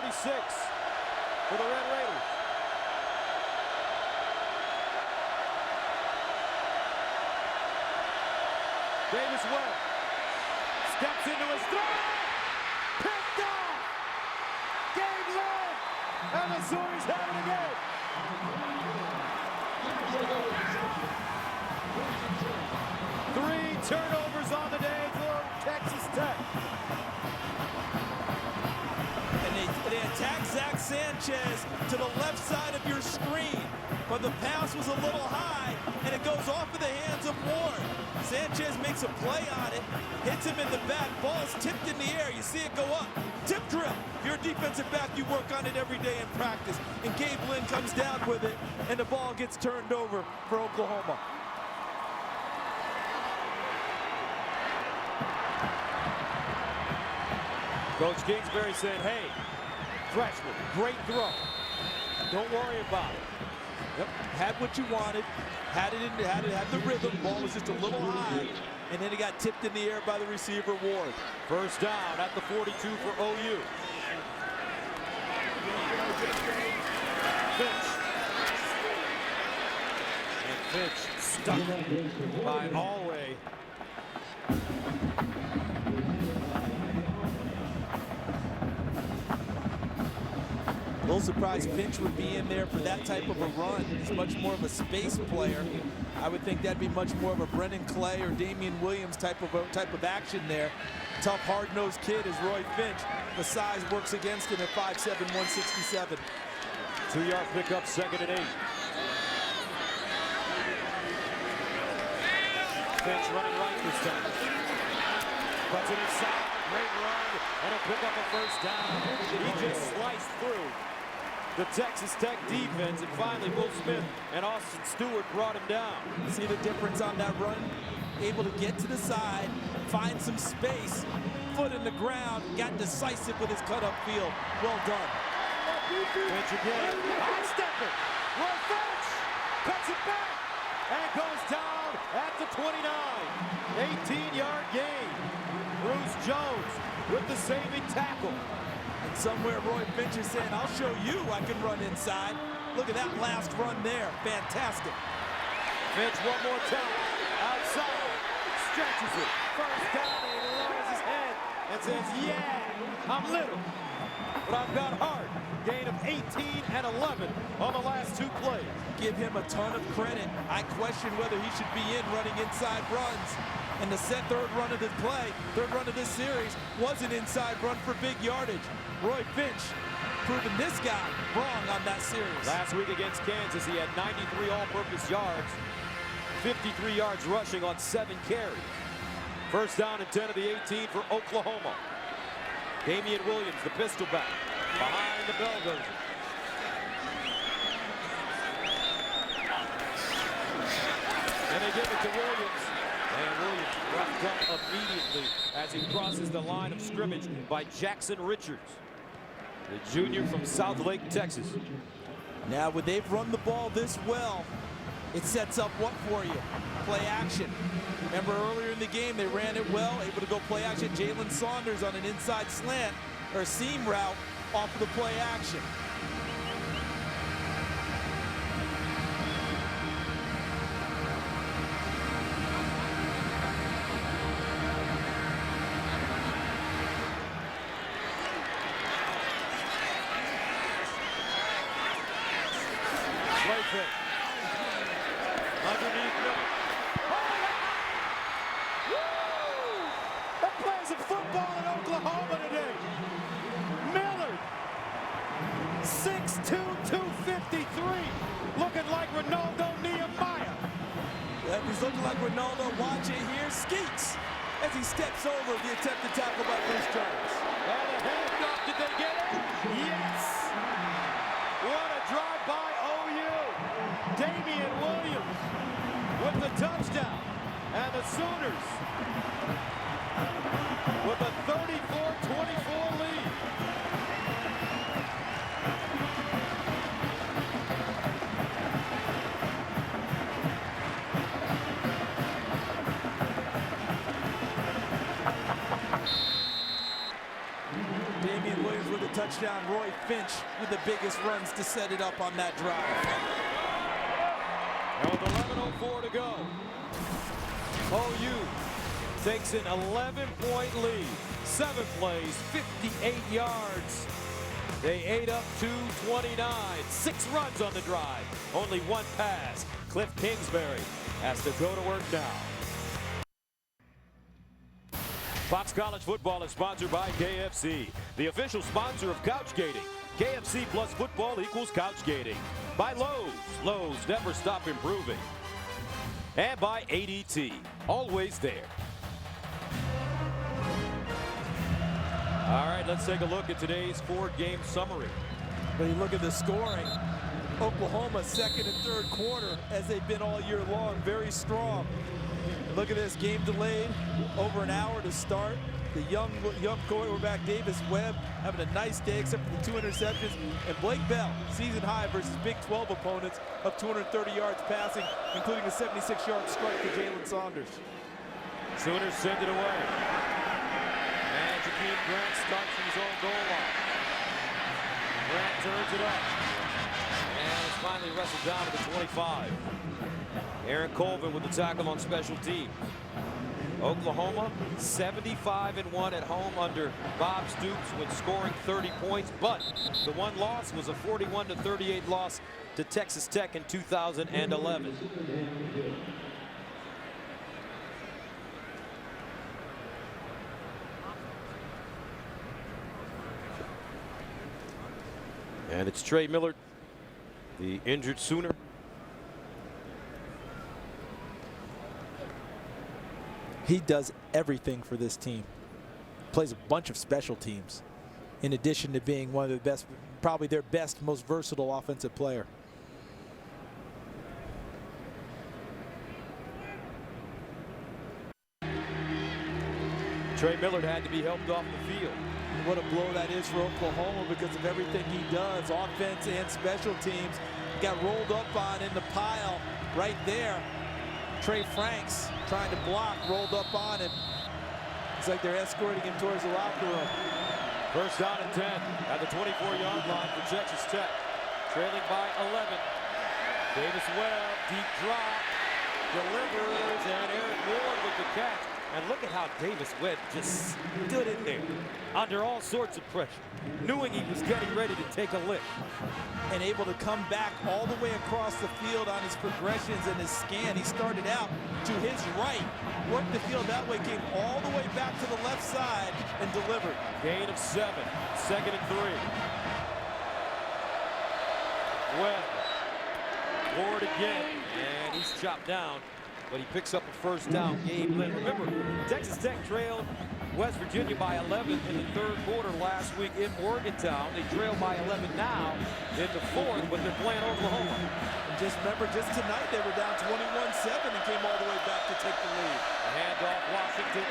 for the Red Raiders. Davis Webb steps into his throw. Picked off. Game led. And the Sooners have it again. 3 turnovers on the day for Texas Tech. They attack Zach Sanchez to the left side of your screen, but the pass was a little high, and it goes off of the hands of Ward. Sanchez makes a play on it, hits him in the back, ball's tipped in the air, you see it go up. Tip drill. You're a defensive back, you work on it every day in practice. And Gabe Lynn comes down with it, and the ball gets turned over for Oklahoma. Coach Kingsbury said, hey, freshman, great throw. Don't worry about it. Yep, had what you wanted, had the rhythm, ball was just a little high, and then it got tipped in the air by the receiver, Ward. First down at the 42 for OU. Finch. And Finch stuck by Alway. A little surprised Finch would be in there for that type of a run. He's much more of a space player. I would think that'd be much more of a Brennan Clay or Damian Williams type of action there. Tough, hard-nosed kid is Roy Finch. The size works against him at 5'7", 167. 2-yard pickup, 2nd and 8. Finch running right this time. Cuts it inside, great run, and a pick up a first down. He just sliced through the Texas Tech defense, and finally Will Smith and Austin Stewart brought him down. See the difference on that run? Able to get to the side, find some space, foot in the ground, got decisive with his cut up field. Well done. Finch again, high stepping. Roy Finch cuts it back and goes down at the 29. 18-yard gain. Bruce Jones with the saving tackle. And somewhere Roy Finch is saying, I'll show you I can run inside. Look at that last run there. Fantastic. Finch one more time. Outside. Stretches it. First down, and he lowers his head and says, yeah, I'm little, but I've got heart. Gain of 18 and 11 on the last 2 plays. Give him a ton of credit. I question whether he should be in running inside runs. And the third run of this series was an inside run for big yardage. Roy Finch proving this guy wrong on that series. Last week against Kansas, he had 93 all-purpose yards, 53 yards rushing on 7 carries. First down and 10 of the 18 for Oklahoma. Damian Williams, the pistol back, behind the Belldozer. And they give it to Williams. And Williams wrapped up immediately as he crosses the line of scrimmage by Jackson Richards, the junior from Southlake, Texas. Now, when they've run the ball this well, it sets up what for you? Play action. Remember earlier in the game, they ran it well, able to go play action. Jalen Saunders on an inside slant or seam route off of the play action. Play fake. Underneath Miller. That plays of football in Oklahoma today. Miller, 6'2", 253, looking like Ronaldo Nehemiah. Yep, he's looking like Ronaldo. Watch it here, skeets as he steps over the attempted tackle by Bruce Jones. And a handoff, did they get it? Yes. What a drive by OU. Damian Williams with the touchdown. And the Sooners with a 34-24 lead. Damian Williams with a touchdown. Roy Finch with the biggest runs to set it up on that drive. And with 11:04 to go, OU takes an 11-point lead. 7 plays, 58 yards. They ate up 229. 6 runs on the drive. Only 1 pass. Cliff Kingsbury has to go to work now. Fox College Football is sponsored by KFC, the official sponsor of couch gating. KFC plus football equals couch gating. By Lowe's. Lowe's never stop improving. And by ADT, always there. All right, let's take a look at today's 4-game summary. When you look at the scoring, Oklahoma second and third quarter, as they've been all year long, very strong. And look at this, game delayed, over an hour to start. The young quarterback Davis Webb having a nice day except for the 2 interceptions. And Blake Bell, season high versus Big 12 opponents of 230 yards passing, including a 76-yard strike to Jalen Saunders. Sooners send it away. And Jakeem Grant starts from his own goal line. Grant turns it up. And it's finally wrestled down to the 25. Aaron Colvin with the tackle on special teams. Oklahoma 75-1 at home under Bob Stoops when scoring 30 points, but the one loss was a 41-38 loss to Texas Tech in 2011. And it's Trey Miller, the injured Sooner. He does everything for this team. Plays a bunch of special teams, in addition to being one of the best, probably their best, most versatile offensive player. Trey Miller had to be helped off the field. And what a blow that is for Oklahoma because of everything he does, offense and special teams. He got rolled up on in the pile right there. Trey Franks trying to block, rolled up on him. It's like they're escorting him towards the locker room. First down and 10 at the 24-yard line for Texas Tech. Trailing by 11. Davis Webb, deep drop, delivers, and Eric Ward with the catch. And look at how Davis Webb just stood in there under all sorts of pressure, knowing he was getting ready to take a lick. And able to come back all the way across the field on his progressions and his scan. He started out to his right, worked the field that way, came all the way back to the left side and delivered. Gain of 7, 2nd and 3. Webb, Ward again, and he's chopped down but he picks up a first down. Gabe Lynn. Remember, Texas Tech trailed West Virginia by 11 in the third quarter last week in Morgantown. They trail by 11 now in the fourth, but they're playing Oklahoma. And just remember, just tonight they were down 21-7 and came all the way back to take the lead. A handoff, Washington.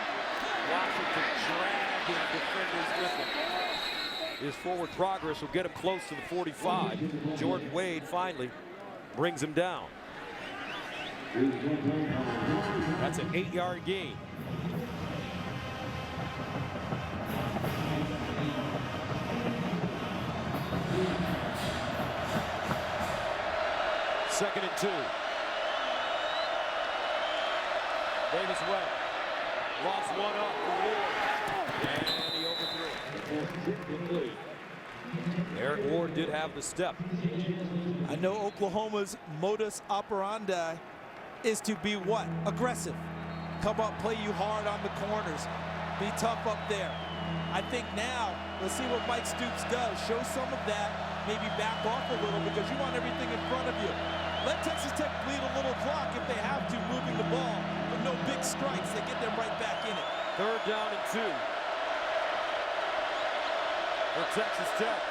Washington dragging defenders with him. His forward progress will get him close to the 45. Jordan Wade finally brings him down. That's an 8-yard gain. Second and 2. Davis Webb lost one up for Ward, and he overthrew. Eric Ward did have the step. I know Oklahoma's modus operandi is to be what? Aggressive. Come up, play you hard on the corners. Be tough up there. I think now, let's see what Mike Stoops does. Show some of that, maybe back off a little because you want everything in front of you. Let Texas Tech bleed a little clock if they have to, moving the ball, but no big strikes. They get them right back in it. Third down and 2 for Texas Tech.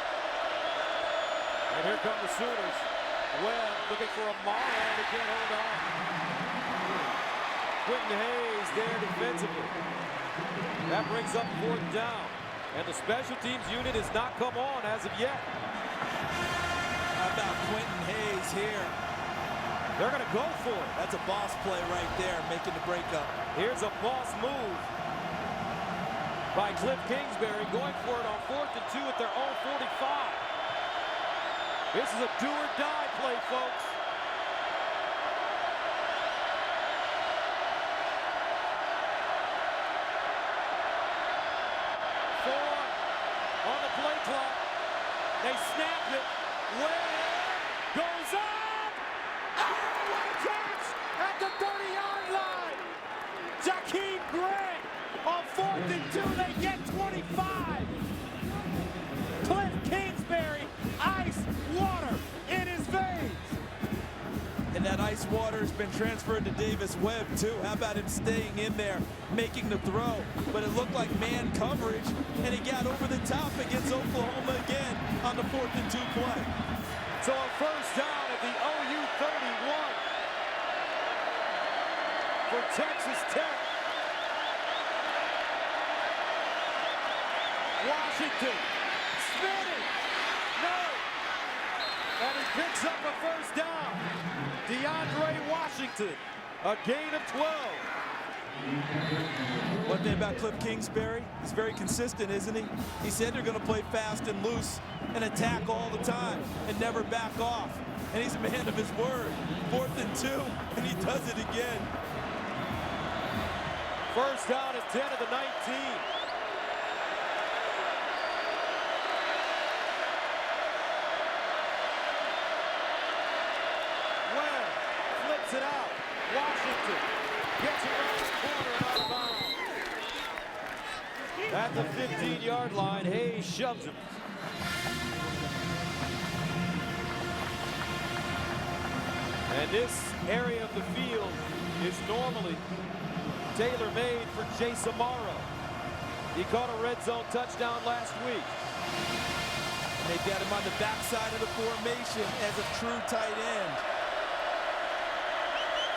And here come the Sooners. Webb looking for a Morrow, and they can't hold on. Quentin Hayes there defensively. That brings up fourth down. And the special teams unit has not come on as of yet. How about Quentin Hayes here? They're going to go for it. That's a boss play right there, making the breakup. Here's a boss move by Cliff Kingsbury, going for it on 4th and 2 at their own 45. This is a do-or-die play, folks. On the play clock. They snapped it. Webb goes up. Oh, what a catch at the 30-yard line. Jakeem Grant on 4th and 2. They get 25. Cliff Kingsbury, ice water in his veins. And that ice water has been transferred to Davis Webb, too. How about him staying in there, making the throw? But it looked like man coverage, and he got over the top against Oklahoma again on the 4th and 2 play. So a first down at the OU 31 for Texas Tech. Washington spinning. No. And he picks up a first down. DeAndre Washington, a gain of 12. One thing about Cliff Kingsbury, he's very consistent, isn't he? He said they're going to play fast and loose and attack all the time and never back off. And he's a man of his word. 4th and 2, and he does it again. First down at 10 of the 19. It out. Washington gets it around the corner and out of bounds. At the 15-yard line, Hayes shoves him. And this area of the field is normally tailor-made for Jace Amaro. He caught a red zone touchdown last week. And they've got him on the backside of the formation as a true tight end.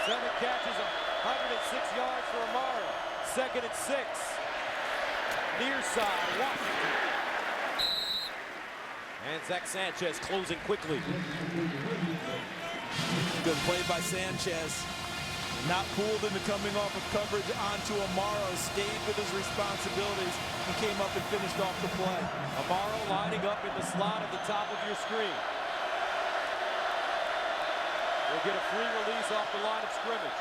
7 catches, 106 yards for Amaro. 2nd and 6. Near side, Washington. And Zach Sanchez closing quickly. Good play by Sanchez. Not fooled into coming off of coverage onto Amaro. Stayed with his responsibilities and came up and finished off the play. Amaro lining up in the slot at the top of your screen. We'll get a free release off the line of scrimmage.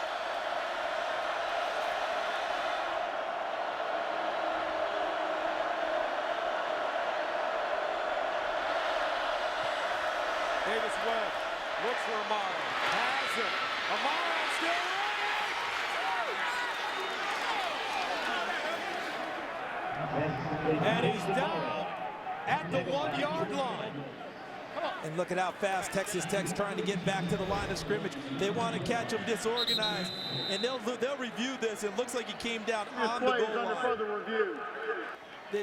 Davis Webb looks for Amaro. Has him. Amaro still running. And he's down at the 1-yard line. Come on. And look at how fast Texas Tech's trying to get back to the line of scrimmage. They want to catch him disorganized. And they'll review this. It looks like he came down on the goal line. Under further review.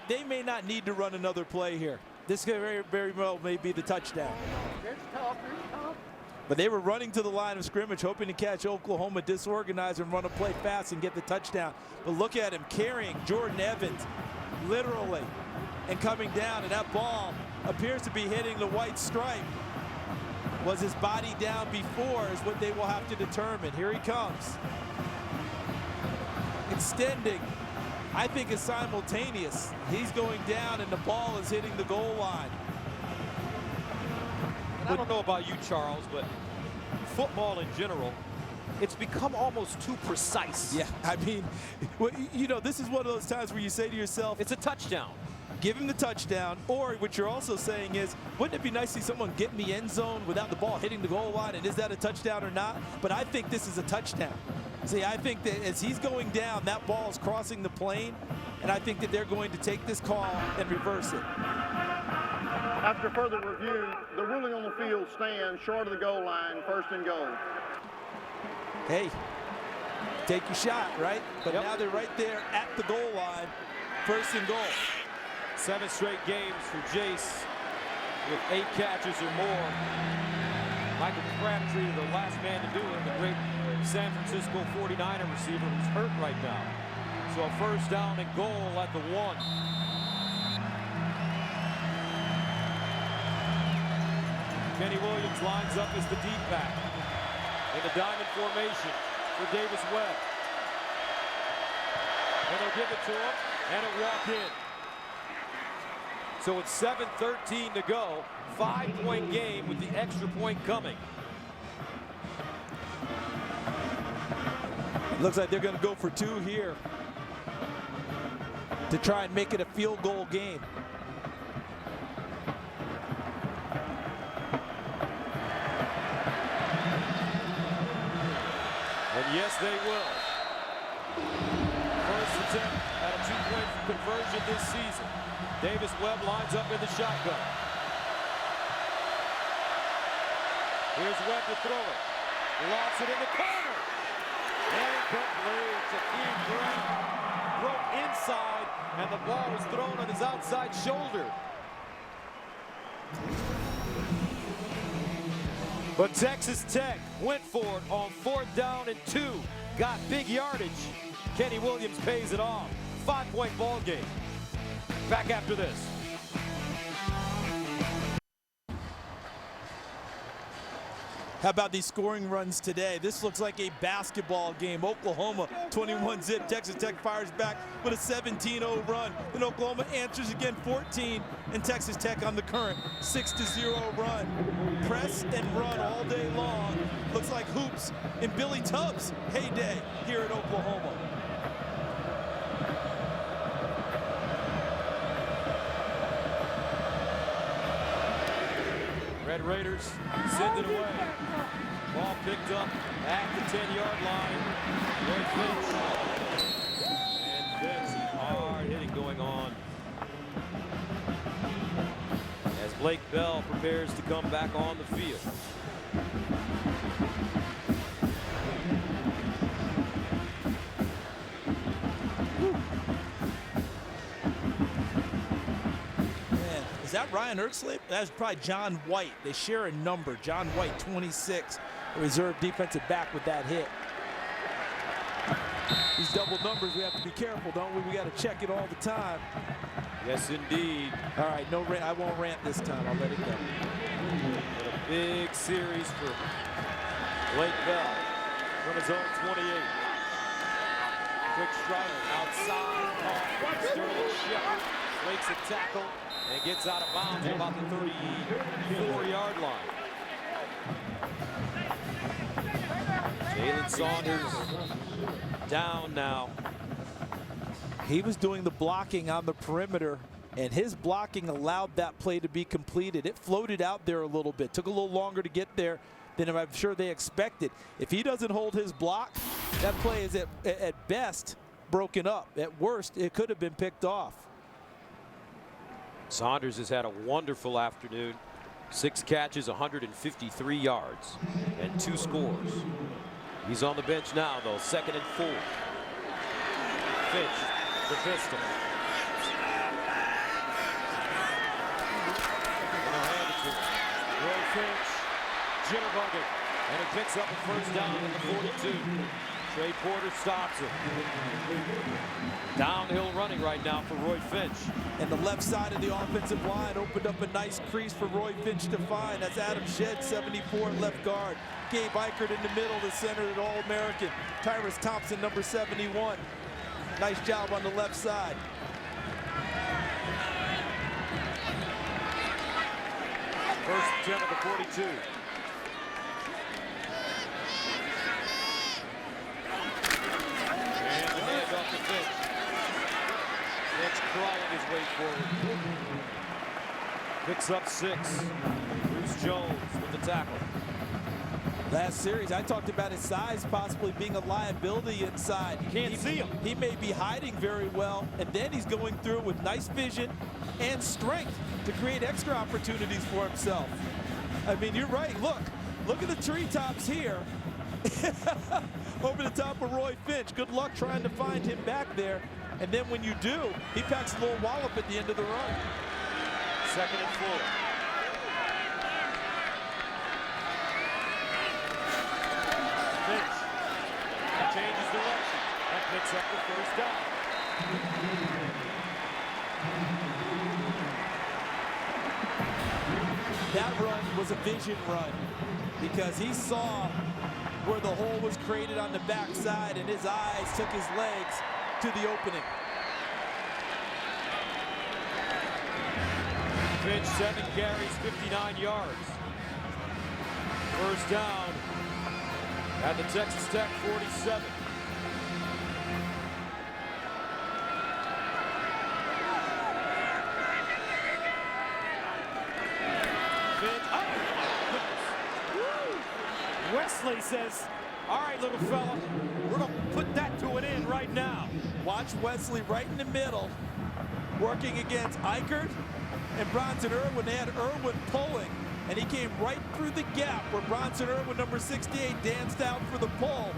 They may not need to run another play here. This very, very well may be the touchdown. It's tough. It's tough. But they were running to the line of scrimmage, hoping to catch Oklahoma disorganized and run a play fast and get the touchdown. But look at him carrying Jordan Evans, literally, and coming down. And that ball appears to be hitting the white stripe. Was his body down before is what they will have to determine. Here he comes. Extending. I think it's simultaneous. He's going down and the ball is hitting the goal line. And I don't know about you, Charles, but football in general, it's become almost too precise. Yeah, I mean, you know, this is one of those times where you say to yourself, It's a touchdown. give him the touchdown, or what you're also saying is, wouldn't it be nice to see someone get in the end zone without the ball hitting the goal line, and is that a touchdown or not? But I think this is a touchdown. See, I think that as he's going down, that ball is crossing the plane, and I think that they're going to take this call and reverse it. After further review, the ruling on the field stands short of the goal line, 1st and goal. Hey, take your shot, right? But now they're right there at the goal line, 1st and goal. 7 straight games for Jace with 8 catches or more. Michael Crabtree, the last man to do it, the great San Francisco 49er receiver who's hurt right now. So a 1st down and goal at the 1. Kenny Williams lines up as the deep back in the diamond formation for Davis Webb. And they'll give it to him, and it'll walk in. So it's 7:13 to go. 5-point game with the extra point coming. Looks like they're going to go for 2 here to try and make it a field goal game. And yes, they will. First attempt at a 2-point conversion this season. Davis Webb lines up in the shotgun. Here's Webb to throw it. Lofts it in the corner. Incomplete. Shaquille Brown broke inside, and the ball was thrown on his outside shoulder. But Texas Tech went for it on 4th down and 2. Got big yardage. Kenny Williams pays it off. 5-point ball game. Back after this. How about these scoring runs today? This looks like a basketball game. Oklahoma 21-zip. Texas Tech fires back with a 17-0 run. Then Oklahoma answers again 14, and Texas Tech on the current 6-0 run. Press and run all day long. Looks like hoops in Billy Tubbs' heyday here at Oklahoma. Red Raiders send it away. Ball picked up at the 10-yard line. Roy Finch. And there's some hard hitting going on as Blake Bell prepares to come back on the field. Is that Ryan Erxley? That's probably John White. They share a number. John White, 26, a reserve defensive back with that hit. These double numbers, we have to be careful, don't we? We got to check it all the time. Yes, indeed. All right, no rant. I won't rant this time. I'll let it go. What a big series for Blake Bell from his own 28. Quick strike outside. Sterling Shepard breaks a tackle and gets out of bounds at about the 34-yard line. Jalen Saunders down now. He was doing the blocking on the perimeter, and his blocking allowed that play to be completed. It floated out there a little bit. Took a little longer to get there than I'm sure they expected. If he doesn't hold his block, that play is at best broken up. At worst, it could have been picked off. Saunders has had a wonderful afternoon. 6 catches, 153 yards, and 2 scores. He's on the bench now, though. 2nd and 4. Finch, the pistol. Roy Finch, jitterbugging, and he picks up a first down at the 42. Trey Porter stops him. Downhill running right now for Roy Finch. And the left side of the offensive line opened up a nice crease for Roy Finch to find. That's Adam Shedd, 74 at left guard. Gabe Eichert in the middle, the center, the All-American. Tyrus Thompson, number 71. Nice job on the left side. First 10 of the 42. And the hand off to Finch. Finch crawling his way forward. Picks up 6. Bruce Jones with the tackle. Last series, I talked about his size possibly being a liability inside. You can't see him. He may be hiding very well, and then he's going through with nice vision and strength to create extra opportunities for himself. I mean, you're right. Look at the treetops here. Over the top of Roy Finch. Good luck trying to find him back there. And then when you do, he packs a little wallop at the end of the run. 2nd and 4. Finch changes direction and picks up the first down. That run was a vision run because he saw where the hole was created on the backside, and his eyes took his legs to the opening. Finch, 7 carries, 59 yards. First down at the Texas Tech 47. Finch, oh my goodness. Wesley says, all right, little fella, we're going to put that to an end right now. Watch Wesley right in the middle, working against Eichert and Bronson Irwin. They had Irwin pulling, and he came right through the gap where Bronson Irwin, number 68, danced out for the pull.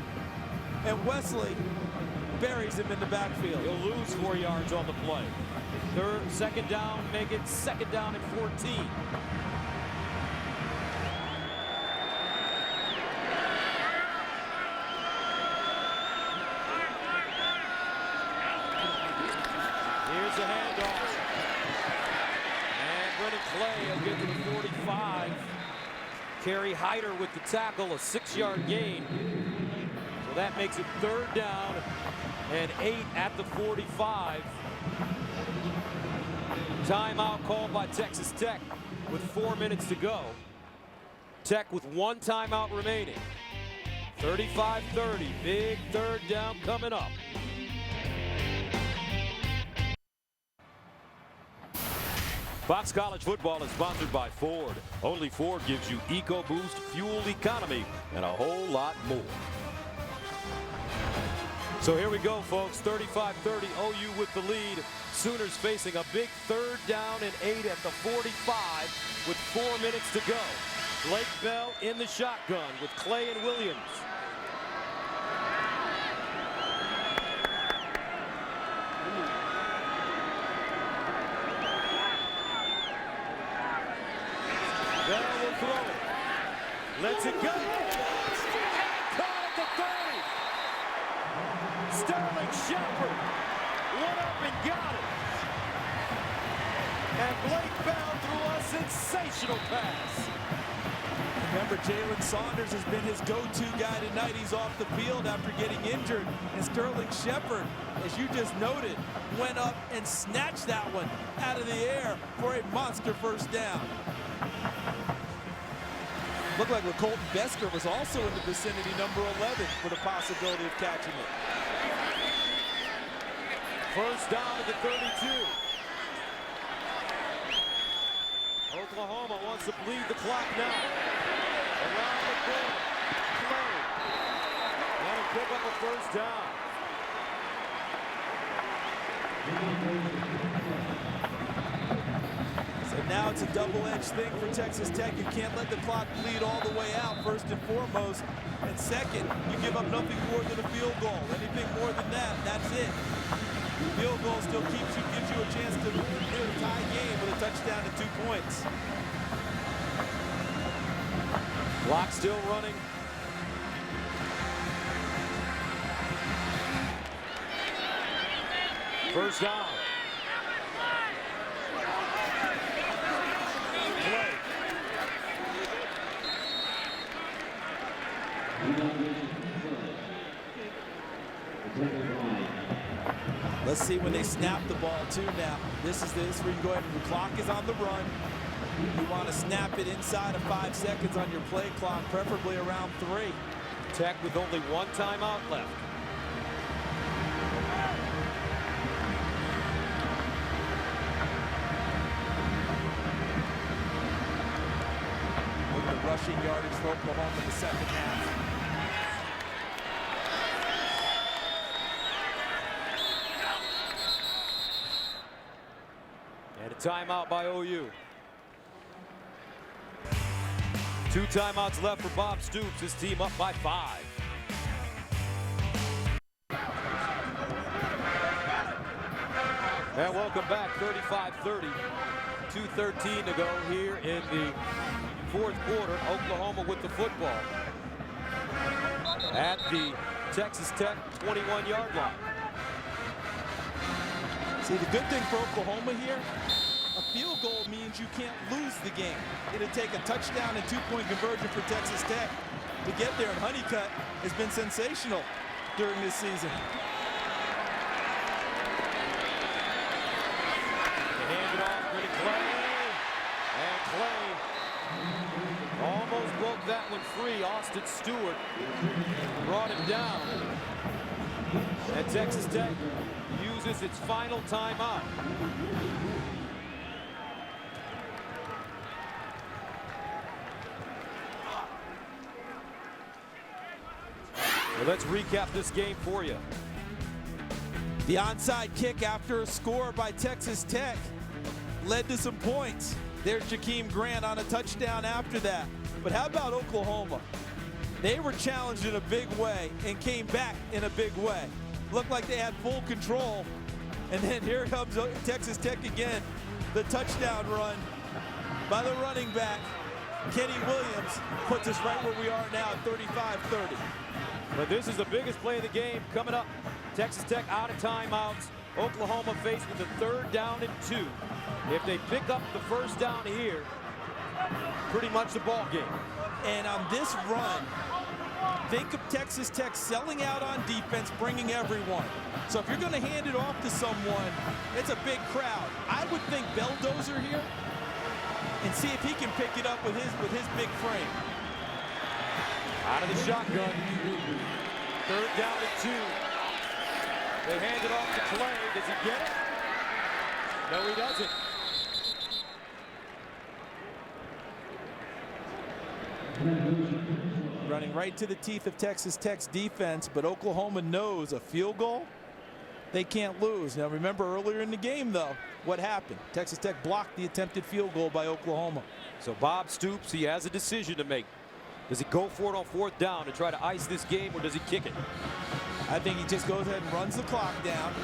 And Wesley buries him in the backfield. He'll lose 4 yards on the play. 2nd down, make it 2nd down and 14. Here's a handoff. And Brennan Clay will get to the 45. Kerry Hyder with the tackle, a 6-yard gain. So that makes it 3rd down and 8 at the 45. Timeout called by Texas Tech with 4 minutes to go. Tech with 1 timeout remaining. 35-30, big 3rd down coming up. Fox College Football is sponsored by Ford. Only Ford gives you EcoBoost, fuel economy, and a whole lot more. So here we go, folks. 35-30, OU with the lead. Sooners facing a big 3rd down and 8 at the 45 with 4 minutes to go. Blake Bell in the shotgun with Clay and Williams. Bell will throw it. Lets it go. Caught at the 30. Sterling Shepard went up and got it. And Blake Bell threw a sensational pass. Remember, Jalen Saunders has been his go-to guy tonight. He's off the field after getting injured. And Sterling Shepard, as you just noted, went up and snatched that one out of the air for a monster first down. Looked like Colton Besker was also in the vicinity, number 11, with a possibility of catching it. First down at the 32. Oklahoma wants to bleed the clock now. Around the corner. Clay. Want to pick up a first down. now it's a double-edged thing for Texas Tech. You can't let the clock bleed all the way out, first and foremost. And second, you give up nothing more than a field goal. Anything more than that, that's it. Field goal still gives you a chance to win a tie game with a touchdown and 2 points. Clock still running. First down. Play. Let's see when they snap the ball too now. This is where you go ahead and the clock is on the run. You want to snap it inside of 5 seconds on your play clock, preferably around 3. Tech with only 1 timeout left. Look at the rushing yardage for Oklahoma in the second half. And a timeout by OU. 2 timeouts left for Bob Stoops. His team up by 5. And welcome back. 35-30. 2:13 to go here in the 4th quarter. Oklahoma with the football at the Texas Tech 21-yard line. See, the good thing for Oklahoma here, a field goal means you can't lose the game. It'll take a touchdown and 2-point conversion for Texas Tech to get there, and Honeycutt has been sensational during this season. They hand it off to Clay, and Clay almost broke that one free. Austin Stewart brought him down, and Texas Tech uses its final timeout. Well, let's recap this game for you. The onside kick after a score by Texas Tech led to some points. There's Jakeem Grant on a touchdown after that. But how about Oklahoma? They were challenged in a big way and came back in a big way. Looked like they had full control. And then here comes Texas Tech again. The touchdown run by the running back, Kenny Williams, puts us right where we are now at 35-30. But this is the biggest play of the game coming up. Texas Tech out of timeouts. Oklahoma faced with a 3rd down and 2. If they pick up the first down here, pretty much the ball game. And on this run, think of Texas Tech selling out on defense, bringing everyone. So if you're going to hand it off to someone, it's a big crowd. I would think Belldozer here and see if he can pick it up with his big frame. Out of the shotgun. 3rd down and 2. They hand it off to Clay. Does he get it? No, he doesn't. Running right to the teeth of Texas Tech's defense, but Oklahoma knows a field goal they can't lose. Now remember earlier in the game though, what happened? Texas Tech blocked the attempted field goal by Oklahoma. So Bob Stoops, he has a decision to make. Does he go for it on 4th down and try to ice this game, or does he kick it? I think he just goes ahead and runs the clock down,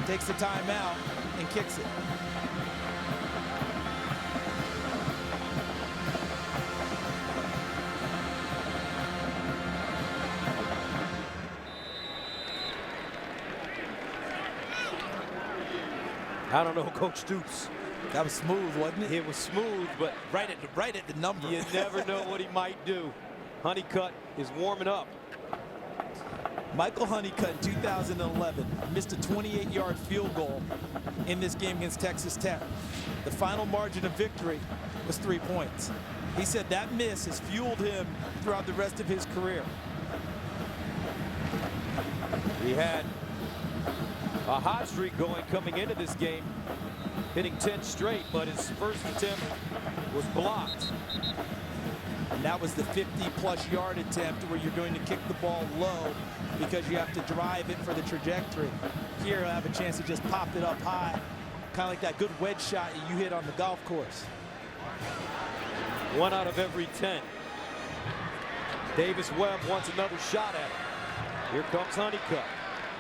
takes the timeout, and kicks it. I don't know, Coach Stoops. That was smooth, wasn't it? It was smooth, but right at the number. You never know what he might do. Honeycutt is warming up. Michael Honeycutt in 2011 missed a 28-yard field goal in this game against Texas Tech. The final margin of victory was 3 points. He said that miss has fueled him throughout the rest of his career. He had a hot streak going coming into this game, hitting 10 straight, but his first attempt was blocked. And that was the 50-plus yard attempt where you're going to kick the ball low because you have to drive it for the trajectory. Here, I have a chance to just pop it up high kind of like that good wedge shot you hit on the golf course. 1 out of every 10. Davis Webb wants another shot at it. Here comes Honeycutt.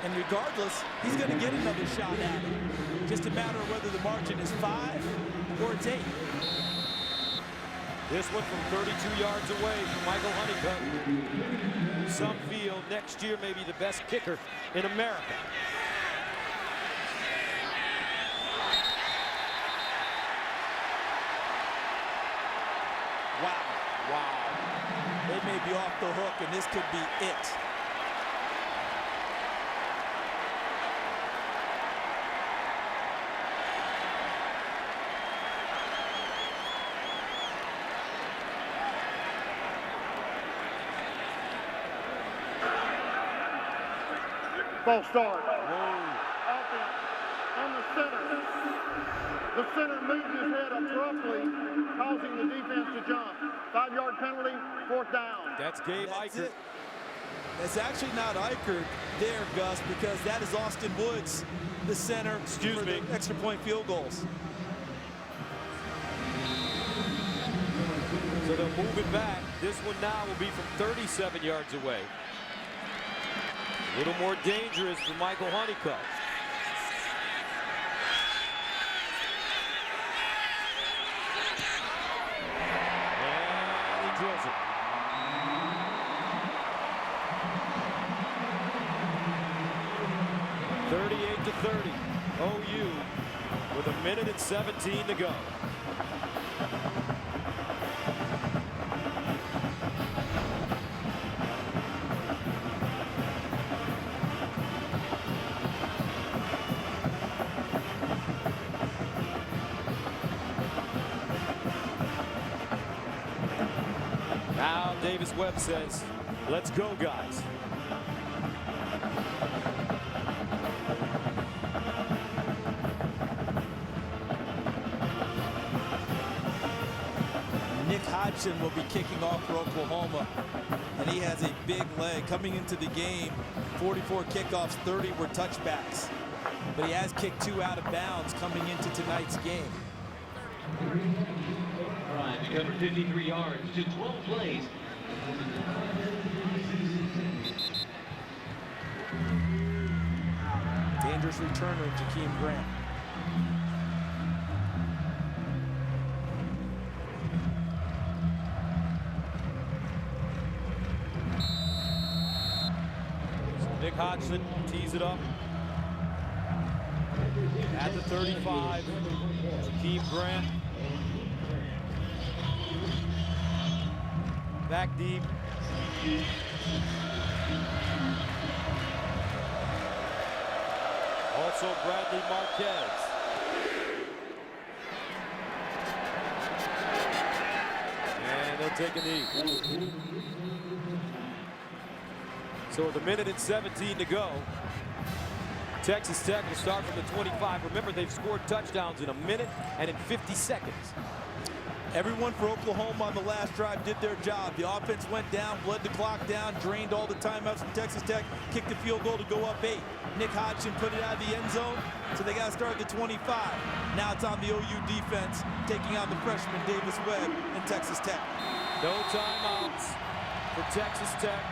And regardless, he's going to get another shot at it. Just a matter of whether the margin is 5 or it's 8. This one from 32 yards away from Michael Honeycutt. Some feel next year may be the best kicker in America. Wow. They may be off the hook, and this could be it. False start. Offense on the center. The center moved his head abruptly, causing the defense to jump. 5-yard penalty, 4th down. That's Gabe Eichert. It's actually not Eichert there, Gus, because that is Austin Woods, the center for the extra point field goals. So they'll move it back. This one now will be from 37 yards away. A little more dangerous for Michael Honeycutt. And he drills it. (38-30). OU with 1:17 to go. Now Davis Webb says, let's go, guys. Nick Hodgson will be kicking off for Oklahoma, and he has a big leg coming into the game. 44 kickoffs, 30 were touchbacks, but he has kicked 2 out of bounds coming into tonight's game. Drive to cover 53 yards to 12 plays. Dangerous returner, Jakeem Grant. Nick Hodgson tees it up at the 35. Jakeem Grant back deep. Also Bradley Marquez. And they'll take a knee. So with 1:17 to go, Texas Tech will start from the 25. Remember, they've scored touchdowns in 1 minute and in 50 seconds. Everyone for Oklahoma on the last drive did their job. The offense went down, bled the clock down, drained all the timeouts from Texas Tech, kicked the field goal to go up 8. Nick Hodgson put it out of the end zone, so they got to start at the 25. Now it's on the OU defense, taking on the freshman Davis Webb and Texas Tech. No timeouts for Texas Tech.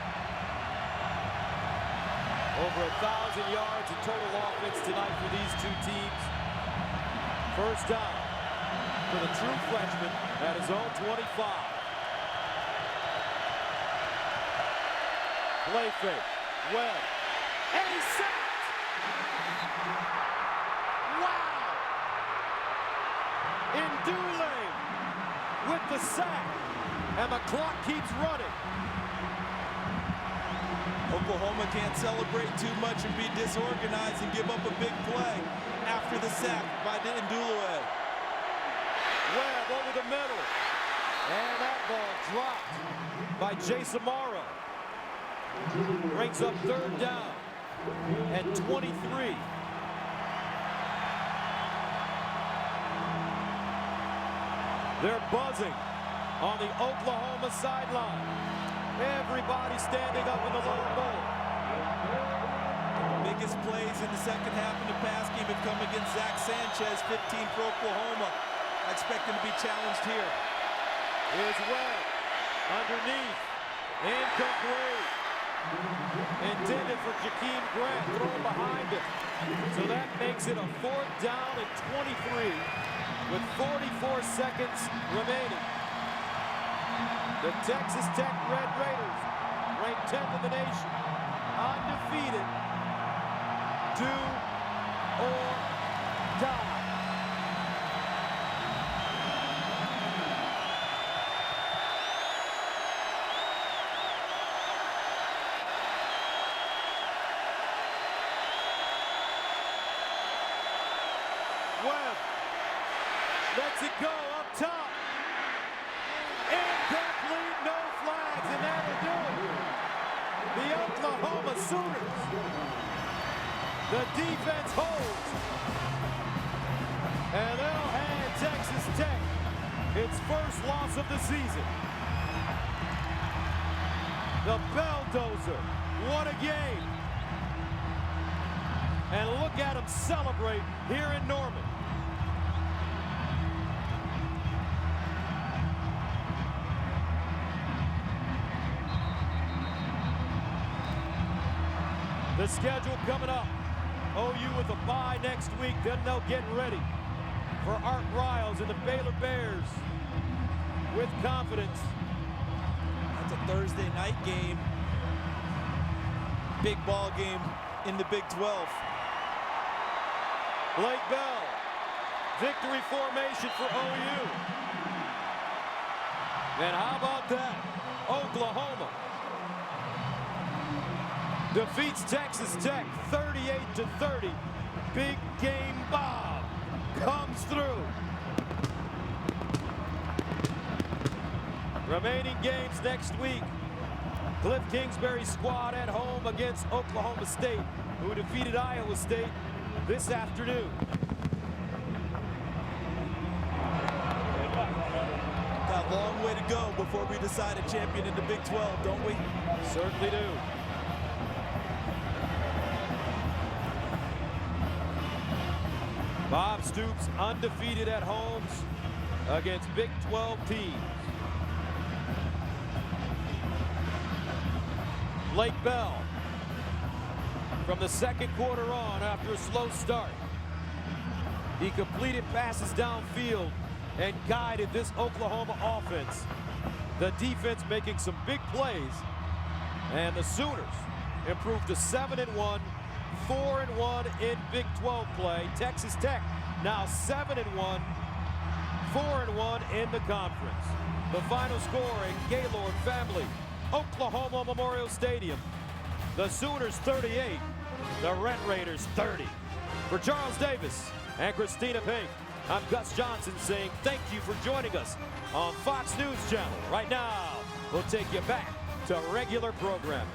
Over 1,000 yards in total offense tonight for these two teams. First down for the true freshman at his own 25. Play fake. Webb. And he's sacked. Wow. Indule with the sack. And the clock keeps running. Oklahoma can't celebrate too much and be disorganized and give up a big play after the sack by Indule. Webb over the middle. And that ball dropped by Jason Amaro. Brings up 3rd down and 23. They're buzzing on the Oklahoma sideline. Everybody standing up in the lower bowl. Biggest plays in the second half in the pass game have come against Zach Sanchez, 15 for Oklahoma. I expect him to be challenged here. Here's Webb. Underneath. Incomplete. Intended for Jakeem Grant. Thrown behind him. So that makes it a 4th down and 23 with 44 seconds remaining. The Texas Tech Red Raiders, ranked 10th in the nation, undefeated, do or die. Webb lets it go up top. Incomplete, no flags, and that'll do it. The Oklahoma Sooners. The defense holds. And they'll hand Texas Tech its first loss of the season. The Belldozer won a game. And look at them celebrate here in Norman. The schedule coming up. OU with a bye next week. Then they'll get ready for Art Riles and the Baylor Bears with confidence. That's a Thursday night game. Big ball game in the Big 12. Blake Bell, victory formation for OU. And how about that? Oklahoma defeats Texas Tech 38-30. Big game Bob comes through. Remaining games next week. Cliff Kingsbury's squad at home against Oklahoma State, who defeated Iowa State this afternoon. Got a long way to go before we decide a champion in the Big 12, don't we? Certainly do. Bob Stoops undefeated at homes against Big 12 teams. Blake Bell from the second quarter on after a slow start. He completed passes downfield and guided this Oklahoma offense. The defense making some big plays, and the Sooners improved to 7-1, 4-1 in Big 12 play. Texas Tech now 7-1, 4-1 in the conference. The final score in Gaylord family, Oklahoma Memorial Stadium. The Sooners 38, the Red Raiders 30. For Charles Davis and Christina Pink, I'm Gus Johnson saying thank you for joining us on Fox News Channel. Right now, we'll take you back to regular programming.